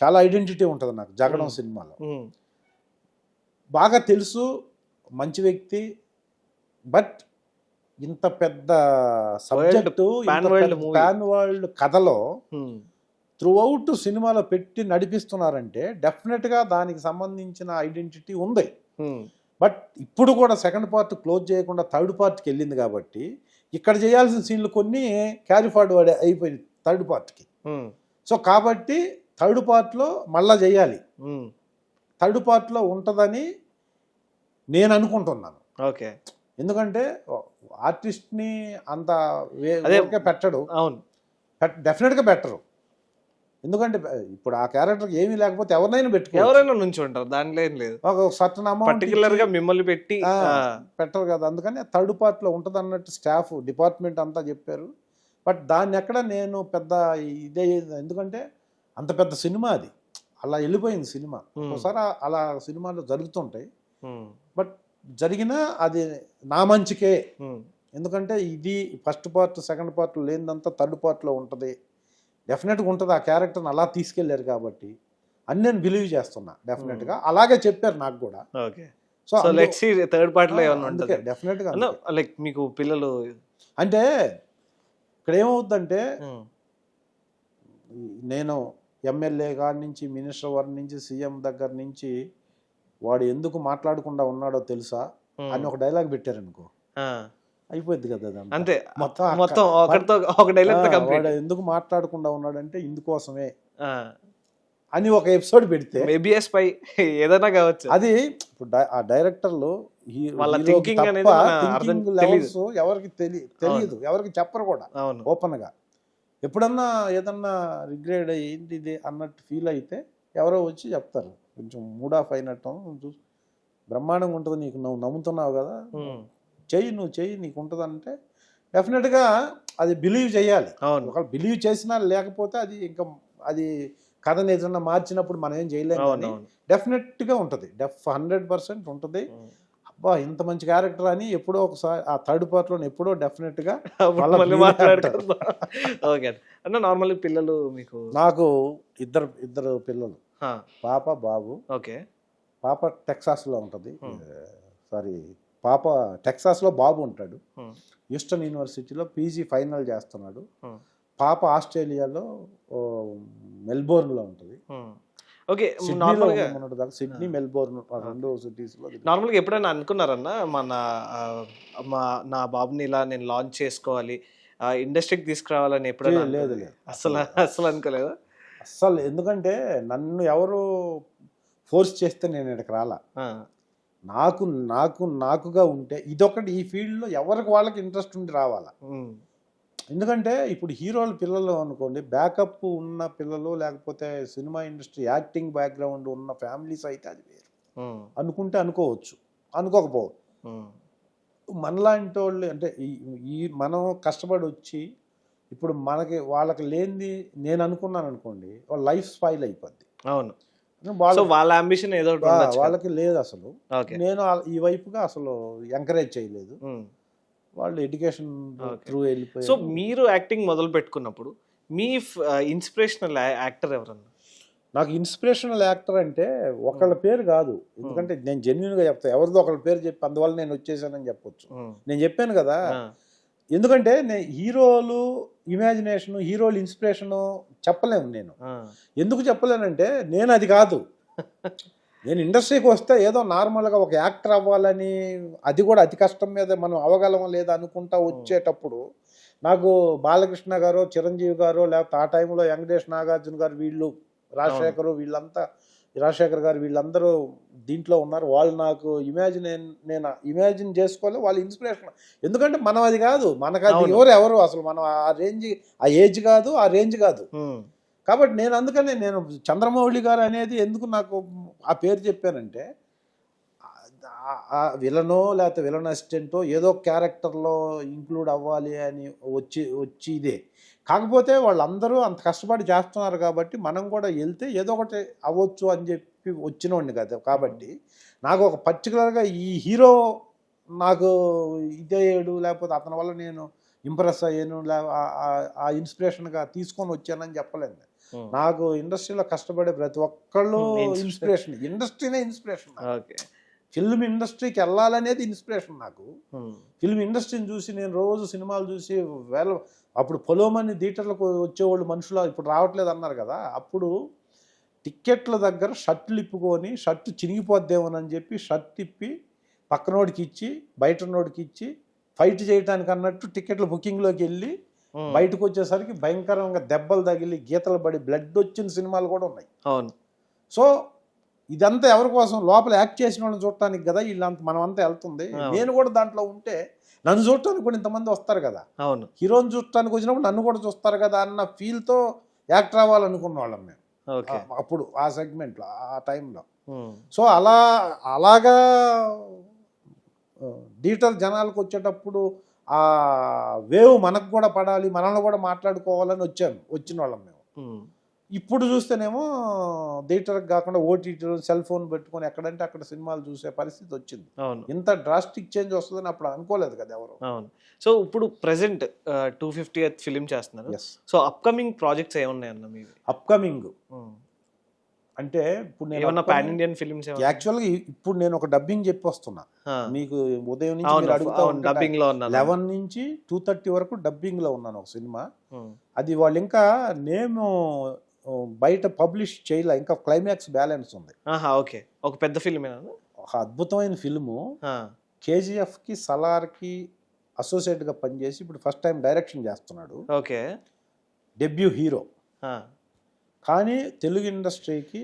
చాలా ఐడెంటిటీ ఉంటుంది నాకు జగడం సినిమాలో. బాగా తెలుసు, మంచి వ్యక్తి, బట్ ఇంత పెద్ద సబ్జెక్టు, పాన్ వరల్డ్ కథలో త్రూ అవుట్ సినిమాలో పెట్టి నడిపిస్తున్నారంటే డెఫినెట్గా దానికి సంబంధించిన ఐడెంటిటీ ఉంది. బట్ ఇప్పుడు కూడా సెకండ్ పార్ట్ క్లోజ్ చేయకుండా థర్డ్ పార్ట్కి వెళ్ళింది కాబట్టి ఇక్కడ చేయాల్సిన సీన్లు కొన్ని క్యారీ ఫార్వర్డ్ అయిపోయింది థర్డ్ పార్ట్కి. సో కాబట్టి థర్డ్ పార్ట్లో మళ్ళా చేయాలి, థర్డ్ పార్ట్లో ఉంటుందని నేను అనుకుంటున్నాను. ఓకే. ఎందుకంటే ఆర్టిస్ట్ని అంత పెట్టడు. అవును, డెఫినెట్గా పెట్టరు. ఎందుకంటే ఇప్పుడు ఆ క్యారెక్టర్కి ఏమీ లేకపోతే ఎవరైనా ఎవరైనా నుంచి ఉంటారు, దానిలో ఏం లేదు. ఒక సర్టన్ అమౌంట్ పర్టికులర్ గా మిమ్మల్ని పెట్టి పెట్టరు కదా. అందుకని థర్డ్ పార్ట్లో ఉంటుంది అన్నట్టు స్టాఫ్ డిపార్ట్మెంట్ అంతా చెప్పారు. బట్ దాన్ని ఎక్కడ నేను పెద్ద ఇదే, ఎందుకంటే అంత పెద్ద సినిమా అది, అలా వెళ్ళిపోయింది సినిమా. ఒకసారి అలా సినిమాలు జరుగుతుంటాయి, బట్ జరిగినా అది నా మంచికే. ఎందుకంటే ఇది ఫస్ట్ పార్ట్ సెకండ్ పార్ట్ లేనిదంతా థర్డ్ పార్ట్లో ఉంటుంది, డెఫినెట్గా ఉంటుంది. ఆ క్యారెక్టర్ని అలా తీసుకెళ్లారు కాబట్టి అని నేను బిలీవ్ చేస్తున్నా. డెఫినెట్గా అలాగే చెప్పారు నాకు కూడా. Okay. So let's see third part లో ఏమన్నా ఉంటుంది. డెఫినెట్గా లైక్ మీకు పిల్లలు అంటే ఇక్కడ ఏమవుతుందంటే నేను ఎమ్మెల్యే గారి నుంచి, మినిస్టర్ వారి నుంచి, సీఎం దగ్గర నుంచి వాడు ఎందుకు మాట్లాడకుండా ఉన్నాడో తెలుసా అని ఒక డైలాగ్ పెట్టారనుకో, అయిపోద్ది కదా అంతే. మొత్తం ఒక డైలాగ్ వాడు ఎందుకు మాట్లాడకుండా ఉన్నాడంటే ఇందుకోసమే అని ఒక ఎపిసోడ్ పెడితే ఏదైనా కావచ్చు. అది ఇప్పుడు ఆ డైరెక్టర్లు ఎవరికి తెలియదు, ఎవరికి చెప్పరు కూడా ఓపెన్ గా. ఎప్పుడన్నా ఏదన్నా రిగ్రెడ్ ఏంటి ఇది అన్నట్టు ఫీల్ అయితే ఎవరో వచ్చి చెప్తారు, కొంచెం మూడ్ ఆఫ్ అయినట్టు, చూసి బ్రహ్మాండంగా ఉంటుంది నీకు, నువ్వు నమ్ముతున్నావు కదా, నువ్వు చెయ్యి నీకు ఉంటుంది అంటే డెఫినెట్గా అది బిలీవ్ చేయాలి. ఒకవేళ బిలీవ్ చేసినా లేకపోతే అది ఇంకా అది కథని ఏదన్నా మార్చినప్పుడు మనం ఏం చేయలేము. కానీ డెఫినెట్గా ఉంటుంది, 100% ఉంటుంది. అబ్బా ఇంత మంచి క్యారెక్టర్ అని ఎప్పుడో ఒకసారి ఆ థర్డ్ పార్ట్లో ఎప్పుడో డెఫినెట్గా మాట్లాడుకుంటాం. ఓకే అన్న. నార్మల్ పిల్లలు మీకు? నాకు ఇద్దరు పిల్లలు, పాప బాబు. ఓకే. పాప టెక్సాస్లో ఉంటుంది, సారీ పాప టెక్సాస్లో, బాబు ఉంటాడు హ్యూస్టన్ యూనివర్సిటీలో పీజీ ఫైనల్ చేస్తున్నాడు. పాప ఆస్ట్రేలియాలో మెల్బోర్న్లో ఉంటుంది. ఓకే. సిడ్నీ మెల్బోర్న్ రెండు సిటీస్ లో. నార్మల్గా ఎప్పుడైనా అనుకున్నారన్నా నా బాబుని ఇలా నేను లాంచ్ చేసుకోవాలి, ఇండస్ట్రీకి తీసుకురావాలని ఎప్పుడైనా? లేదు, అసలు అనుకోలేదా? అస్సలు. ఎందుకంటే నన్ను ఎవరు ఫోర్స్ చేస్తే నేను ఇక్కడికి రాలా. నాకుగా ఉంటే ఇదొకటి, ఈ ఫీల్డ్లో ఎవరికి వాళ్ళకి ఇంట్రెస్ట్ ఉండి రావాలా. ఎందుకంటే ఇప్పుడు హీరోల పిల్లలు అనుకోండి, బ్యాకప్ ఉన్న పిల్లలు, లేకపోతే సినిమా ఇండస్ట్రీ యాక్టింగ్ బ్యాక్గ్రౌండ్ ఉన్న ఫ్యామిలీస్ అయితే అది వేరు. అనుకుంటే అనుకోవచ్చు, అనుకోకపోవచ్చు. మనలాంటి వాళ్ళు అంటే ఈ మనం కష్టపడి వచ్చి ఇప్పుడు వాళ్ళకి లేనిది నేను అనుకున్నాను అనుకోండి, వాళ్ళ లైఫ్ స్పాయిల్ అయిపోద్ది. అవును. వాళ్ళ అంబిషన్ ఏదో వాళ్ళకి లేదు అసలు. నేను ఈ వైపుగా అసలు ఎంకరేజ్ చేయలేదు. వాళ్ళు ఎడ్యుకేషన్ త్రూ వెళ్ళిపోయి. సో మీరు యాక్టింగ్ మొదలు పెట్టుకున్నప్పుడు మీ ఇన్స్పిరేషనల్ యాక్టర్ ఎవరన్నా? నాకు ఇన్స్పిరేషనల్ యాక్టర్ అంటే ఒకళ్ళ పేరు కాదు, ఎందుకంటే నేను జెన్యున్గా చెప్తా, ఎవరిదో ఒకళ్ళ పేరు చెప్పి అందువల్ల నేను వచ్చేసానని చెప్పొచ్చు. నేను చెప్పాను కదా, ఎందుకంటే నేను హీరోలు ఇమాజినేషను, హీరోలు ఇన్స్పిరేషను చెప్పలేము. నేను ఎందుకు చెప్పలేనంటే నేను అది కాదు. నేను ఇండస్ట్రీకి వస్తే ఏదో నార్మల్గా ఒక యాక్టర్ అవ్వాలని, అది కూడా అతి కష్టం మీద మనం అవగలమా లేదా అనుకుంటా వచ్చేటప్పుడు నాకు బాలకృష్ణ గారు, చిరంజీవి గారు, లేకపోతే ఆ టైంలో వెంకటేష్ నాగార్జున గారు, వీళ్ళు రాజశేఖర్ గారు, వీళ్ళందరూ దీంట్లో ఉన్నారు. వాళ్ళు నాకు నేను ఇమాజిన్ చేసుకోలే, వాళ్ళ ఇన్స్పిరేషన్. ఎందుకంటే మనం అది కాదు, మనకు అది ఎవరు అసలు మనం ఆ రేంజ్, ఆ ఏజ్ కాదు, ఆ రేంజ్ కాదు. కాబట్టి నేను అందుకనే నేను చంద్రమౌళి గారు అనేది ఎందుకు నాకు ఆ పేరు చెప్పానంటే, విలనో లేకపోతే విలన్ అసిస్టెంటో ఏదో క్యారెక్టర్లో ఇంక్లూడ్ అవ్వాలి అని వచ్చి ఇదే. కాకపోతే వాళ్ళందరూ అంత కష్టపడి చేస్తున్నారు కాబట్టి మనం కూడా వెళ్తే ఏదో ఒకటి అవ్వచ్చు అని చెప్పి వచ్చినోడిని కదా. కాబట్టి నాకు ఒక పర్టికులర్గా ఈ హీరో నాకు ఇదేయడు లేకపోతే అతని వల్ల నేను ఇంప్రెస్ అయ్యాను ఆ ఇన్స్పిరేషన్గా తీసుకొని వచ్చానని చెప్పలేను. నాకు ఇండస్ట్రీలో కష్టపడే ప్రతి ఒక్కళ్ళు ఇన్స్పిరేషన్, ఇండస్ట్రీనే ఇన్స్పిరేషన్. ఓకే. ఫిల్మ్ ఇండస్ట్రీకి వెళ్ళాలనేది ఇన్స్పిరేషన్ నాకు. ఫిల్మ్ ఇండస్ట్రీని చూసి నేను రోజు సినిమాలు చూసి అప్పుడు పొలోమని థియేటర్లకు వచ్చేవాళ్ళు మనుషులు ఇప్పుడు రావట్లేదు అన్నారు కదా, అప్పుడు టిక్కెట్ల దగ్గర షర్ట్లు ఇప్పుకొని షర్ట్ చినిగిపోద్దేమోనని చెప్పి షర్ట్ ఇప్పి పక్కనోడికి ఇచ్చి బయట నోడికి ఇచ్చి ఫైట్ చేయడానికి అన్నట్టు టికెట్ల బుకింగ్లోకి వెళ్ళి బయటకు వచ్చేసరికి భయంకరంగా దెబ్బలు తగిలి గీతలు పడి బ్లడ్ వచ్చిన సినిమాలు కూడా ఉన్నాయి. అవును. సో ఇదంతా ఎవరి కోసం, లోపల యాక్ట్ చేసిన వాళ్ళని చూడటానికి కదా వీళ్ళంతా మనమంతా వెళ్తుంది. నేను కూడా దాంట్లో ఉంటే నన్ను చూడటానికి కూడా ఇంతమంది వస్తారు కదా, అవును, హీరోని చూడటానికి వచ్చినప్పుడు నన్ను కూడా చూస్తారు కదా అన్న ఫీల్తో యాక్ట్ అవ్వాలనుకున్న వాళ్ళం మేము అప్పుడు ఆ సెగ్మెంట్లో ఆ టైంలో. సో అలాగా థియేటర్ జనాలకు వచ్చేటప్పుడు ఆ వేవ్ మనకు కూడా పడాలి, మనల్ని కూడా మాట్లాడుకోవాలని వచ్చిన వాళ్ళం మేము. ఇప్పుడు చూస్తేనేమో థియేటర్కి కాకుండా ఓటీటీలో సెల్ ఫోన్ పెట్టుకొని ఎక్కడంటే అక్కడ సినిమాలు చూసే పరిస్థితి వచ్చింది. ఇంత డ్రాస్టిక్ చేంజ్ వస్తుందని అప్పుడు అనుకోలేదు కదా ఎవరు. అవును. సో ఇప్పుడు ప్రెసెంట్ 250th ఫిలిం చేస్తున్నారు. సో అప్కమింగ్ ప్రాజెక్ట్స్ ఏమున్నాయన్న మీవి? అప్కమింగ్ అంటే ఇప్పుడు నేను పాన్ ఇండియన్ ఫిలిమ్స్ యాక్చువల్గా ఇప్పుడు నేను ఒక డబ్బింగ్ చెప్పి వస్తున్నా మీకు. ఉదయం నుంచి మీరు అడుగుతా 11 నుంచి 2:30 వరకు డబ్బింగ్ లో ఉన్నాను ఒక సినిమా. అది వాళ్ళు ఇంకా నేమ్ బయట పబ్లిష్ చేయలే, ఇంకా క్లైమాక్స్ బ్యాలెన్స్ ఉంది. ఓకే. ఒక పెద్ద ఫిల్మ్, ఒక అద్భుతమైన ఫిల్ము. కేజీఎఫ్ కి సలార్ కి అసోసియేట్ గా పనిచేసి ఇప్పుడు ఫస్ట్ టైం డైరెక్షన్ చేస్తున్నాడు. ఓకే. Debut hero. కానీ తెలుగు ఇండస్ట్రీకి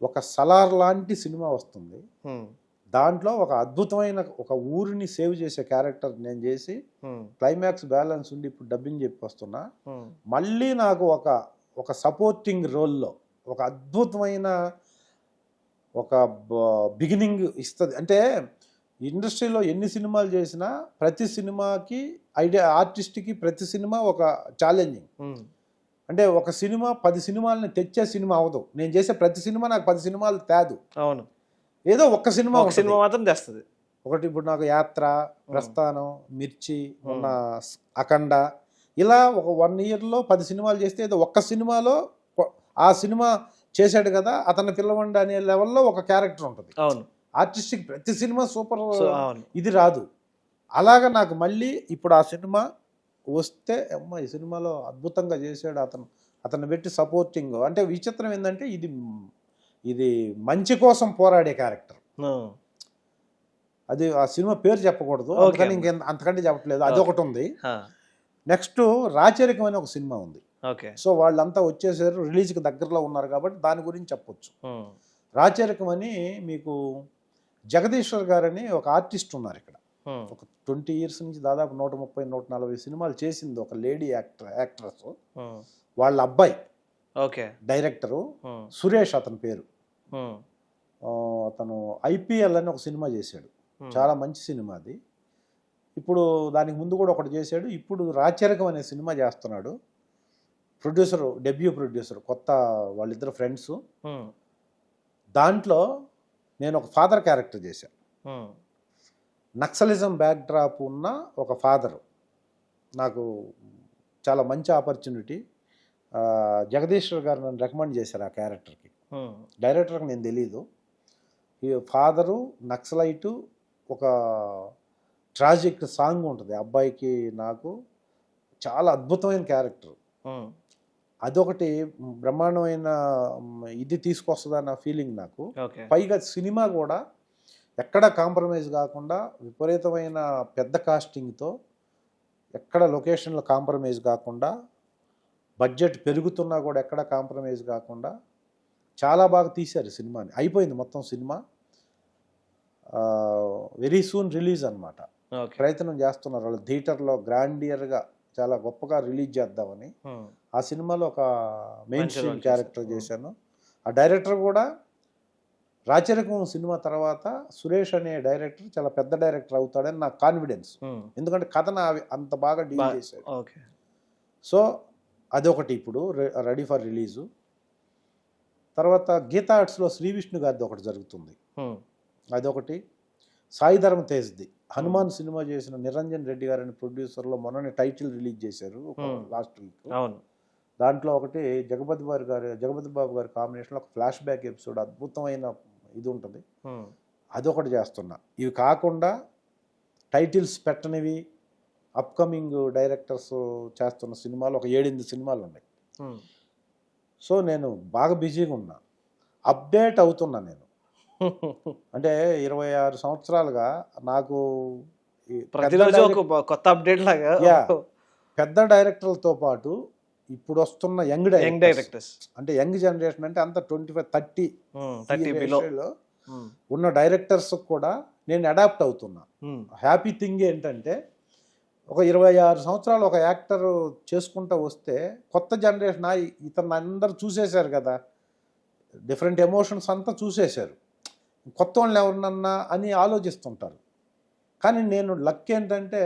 ఒక సలార్ లాంటి సినిమా వస్తుంది. దాంట్లో ఒక అద్భుతమైన ఒక ఊరిని సేవ్ చేసే క్యారెక్టర్ నేను చేసి క్లైమాక్స్ బ్యాలెన్స్ ఉండి ఇప్పుడు డబ్బింగ్ చెప్పి వస్తున్నా. మళ్ళీ నాకు ఒక సపోర్టింగ్ రోల్లో ఒక అద్భుతమైన ఒక బిగినింగ్ ఇస్తుంది. అంటే ఇండస్ట్రీలో ఎన్ని సినిమాలు చేసినా ప్రతి సినిమాకి ఆర్టిస్ట్కి ప్రతి సినిమా ఒక ఛాలెంజింగ్. అంటే ఒక సినిమా 10 సినిమాలని తెచ్చే సినిమా అవదు. నేను చేసే ప్రతి సినిమా నాకు 10 సినిమాలు తేదు. అవును. ఏదో ఒక్క సినిమా మాత్రం తెస్తుంది. ఒకటి ఇప్పుడు నాకు యాత్ర, ప్రస్థానం, మిర్చి, ఉన్న అఖండ, ఇలా ఒక 1 ఇయర్లో 10 సినిమాలు చేస్తే ఏదో ఒక్క సినిమాలో ఆ సినిమా చేశాడు కదా అతన్ని పిల్లవండి అనే లెవెల్లో ఒక క్యారెక్టర్ ఉంటుంది. అవును. ఆర్టిస్టిక్ ప్రతి సినిమా సూపర్ ఇది రాదు. అలాగా నాకు మళ్ళీ ఇప్పుడు ఆ సినిమా వస్తే అమ్మ ఈ సినిమాలో అద్భుతంగా చేశాడు అతను పెట్టి సపోర్టింగ్. అంటే విచిత్రం ఏంటంటే ఇది మంచి కోసం పోరాడే క్యారెక్టర్. అది ఆ సినిమా పేరు చెప్పకూడదు, అందుకని అంతకంటే చెప్పట్లేదు. అదొకటి ఉంది. నెక్స్ట్ రాచరికం అనే ఒక సినిమా ఉంది. సో వాళ్ళంతా వచ్చేసారు, రిలీజ్కి దగ్గరలో ఉన్నారు కాబట్టి దాని గురించి చెప్పొచ్చు. రాచరికం అని మీకు జగదీశ్వర్ గారని ఒక ఆర్టిస్ట్ ఉన్నారు ఇక్కడ. ఒక 20 years నుంచి దాదాపు 130-140 సినిమాలు చేసింది ఒక లేడీ యాక్ట్రెస్. వాళ్ళ అబ్బాయి డైరెక్టరు సురేష్ అతని పేరు. అతను IPL అని ఒక సినిమా చేశాడు, చాలా మంచి సినిమా అది. ఇప్పుడు దానికి ముందు కూడా ఒకటి చేశాడు. ఇప్పుడు రాచరికం అనే సినిమా చేస్తున్నాడు. ప్రొడ్యూసరు, డెబ్యూ ప్రొడ్యూసర్, కొత్త, వాళ్ళిద్దరు ఫ్రెండ్స్. దాంట్లో నేను ఒక ఫాదర్ క్యారెక్టర్ చేశాను. నక్సలిజం బ్యాక్డ్రాప్ ఉన్న ఒక ఫాదరు. నాకు చాలా మంచి ఆపర్చునిటీ. జగదీశ్వర్ గారు నన్ను రికమెండ్ చేశారు ఆ క్యారెక్టర్కి. డైరెక్టర్కి నేను తెలీదు. ఈ ఫాదరు నక్సలైటు, ఒక ట్రాజిక్ సాంగ్ ఉంటుంది అబ్బాయికి నాకు. చాలా అద్భుతమైన క్యారెక్టర్. అదొకటి బ్రహ్మాండమైన ఇది తీసుకొస్తుందన్న ఫీలింగ్ నాకు. పైగా సినిమా కూడా ఎక్కడ కాంప్రమైజ్ కాకుండా విపరీతమైన పెద్ద కాస్టింగ్తో, ఎక్కడ లొకేషన్లో కాంప్రమైజ్ కాకుండా, బడ్జెట్ పెరుగుతున్నా కూడా ఎక్కడ కాంప్రమైజ్ కాకుండా చాలా బాగా తీశారు సినిమాని. అయిపోయింది మొత్తం సినిమా. వెరీ సూన్ రిలీజ్ అనమాట. ప్రయత్నం చేస్తున్నారు వాళ్ళు థియేటర్లో గ్రాండియర్గా చాలా గొప్పగా రిలీజ్ చేద్దామని. ఆ సినిమాలో ఒక మెయిన్ స్ట్రీమ్ క్యారెక్టర్ చేశాను. ఆ డైరెక్టర్ కూడా రాచరికం సినిమా తర్వాత సురేష్ అనే డైరెక్టర్ చాలా పెద్ద డైరెక్టర్ అవుతాడని నాకు కాన్ఫిడెన్స్. ఎందుకంటే కథను అంత బాగా డీల్ చేశాడు. సో అదొకటి ఇప్పుడు రెడీ ఫర్ రిలీజు. తర్వాత గీతా ఆర్ట్స్లో శ్రీ విష్ణు గారిది ఒకటి జరుగుతుంది, అదొకటి. సాయి ధర్మ తేజ్ది హనుమాన్ సినిమా చేసిన నిరంజన్ రెడ్డి గారని ప్రొడ్యూసర్లో మొన్ననే టైటిల్ రిలీజ్ చేశారు లాస్ట్ వీక్. అవును. దాంట్లో ఒకటి జగపతి బాబు గారి కాంబినేషన్లో ఒక ఫ్లాష్ బ్యాక్ ఎపిసోడ్ అద్భుతమైన ఇది ఉంటుంది, అదొకటి చేస్తున్నా. ఇవి కాకుండా టైటిల్స్ పెట్టనివి అప్కమింగ్ డైరెక్టర్స్ చేస్తున్న సినిమాలు ఒక 7-8 సినిమాలు ఉన్నాయి. సో నేను బాగా బిజీగా ఉన్నా, అప్డేట్ అవుతున్నా నేను. అంటే 26 సంవత్సరాలుగా నాకు ప్రతిరోజు ఒక కొత్త అప్డేట్ లాగా పెద్ద డైరెక్టర్లతో పాటు ఇప్పుడు వస్తున్న యంగ్ డైరెక్టర్స్, అంటే యంగ్ జనరేషన్ అంటే అంత 25-30 ఉన్న డైరెక్టర్స్ కూడా నేను అడాప్ట్ అవుతున్నా. హ్యాపీ థింగ్ ఏంటంటే ఒక 26 సంవత్సరాలు ఒక యాక్టర్ చేసుకుంటూ వస్తే కొత్త జనరేషన్ ఇతను అందరు చూసేశారు కదా, డిఫరెంట్ ఎమోషన్స్ అంతా చూసేశారు, కొత్త వాళ్ళు ఎవరినన్నా అని ఆలోచిస్తుంటారు. కానీ నేను లక్ ఏంటంటే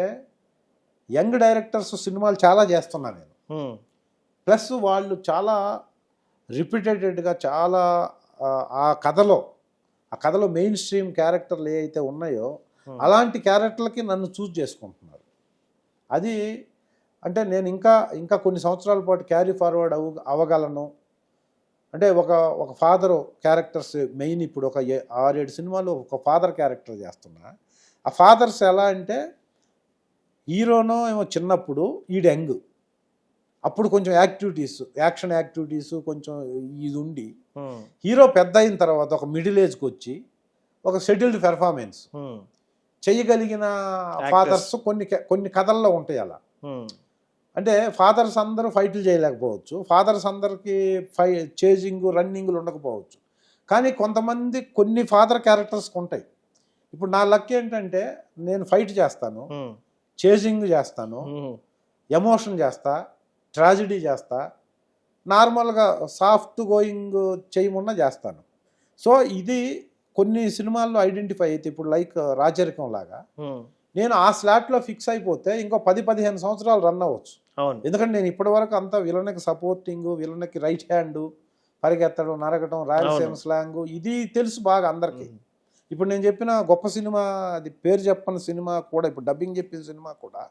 యంగ్ డైరెక్టర్స్ సినిమాలు చాలా చేస్తున్నా నేను. ప్లస్ వాళ్ళు చాలా రిపీటెడ్గా చాలా ఆ కథలో మెయిన్ స్ట్రీమ్ క్యారెక్టర్లు ఏ అయితే ఉన్నాయో అలాంటి క్యారెక్టర్లకి నన్ను చూజ్ చేసుకుంటున్నారు. అది అంటే నేను ఇంకా కొన్ని సంవత్సరాల పాటు క్యారీ ఫార్వర్డ్ అవ్వగలను. అంటే ఒక ఫాదర్ క్యారెక్టర్స్ మెయిన్ ఇప్పుడు ఒక 6-7 సినిమాలు ఒక ఫాదర్ క్యారెక్టర్ చేస్తున్నా. ఆ ఫాదర్స్ ఎలా అంటే హీరోనో ఏమో చిన్నప్పుడు ఈడు యంగ్, అప్పుడు కొంచెం యాక్షన్ యాక్టివిటీస్ కొంచెం ఇది ఉండి, హీరో పెద్ద అయిన తర్వాత ఒక మిడిల్ ఏజ్కి వచ్చి ఒక సెటిల్డ్ పెర్ఫార్మెన్స్ చేయగలిగిన ఫాదర్స్ కొన్ని కథల్లో ఉంటాయి అలా. అంటే ఫాదర్స్ అందరూ ఫైట్లు చేయలేకపోవచ్చు, ఫాదర్స్ అందరికీ చేజింగ్ రన్నింగ్లు ఉండకపోవచ్చు, కానీ కొంతమంది కొన్ని ఫాదర్ క్యారెక్టర్స్కి ఉంటాయి. ఇప్పుడు నా లక్ ఏంటంటే నేను ఫైట్ చేస్తాను, చేజింగ్ చేస్తాను, ఎమోషన్ చేస్తా, ట్రాజిడీ చేస్తా, నార్మల్గా సాఫ్ట్ గోయింగ్ చేయమున్నా చేస్తాను. సో ఇది కొన్ని సినిమాల్లో ఐడెంటిఫై అయితే ఇప్పుడు లైక్ రాజరికం లాగా నేను ఆ స్లాట్లో ఫిక్స్ అయిపోతే ఇంకో 10-15 సంవత్సరాలు రన్ అవ్వచ్చు. ఎందుకంటే నేను ఇప్పటివరకు అంతా విలన్కి సపోర్టింగ్, విలన్కి రైట్ హ్యాండ్, పరిగెత్తడం, నరగటం, రాయలసీమ స్లాంగ్ ఇది తెలుసు బాగా అందరికీ. ఇప్పుడు నేను చెప్పిన గొప్ప సినిమా, అది పేరు చెప్పని సినిమా కూడా, ఇప్పుడు డబ్బింగ్ చెప్పిన సినిమా కూడా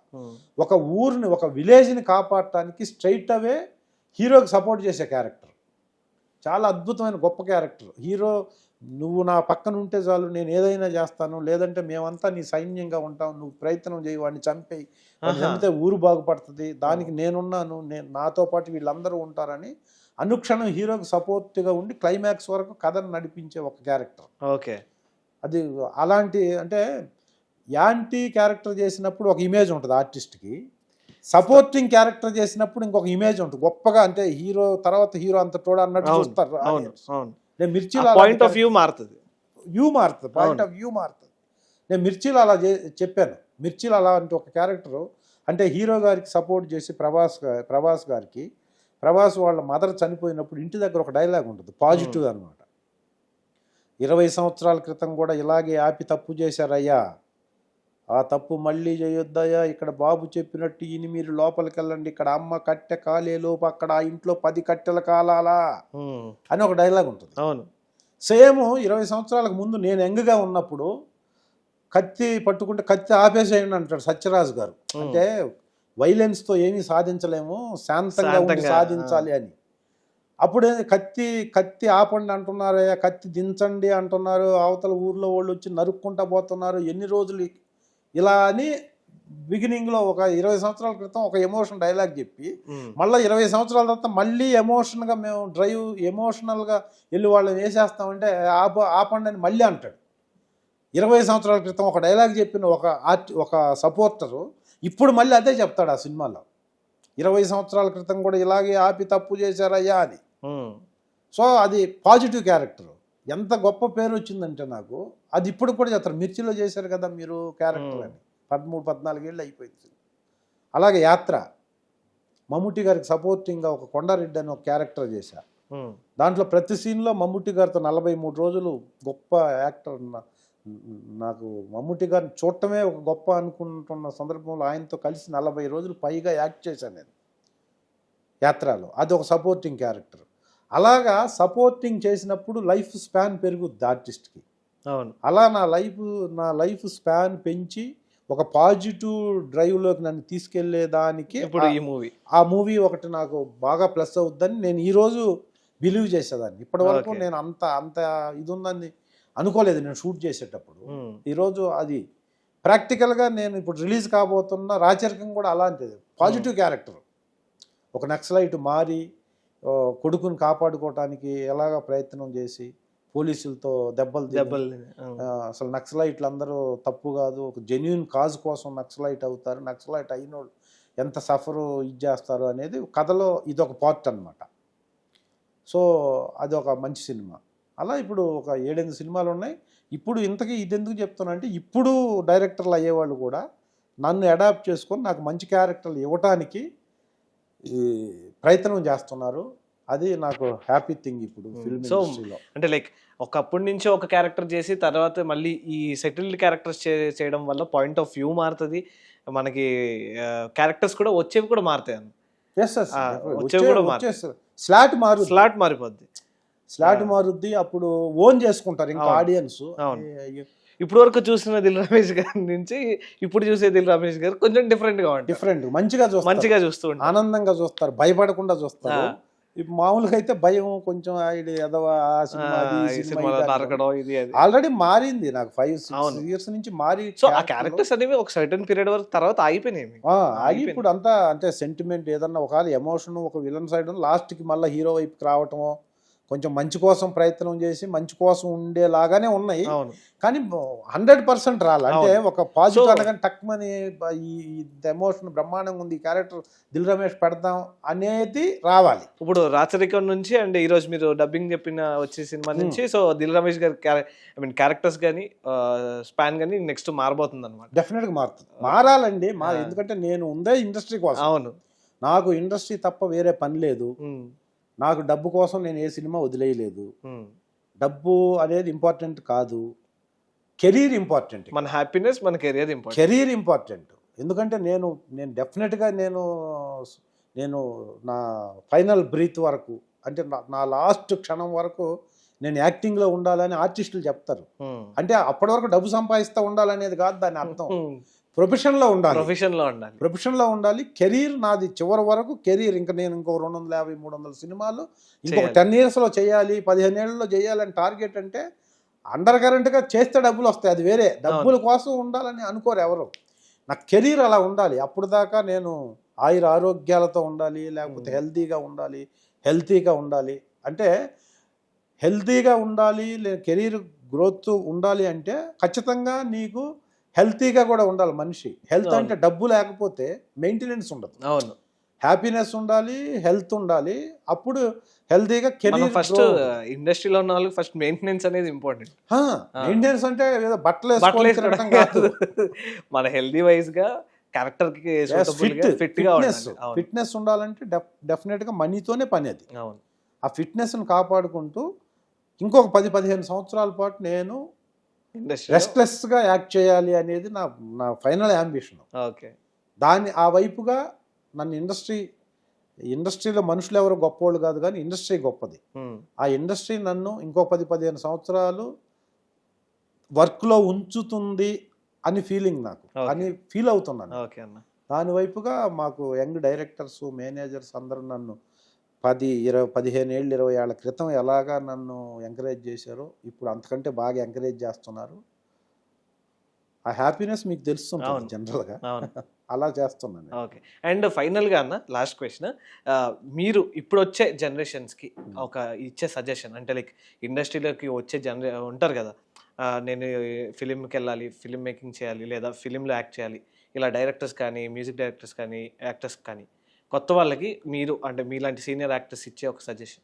ఒక ఊరిని, ఒక విలేజ్ని కాపాడటానికి స్ట్రైట్ అవే హీరోకి సపోర్ట్ చేసే క్యారెక్టర్, చాలా అద్భుతమైన గొప్ప క్యారెక్టర్. హీరో నువ్వు నా పక్కన ఉంటే చాలు, నేను ఏదైనా చేస్తాను, లేదంటే మేమంతా నీ సైన్యంగా ఉంటాం, నువ్వు ప్రయత్నం చేయి, వాడిని చంపేయి, చంపితే ఊరు బాగుపడుతుంది, దానికి నేనున్నాను, నాతో పాటు వీళ్ళందరూ ఉంటారని అనుక్షణం హీరోకి సపోర్ట్గా ఉండి క్లైమాక్స్ వరకు కథను నడిపించే ఒక క్యారెక్టర్. ఓకే, అది అలాంటి అంటే యాంటీ క్యారెక్టర్ చేసినప్పుడు ఒక ఇమేజ్ ఉంటుంది ఆర్టిస్ట్కి, సపోర్టింగ్ క్యారెక్టర్ చేసినప్పుడు ఇంకొక ఇమేజ్ ఉంటుంది గొప్పగా, అంటే హీరో తర్వాత హీరో అంత తోడ అన్నట్టు చూస్తారు. నేను మిర్చిలో పాయింట్ ఆఫ్ వ్యూ మారుతుంది. నేను మిర్చిలో అలా చెప్పాను. మిర్చిలో అలా అంటే ఒక క్యారెక్టరు, అంటే హీరో గారికి సపోర్ట్ చేసి ప్రభాస్ వాళ్ళ మదర్ చనిపోయినప్పుడు ఇంటి దగ్గర ఒక డైలాగ్ ఉంటుంది పాజిటివ్ అనమాట. 20 సంవత్సరాల క్రితం కూడా ఇలాగే ఆపి తప్పు చేశారయ్యా, ఆ తప్పు మళ్ళీ చేయొద్దయ్యా, ఇక్కడ బాబు చెప్పినట్టు ఈయన మీరు లోపలికి వెళ్ళండి, ఇక్కడ అమ్మ కట్టె కాలేలోపు అక్కడ ఆ ఇంట్లో 10 కట్టెలు కాలాలా అని ఒక డైలాగ్ ఉంటుంది. అవును, సేమ్ 20 సంవత్సరాలకు ముందు నేను యంగ్గా ఉన్నప్పుడు కత్తి పట్టుకుంటే కత్తి ఆపేసేయండి అంటాడు సత్యరాజు గారు. అంటే వైలెన్స్తో ఏమీ సాధించలేము, శాంతంగా ఉండి సాధించాలి అని. అప్పుడే కత్తి ఆపండి అంటున్నారయ్యా, కత్తి దించండి అంటున్నారు, అవతల ఊర్లో వాళ్ళు వచ్చి నరుక్కుంటా పోతున్నారు, ఎన్ని రోజులు ఇలా అని బిగినింగ్లో ఒక 20 సంవత్సరాల క్రితం ఒక ఎమోషన్ డైలాగ్ చెప్పి, మళ్ళీ 20 సంవత్సరాల తర్వాత మళ్ళీ ఎమోషన్గా మేము ఎమోషనల్గా వెళ్ళి వాళ్ళని వేసేస్తామంటే ఆపండి అని మళ్ళీ అంటాడు. 20 సంవత్సరాల క్రితం ఒక డైలాగ్ చెప్పిన ఒక సపోర్టరు ఇప్పుడు మళ్ళీ అదే చెప్తాడు ఆ సినిమాలో. 20 సంవత్సరాల క్రితం కూడా ఇలాగే ఆపి తప్పు చేశారయ్యా అని. సో అది పాజిటివ్ క్యారెక్టర్. ఎంత గొప్ప పేరు వచ్చిందంటే నాకు, అది ఇప్పుడు కూడా చెప్తారు, మిర్చిలో చేశారు కదా మీరు క్యారెక్టర్ అని. 13-14 ఏళ్ళు అయిపోయింది. అలాగే యాత్ర, మమ్ముట్టి గారికి సపోర్టింగ్గా ఒక కొండారెడ్డి అని ఒక క్యారెక్టర్ చేశా. దాంట్లో ప్రతి సీన్లో మమ్ముట్టి గారితో 43 రోజులు గొప్ప యాక్టర్. నాకు మమ్ముట్టి గారిని చూడటమే ఒక గొప్ప అనుకుంటున్న సందర్భంలో ఆయనతో కలిసి 40 రోజులు పైగా యాక్ట్ చేశాను నేను యాత్రలో. అది ఒక సపోర్టింగ్ క్యారెక్టర్. అలాగా సపోర్టింగ్ చేసినప్పుడు లైఫ్ స్పాన్ పెరుగుద్ది ఆర్టిస్ట్కి. అవును, అలా నా లైఫ్ స్పాన్ పెంచి ఒక పాజిటివ్ డ్రైవ్లోకి నన్ను తీసుకెళ్లేదానికి ఇప్పుడు ఈ మూవీ ఆ మూవీ ఒకటి నాకు బాగా ప్లస్ అవుద్దని నేను ఈరోజు బిలీవ్ చేసేదాన్ని. ఇప్పటి వరకు Okay. నేను అంత అంత ఇది ఉందని అనుకోలేదు నేను షూట్ చేసేటప్పుడు. ఈరోజు అది ప్రాక్టికల్గా నేను ఇప్పుడు రిలీజ్ కాబోతున్న రాచరికం కూడా అలాంటిది, పాజిటివ్ క్యారెక్టర్. ఒక నక్సలైట్ మారి కొడుకుని కాపాడుకోవటానికి ఎలాగ ప్రయత్నం చేసి పోలీసులతో దెబ్బలు తిని, అసలు నక్సలైట్లు అందరూ తప్పు కాదు, ఒక జెన్యున్ కాజ్ కోసం నక్సలైట్ అవుతారు, నక్సలైట్ అయినోళ్ళు ఎంత సఫరు ఇది చేస్తారు అనేది కథలో ఇదొక పార్ట్ అనమాట. సో అది ఒక మంచి సినిమా. అలా ఇప్పుడు ఒక 7-8 సినిమాలు ఉన్నాయి. ఇప్పుడు ఇంతకీ ఇది ఎందుకు చెప్తున్నా అంటే, ఇప్పుడు డైరెక్టర్లు అయ్యేవాళ్ళు కూడా నన్ను అడాప్ట్ చేసుకొని నాకు మంచి క్యారెక్టర్లు ఇవ్వటానికి ఈ ప్రయత్నం చేస్తున్నారు. అది నాకు హ్యాపీ థింగ్ ఇప్పుడు ఫిల్మ్ సో ఇండస్ట్రీలో. అంటే లైక్ ఒకప్పటి నుంచి ఒక క్యారెక్టర్ చేసి తర్వాత మళ్ళీ ఈ సెటిల్డ్ క్యారెక్టర్స్ చేయడం వల్ల పాయింట్ ఆఫ్ వ్యూ మారుతుంది, మనకి క్యారెక్టర్స్ కూడా వచ్చేవి కూడా మారుతాయి అన్న. వచ్చేవి కూడా స్లాట్ స్లాట్ మారిపోద్ది, స్లాట్ మారుద్ది. అప్పుడు ఓన్ చేసుకుంటారు ఇంకా ఆడియన్స్. ఇప్పుడు వరకు చూసిన దిల్ రమేష్ గారి నుంచి ఇప్పుడు చూసే దిల్ రమేష్ గారు కొంచెం డిఫరెంట్ గా ఉంటుంది, డిఫరెంట్ మంచిగా చూస్తూ ఆనందంగా చూస్తారు, భయపడకుండా చూస్తారు. మామూలుగా అయితే భయం కొంచెం ఆల్రెడీ మారింది నాకు 5-6 ఇయర్స్ నుంచి మారి. సో ఆ క్యారెక్టర్స్ అనేవి ఒక సర్టెన్ పీరియడ్ వరకు తర్వాత ఆగిపోయినాయి. ఆగి ఇప్పుడు అంతా అంటే సెంటిమెంట్ ఏదన్నా ఒక ఎమోషన్ ఒక విలన్ సైడ్ లాస్ట్ కి మళ్ళీ హీరో వైపుకి రావటమో, కొంచెం మంచి కోసం ప్రయత్నం చేసి మంచి కోసం ఉండేలాగానే ఉన్నాయి. కానీ 100% రాలి. అంటే ఒక పాజిటివ్ అనగానే టక్మని ఈ ఎమోషన్ బ్రహ్మాండంగా ఉంది, ఈ క్యారెక్టర్ దిల్ రమేష్ పెడదాం అనేది రావాలి. ఇప్పుడు రాచరికం నుంచి అండ్ ఈ రోజు మీరు డబ్బింగ్ చెప్పిన వచ్చే సినిమా నుంచి సో దిల్ రమేష్ గారి క్యారెక్టర్స్ కానీ స్పాన్ కానీ నెక్స్ట్ మారబోతుంది అనమాట. డెఫినెట్ గా మారుతుంది, మారాలండి. ఎందుకంటే నేను ఉందే ఇండస్ట్రీ కోసం. అవును, నాకు ఇండస్ట్రీ తప్ప వేరే పని లేదు. నాకు డబ్బు కోసం నేను ఏ సినిమా వదిలేయలేదు. డబ్బు అనేది ఇంపార్టెంట్ కాదు, కెరీర్ ఇంపార్టెంట్. మన హ్యాపీనెస్, మన కెరీర్ ఇంపార్టెంట్. ఎందుకంటే నేను డెఫినెట్గా నేను నా ఫైనల్ బ్రీత్ వరకు, అంటే నా లాస్ట్ క్షణం వరకు నేను యాక్టింగ్లో ఉండాలని ఆర్టిస్టులు చెప్తారు. అంటే అప్పటి వరకు డబ్బు సంపాదిస్తూ ఉండాలనేది కాదు దాని అర్థం. ప్రొఫెషన్లో ఉండాలి. కెరీర్ నాది చివరి వరకు కెరీర్. ఇంకా నేను ఇంకో 250-300 సినిమాలు ఇంకొక 10 yearsలో చేయాలి, 15 ఏళ్ళలో చేయాలని టార్గెట్. అంటే అండర్ కరెంట్గా చేస్తే డబ్బులు వస్తాయి, అది వేరే. డబ్బుల కోసం ఉండాలని అనుకోరు ఎవరు. నా కెరీర్ అలా ఉండాలి. అప్పుడు దాకా నేను ఆరోగ్యాలతో ఉండాలి, లేకపోతే హెల్తీగా ఉండాలి. అంటే హెల్తీగా ఉండాలి, కెరీర్ గ్రోత్ ఉండాలి అంటే ఖచ్చితంగా నీకు హెల్తీగా కూడా ఉండాలి మనిషి. హెల్త్ అంటే డబ్బు లేకపోతే మెయింటెనెన్స్ ఉండదు. అవును, హ్యాపీనెస్ ఉండాలి, హెల్త్ ఉండాలి. అప్పుడు హెల్తీగా కెరీర్. ఫస్ట్ ఇండస్ట్రీలో ఉన్న వాళ్ళకి ఫస్ట్ మెయింటెనెన్స్ అనేది ఇంపార్టెంట్. మెయింటెనెన్స్ అంటే బట్టలు వేసుకోవడం కాదు, మన హెల్తీ వైజ్ గా క్యారెక్టర్ కి ఫిట్నెస్ ఉండాలంటే డెఫినెట్ గా మనీతోనే పని అది. ఆ ఫిట్నెస్ ను కాపాడుకుంటూ ఇంకొక 10-15 సంవత్సరాల పాటు నేను రెస్ట్లెస్ గా యాక్ట్ చేయాలి అనేది నా ఫైనల్ యాంబిషన్. ఆ వైపుగా నన్ను ఇండస్ట్రీలో మనుషులు ఎవరు గొప్పవాళ్ళు కాదు, కానీ ఇండస్ట్రీ గొప్పది. ఆ ఇండస్ట్రీ నన్ను ఇంకో 10-15 సంవత్సరాలు వర్క్లో ఉంచుతుంది అని ఫీలింగ్ నాకు, అని ఫీల్ అవుతున్నాను. దాని వైపుగా మాకు యంగ్ డైరెక్టర్స్, మేనేజర్స్ అందరూ నన్ను 15 ఏళ్ల క్రితం ఎలాగా నన్ను ఎంకరేజ్ చేశారో ఇప్పుడు అంతకంటే బాగా ఎంకరేజ్ చేస్తున్నారు. ఆ హ్యాపీనెస్ మీకు తెలుస్తుంది జనరల్గా, అలా చేస్తున్నాను. ఓకే. అండ్ ఫైనల్గా అన్న లాస్ట్ క్వశ్చన్, మీరు ఇప్పుడు వచ్చే జనరేషన్స్కి ఒక ఇచ్చే సజెషన్ అంటే లైక్ ఇండస్ట్రీలోకి వచ్చే ఉంటారు కదా, నేను ఫిలింకి వెళ్ళాలి, ఫిలిం మేకింగ్ చేయాలి, లేదా ఫిలింలో యాక్ట్ చేయాలి, ఇలా డైరెక్టర్స్ కానీ, మ్యూజిక్ డైరెక్టర్స్ కానీ, యాక్టర్స్ కానీ, కొత్త వాళ్ళకి మీరు అంటే మీలాంటి సీనియర్ యాక్టర్స్ ఇచ్చే ఒక సజెషన్?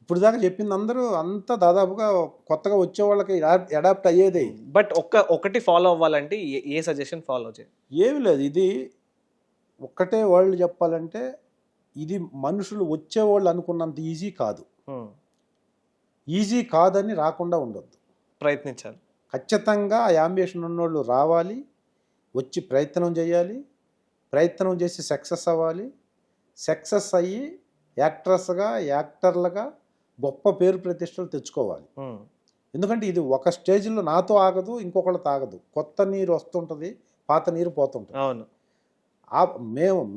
ఇప్పుడు దాకా చెప్పింది అందరూ అంతా దాదాపుగా కొత్తగా వచ్చే వాళ్ళకి అడాప్ట్ అయ్యేదే. బట్ ఒకటి ఫాలో అవ్వాలంటే ఏ సజెషన్ ఫాలో చేయాలి? ఏమి లేదు, ఇది ఒక్కటే వాళ్ళు చెప్పాలంటే, ఇది మనుషులు వచ్చేవాళ్ళు అనుకున్నంత ఈజీ కాదు. ఈజీ కాదని రాకుండా ఉండొద్దు, ప్రయత్నించాలి. ఖచ్చితంగా ఆ యాంబిషన్ ఉన్నోళ్ళు రావాలి, వచ్చి ప్రయత్నం చేయాలి, ప్రయత్నం చేసి సక్సెస్ అవ్వాలి, సక్సెస్ అయ్యి యాక్టర్లుగా గొప్ప పేరు ప్రతిష్టలు తెచ్చుకోవాలి. ఎందుకంటే ఇది ఒక స్టేజ్లో నాతో ఆగదు, ఇంకొకళ్ళతో ఆగదు. కొత్త నీరు వస్తుంటుంది, పాత నీరు పోతుంటుంది. అవును.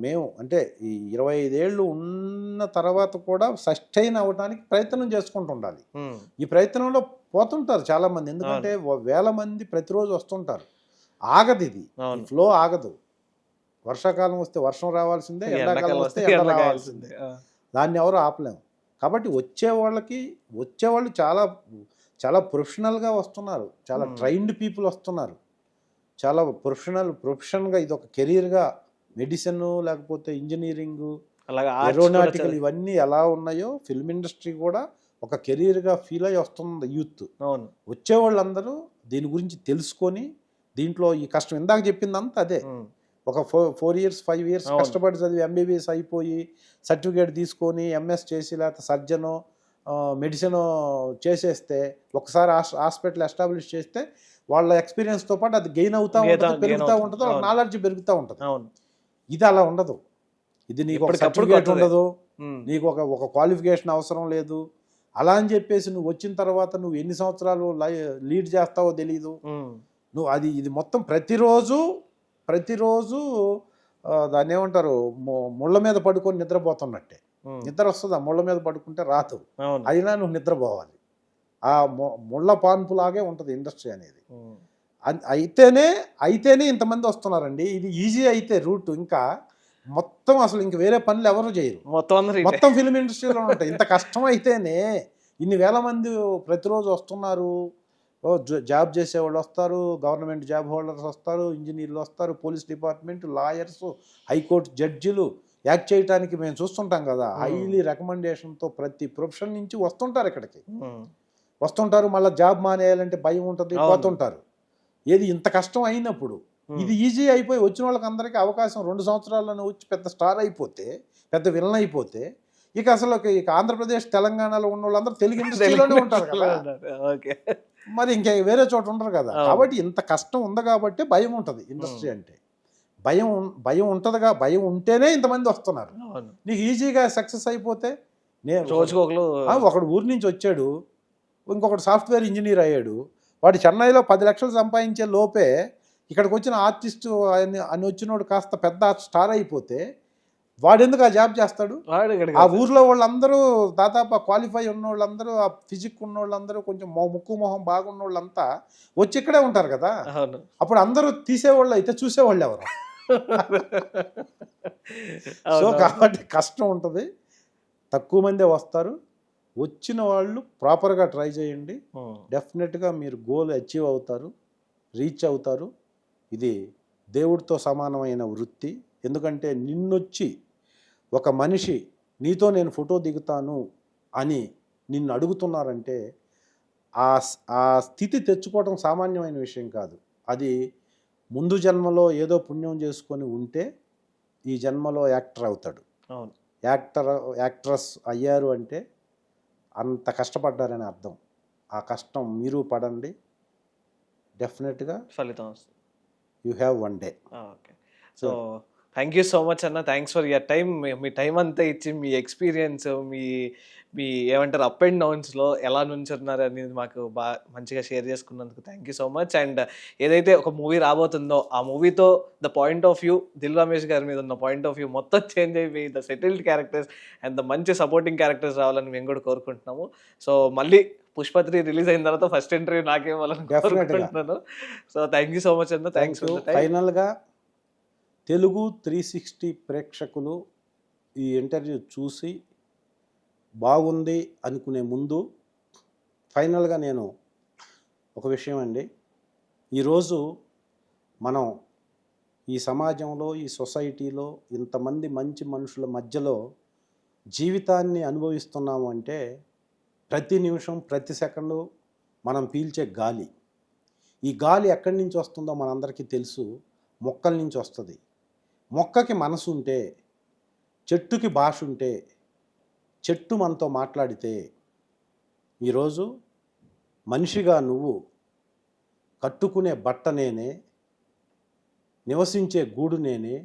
మేము అంటే ఈ 25 ఏళ్ళు ఉన్న తర్వాత కూడా సస్టైన్ అవ్వడానికి ప్రయత్నం చేసుకుంటూ ఉండాలి. ఈ ప్రయత్నంలో పోతుంటారు చాలామంది, ఎందుకంటే వేల మంది ప్రతిరోజు వస్తుంటారు. ఆగదు ఇది, ఫ్లో ఆగదు. వర్షాకాలం వస్తే వర్షం రావాల్సిందే, ఎండాకాలం వస్తే ఎండ రావాల్సిందే, దాన్ని ఎవరు ఆపలేము. కాబట్టి వచ్చేవాళ్ళు చాలా చాలా ప్రొఫెషనల్గా వస్తున్నారు, చాలా ట్రైన్డ్ పీపుల్ వస్తున్నారు, చాలా ప్రొఫెషన్గా ఇది ఒక కెరీర్గా మెడిసిన్ లేకపోతే ఇంజనీరింగ్ ఏరోనాటికల్ ఇవన్నీ ఎలా ఉన్నాయో ఫిల్మ్ ఇండస్ట్రీ కూడా ఒక కెరీర్గా ఫీల్ అయ్యి వస్తుంది యూత్. వచ్చేవాళ్ళందరూ దీని గురించి తెలుసుకొని దీంట్లో ఈ కష్టం ఇందాక చెప్పిందంతా అదే. ఒక 4 years 5 years కష్టపడి చదివి ఎంబీబీఎస్ అయిపోయి సర్టిఫికేట్ తీసుకొని ఎంఎస్ చేసి లేకపోతే సర్జనో మెడిసిన్ చేసేస్తే ఒకసారి హాస్పిటల్ ఎస్టాబ్లిష్ చేస్తే వాళ్ళ ఎక్స్పీరియన్స్తో పాటు అది గెయిన్ అవుతూ ఉంటుంది, పెరుగుతూ ఉంటుంది, వాళ్ళ నాలెడ్జ్ పెరుగుతూ ఉంటుంది. ఇది అలా ఉండదు. ఇది నీకు ఒక సర్టిఫికేట్ ఉండదు, నీకు ఒక క్వాలిఫికేషన్ అవసరం లేదు. అలా అని చెప్పేసి నువ్వు వచ్చిన తర్వాత నువ్వు ఎన్ని సంవత్సరాలు లీడ్ చేస్తావో తెలీదు. నువ్వు ఇది మొత్తం ప్రతిరోజు దాన్ని ఏమంటారు, ముళ్ళ మీద పడుకొని నిద్రపోతున్నట్టే. నిద్ర వస్తుంది, ఆ ముళ్ళ మీద పడుకుంటే రాదు, అయినా నువ్వు నిద్రపోవాలి. ఆ ముళ్ళ పాన్పులాగే ఉంటుంది ఇండస్ట్రీ అనేది. అయితేనే ఇంతమంది వస్తున్నారండి. ఇది ఈజీ అయితే రూట్ ఇంకా మొత్తం అసలు ఇంక వేరే పనులు ఎవరు చేయరు, మొత్తం ఫిల్మ్ ఇండస్ట్రీలో ఉంటాయి. ఇంత కష్టం అయితేనే ఇన్ని వేల మంది ప్రతిరోజు వస్తున్నారు. జాబ్ చేసేవాళ్ళు వస్తారు, గవర్నమెంట్ జాబ్ హోల్డర్స్ వస్తారు, ఇంజనీర్లు వస్తారు, పోలీస్ డిపార్ట్మెంట్, లాయర్స్, హైకోర్టు జడ్జిలు యాక్ట్ చేయడానికి మేము చూస్తుంటాం కదా. హైలీ రికమెండేషన్తో ప్రతి ప్రొఫెషన్ నుంచి వస్తుంటారు ఇక్కడికి, వస్తుంటారు. మళ్ళీ జాబ్ మానేయాలంటే భయం ఉంటుంది, పోతుంటారు. ఏది ఇంత కష్టం అయినప్పుడు ఇది ఈజీ అయిపోయి వచ్చిన వాళ్ళకి అందరికీ అవకాశం 2 సంవత్సరాల్లోనే వచ్చి పెద్ద స్టార్ అయిపోతే, పెద్ద విలన్ అయిపోతే, ఇక అసలు ఇక ఆంధ్రప్రదేశ్ తెలంగాణలో ఉన్న వాళ్ళందరూ తెలుగు ఇండస్ట్రీలోనే ఉంటారు కదా, మరి ఇంకా వేరే చోట ఉండరు కదా. కాబట్టి ఇంత కష్టం ఉంది కాబట్టి భయం ఉంటుంది ఇండస్ట్రీ అంటే. భయం ఉంటుందిగా, భయం ఉంటేనే ఇంతమంది వస్తున్నారు. నీకు ఈజీగా సక్సెస్ అయిపోతే, ఒకడు ఊరి నుంచి వచ్చాడు, ఇంకొకటి సాఫ్ట్వేర్ ఇంజనీర్ అయ్యాడు, వాడు చెన్నైలో 10 లక్షలు సంపాదించే లోపే ఇక్కడికి వచ్చిన ఆర్టిస్టు అని వచ్చినోడు కాస్త పెద్ద స్టార్ అయిపోతే వాడెందుకు ఆ జాబ్ చేస్తాడు? ఆ ఊర్లో వాళ్ళందరూ దాదాపు క్వాలిఫై ఉన్న వాళ్ళందరూ, ఆ ఫిజిక్ ఉన్న వాళ్ళందరూ, కొంచెం ముక్కు మొహం బాగున్న వాళ్ళంతా వచ్చి ఇక్కడే ఉంటారు కదా. అప్పుడు అందరూ తీసేవాళ్ళు అయితే చూసేవాళ్ళు ఎవరు? సో కాబట్టి కష్టం ఉంటుంది, తక్కువ మందే వస్తారు. వచ్చిన వాళ్ళు ప్రాపర్గా ట్రై చేయండి, డెఫినెట్గా మీరు గోల్ అచీవ్ అవుతారు, రీచ్ అవుతారు. ఇది దేవుడితో సమానమైన వృత్తి. ఎందుకంటే నిన్నొచ్చి ఒక మనిషి నీతో నేను ఫోటో దిగుతాను అని నిన్ను అడుగుతున్నారంటే ఆ స్థితి తెచ్చుకోవడం సామాన్యమైన విషయం కాదు. అది ముందు జన్మలో ఏదో పుణ్యం చేసుకొని ఉంటే ఈ జన్మలో యాక్టర్ అవుతాడు. యాక్ట్రెస్ అయ్యారు అంటే అంత కష్టపడ్డారని అర్థం. ఆ కష్టం మీరు పడండి, డెఫినెట్గా ఫలితం వస్తుంది. You have one day. Okay, so thank you so much అన్న. Thanks for your time. మీ టైం అంతా ఇచ్చి మీ ఎక్స్పీరియన్స్, మీ ఏమంటారు అప్ అండ్ డౌన్స్లో ఎలా నుంచున్నారు అనేది మాకు బాగా మంచిగా షేర్ చేసుకున్నందుకు thank you so much. And ఏదైతే ఒక మూవీ రాబోతుందో ఆ మూవీతో the point of view, Dil Ramesh గారి మీద ఉన్న పాయింట్ ఆఫ్ వ్యూ మొత్తం చేంజ్ అయిపోయి the settled characters and the మంచి సపోర్టింగ్ క్యారెక్టర్స్ రావాలని మేము కూడా కోరుకుంటున్నాము. సో మళ్ళీ పుష్ప 3 రిలీజ్ అయిన తర్వాత ఫస్ట్ ఇంటర్వ్యూ నాకే వాళ్ళని కోరుకుంటున్నాను. So thank you so much అన్న. థ్యాంక్స్. ఫైనల్గా తెలుగు 360 ప్రేక్షకులు ఈ ఇంటర్వ్యూ చూసి బాగుంది అనుకునే ముందు ఫైనల్గా నేను ఒక విషయం అండి, ఈరోజు మనం ఈ సమాజంలో, ఈ సొసైటీలో ఇంతమంది మంచి మనుషుల మధ్యలో జీవితాన్ని అనుభవిస్తున్నాము అంటే ప్రతి నిమిషం, ప్రతి సెకండు మనం పీల్చే గాలి. ఈ గాలి ఎక్కడి నుంచి వస్తుందో మనందరికీ తెలుసు, మొక్కల నుంచి వస్తుంది. మొక్కకి మనసు ఉంటే, చెట్టుకి భాష ఉంటే, చెట్టు మనతో మాట్లాడితే, ఈరోజు మనిషిగా నువ్వు కట్టుకునే బట్ట నేనే, నివసించే గూడు నేనే,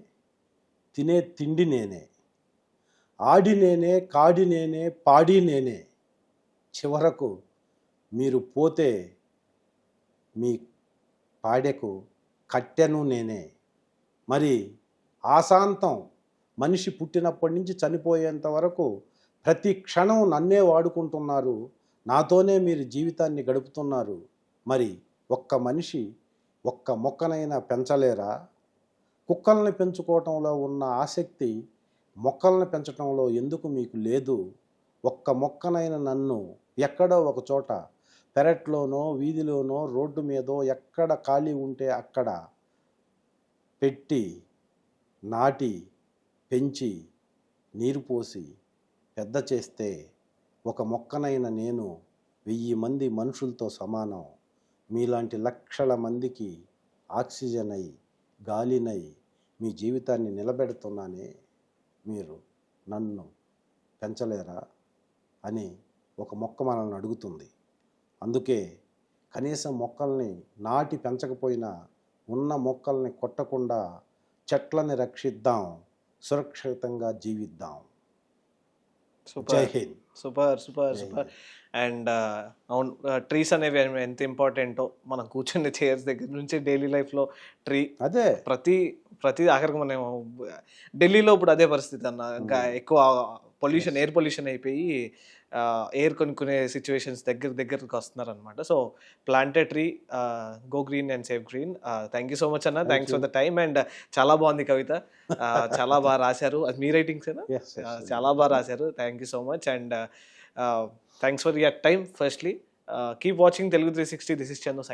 తినే తిండి నేనే, ఆడి నేనే, కాడి నేనే, పాడి నేనే, చివరకు మీరు పోతే మీ పాడెకు కట్టెను నేనే. మరి ఆశాంతం మనిషి పుట్టినప్పటి నుంచి చనిపోయేంత వరకు ప్రతి క్షణం నన్నే వాడుకుంటున్నారు, నాతోనే మీరు జీవితాన్ని గడుపుతున్నారు. మరి ఒక్క మనిషి ఒక్క మొక్కనైనా పెంచలేరా? కుక్కల్ని పెంచుకోవటంలో ఉన్న ఆసక్తి మొక్కల్ని పెంచటంలో ఎందుకు మీకు లేదు? ఒక్క మొక్కనైన నన్ను ఎక్కడో ఒక చోట పెరట్లోనో వీధిలోనో రోడ్డు మీదో ఎక్కడ ఖాళీ ఉంటే అక్కడ పెట్టి నాటి పెంచి నీరు పోసి పెద్ద చేస్తే ఒక మొక్కనైన నేను 1000 మంది మనుషులతో సమానం. మీలాంటి లక్షల మందికి ఆక్సిజన్ అయి గాలినై మీ జీవితాన్ని నిలబెడుతున్నానే, మీరు నన్ను పెంచలేరా అని ఒక మొక్క మనల్ని అడుగుతుంది. అందుకే కనీసం మొక్కల్ని నాటి పెంచకపోయినా ఉన్న మొక్కల్ని కొట్టకుండా చెట్లని రక్షిద్దాం, సురక్షితంగా జీవిద్దాం. జై Hind. Super super super. And అవును, ట్రీస్ అనేవి ఎంత ఇంపార్టెంటో మనం కూర్చునే చైర్స్ దగ్గర నుంచి డైలీ లైఫ్లో ట్రీ అదే ప్రతి ఆఖరికి మనం ఢిల్లీలో ఇప్పుడు అదే పరిస్థితి అన్న. ఇంకా ఎక్కువ పొల్యూషన్, ఎయిర్ పొల్యూషన్ అయిపోయి ఎయిర్ కొనుక్కునే సిచ్యువేషన్స్ దగ్గరికి వస్తున్నారు అనమాట. So plant a tree, go green and save green. Thank you so much అన్న, thanks for the time. And చాలా బాగుంది కవిత, చాలా బాగా రాశారు. అది మీ రైటింగ్స్ ఏనా? చాలా బాగా రాశారు. Thank you so much. And thanks for your time firstly. Keep watching Telugu 360. This is Chandu signing.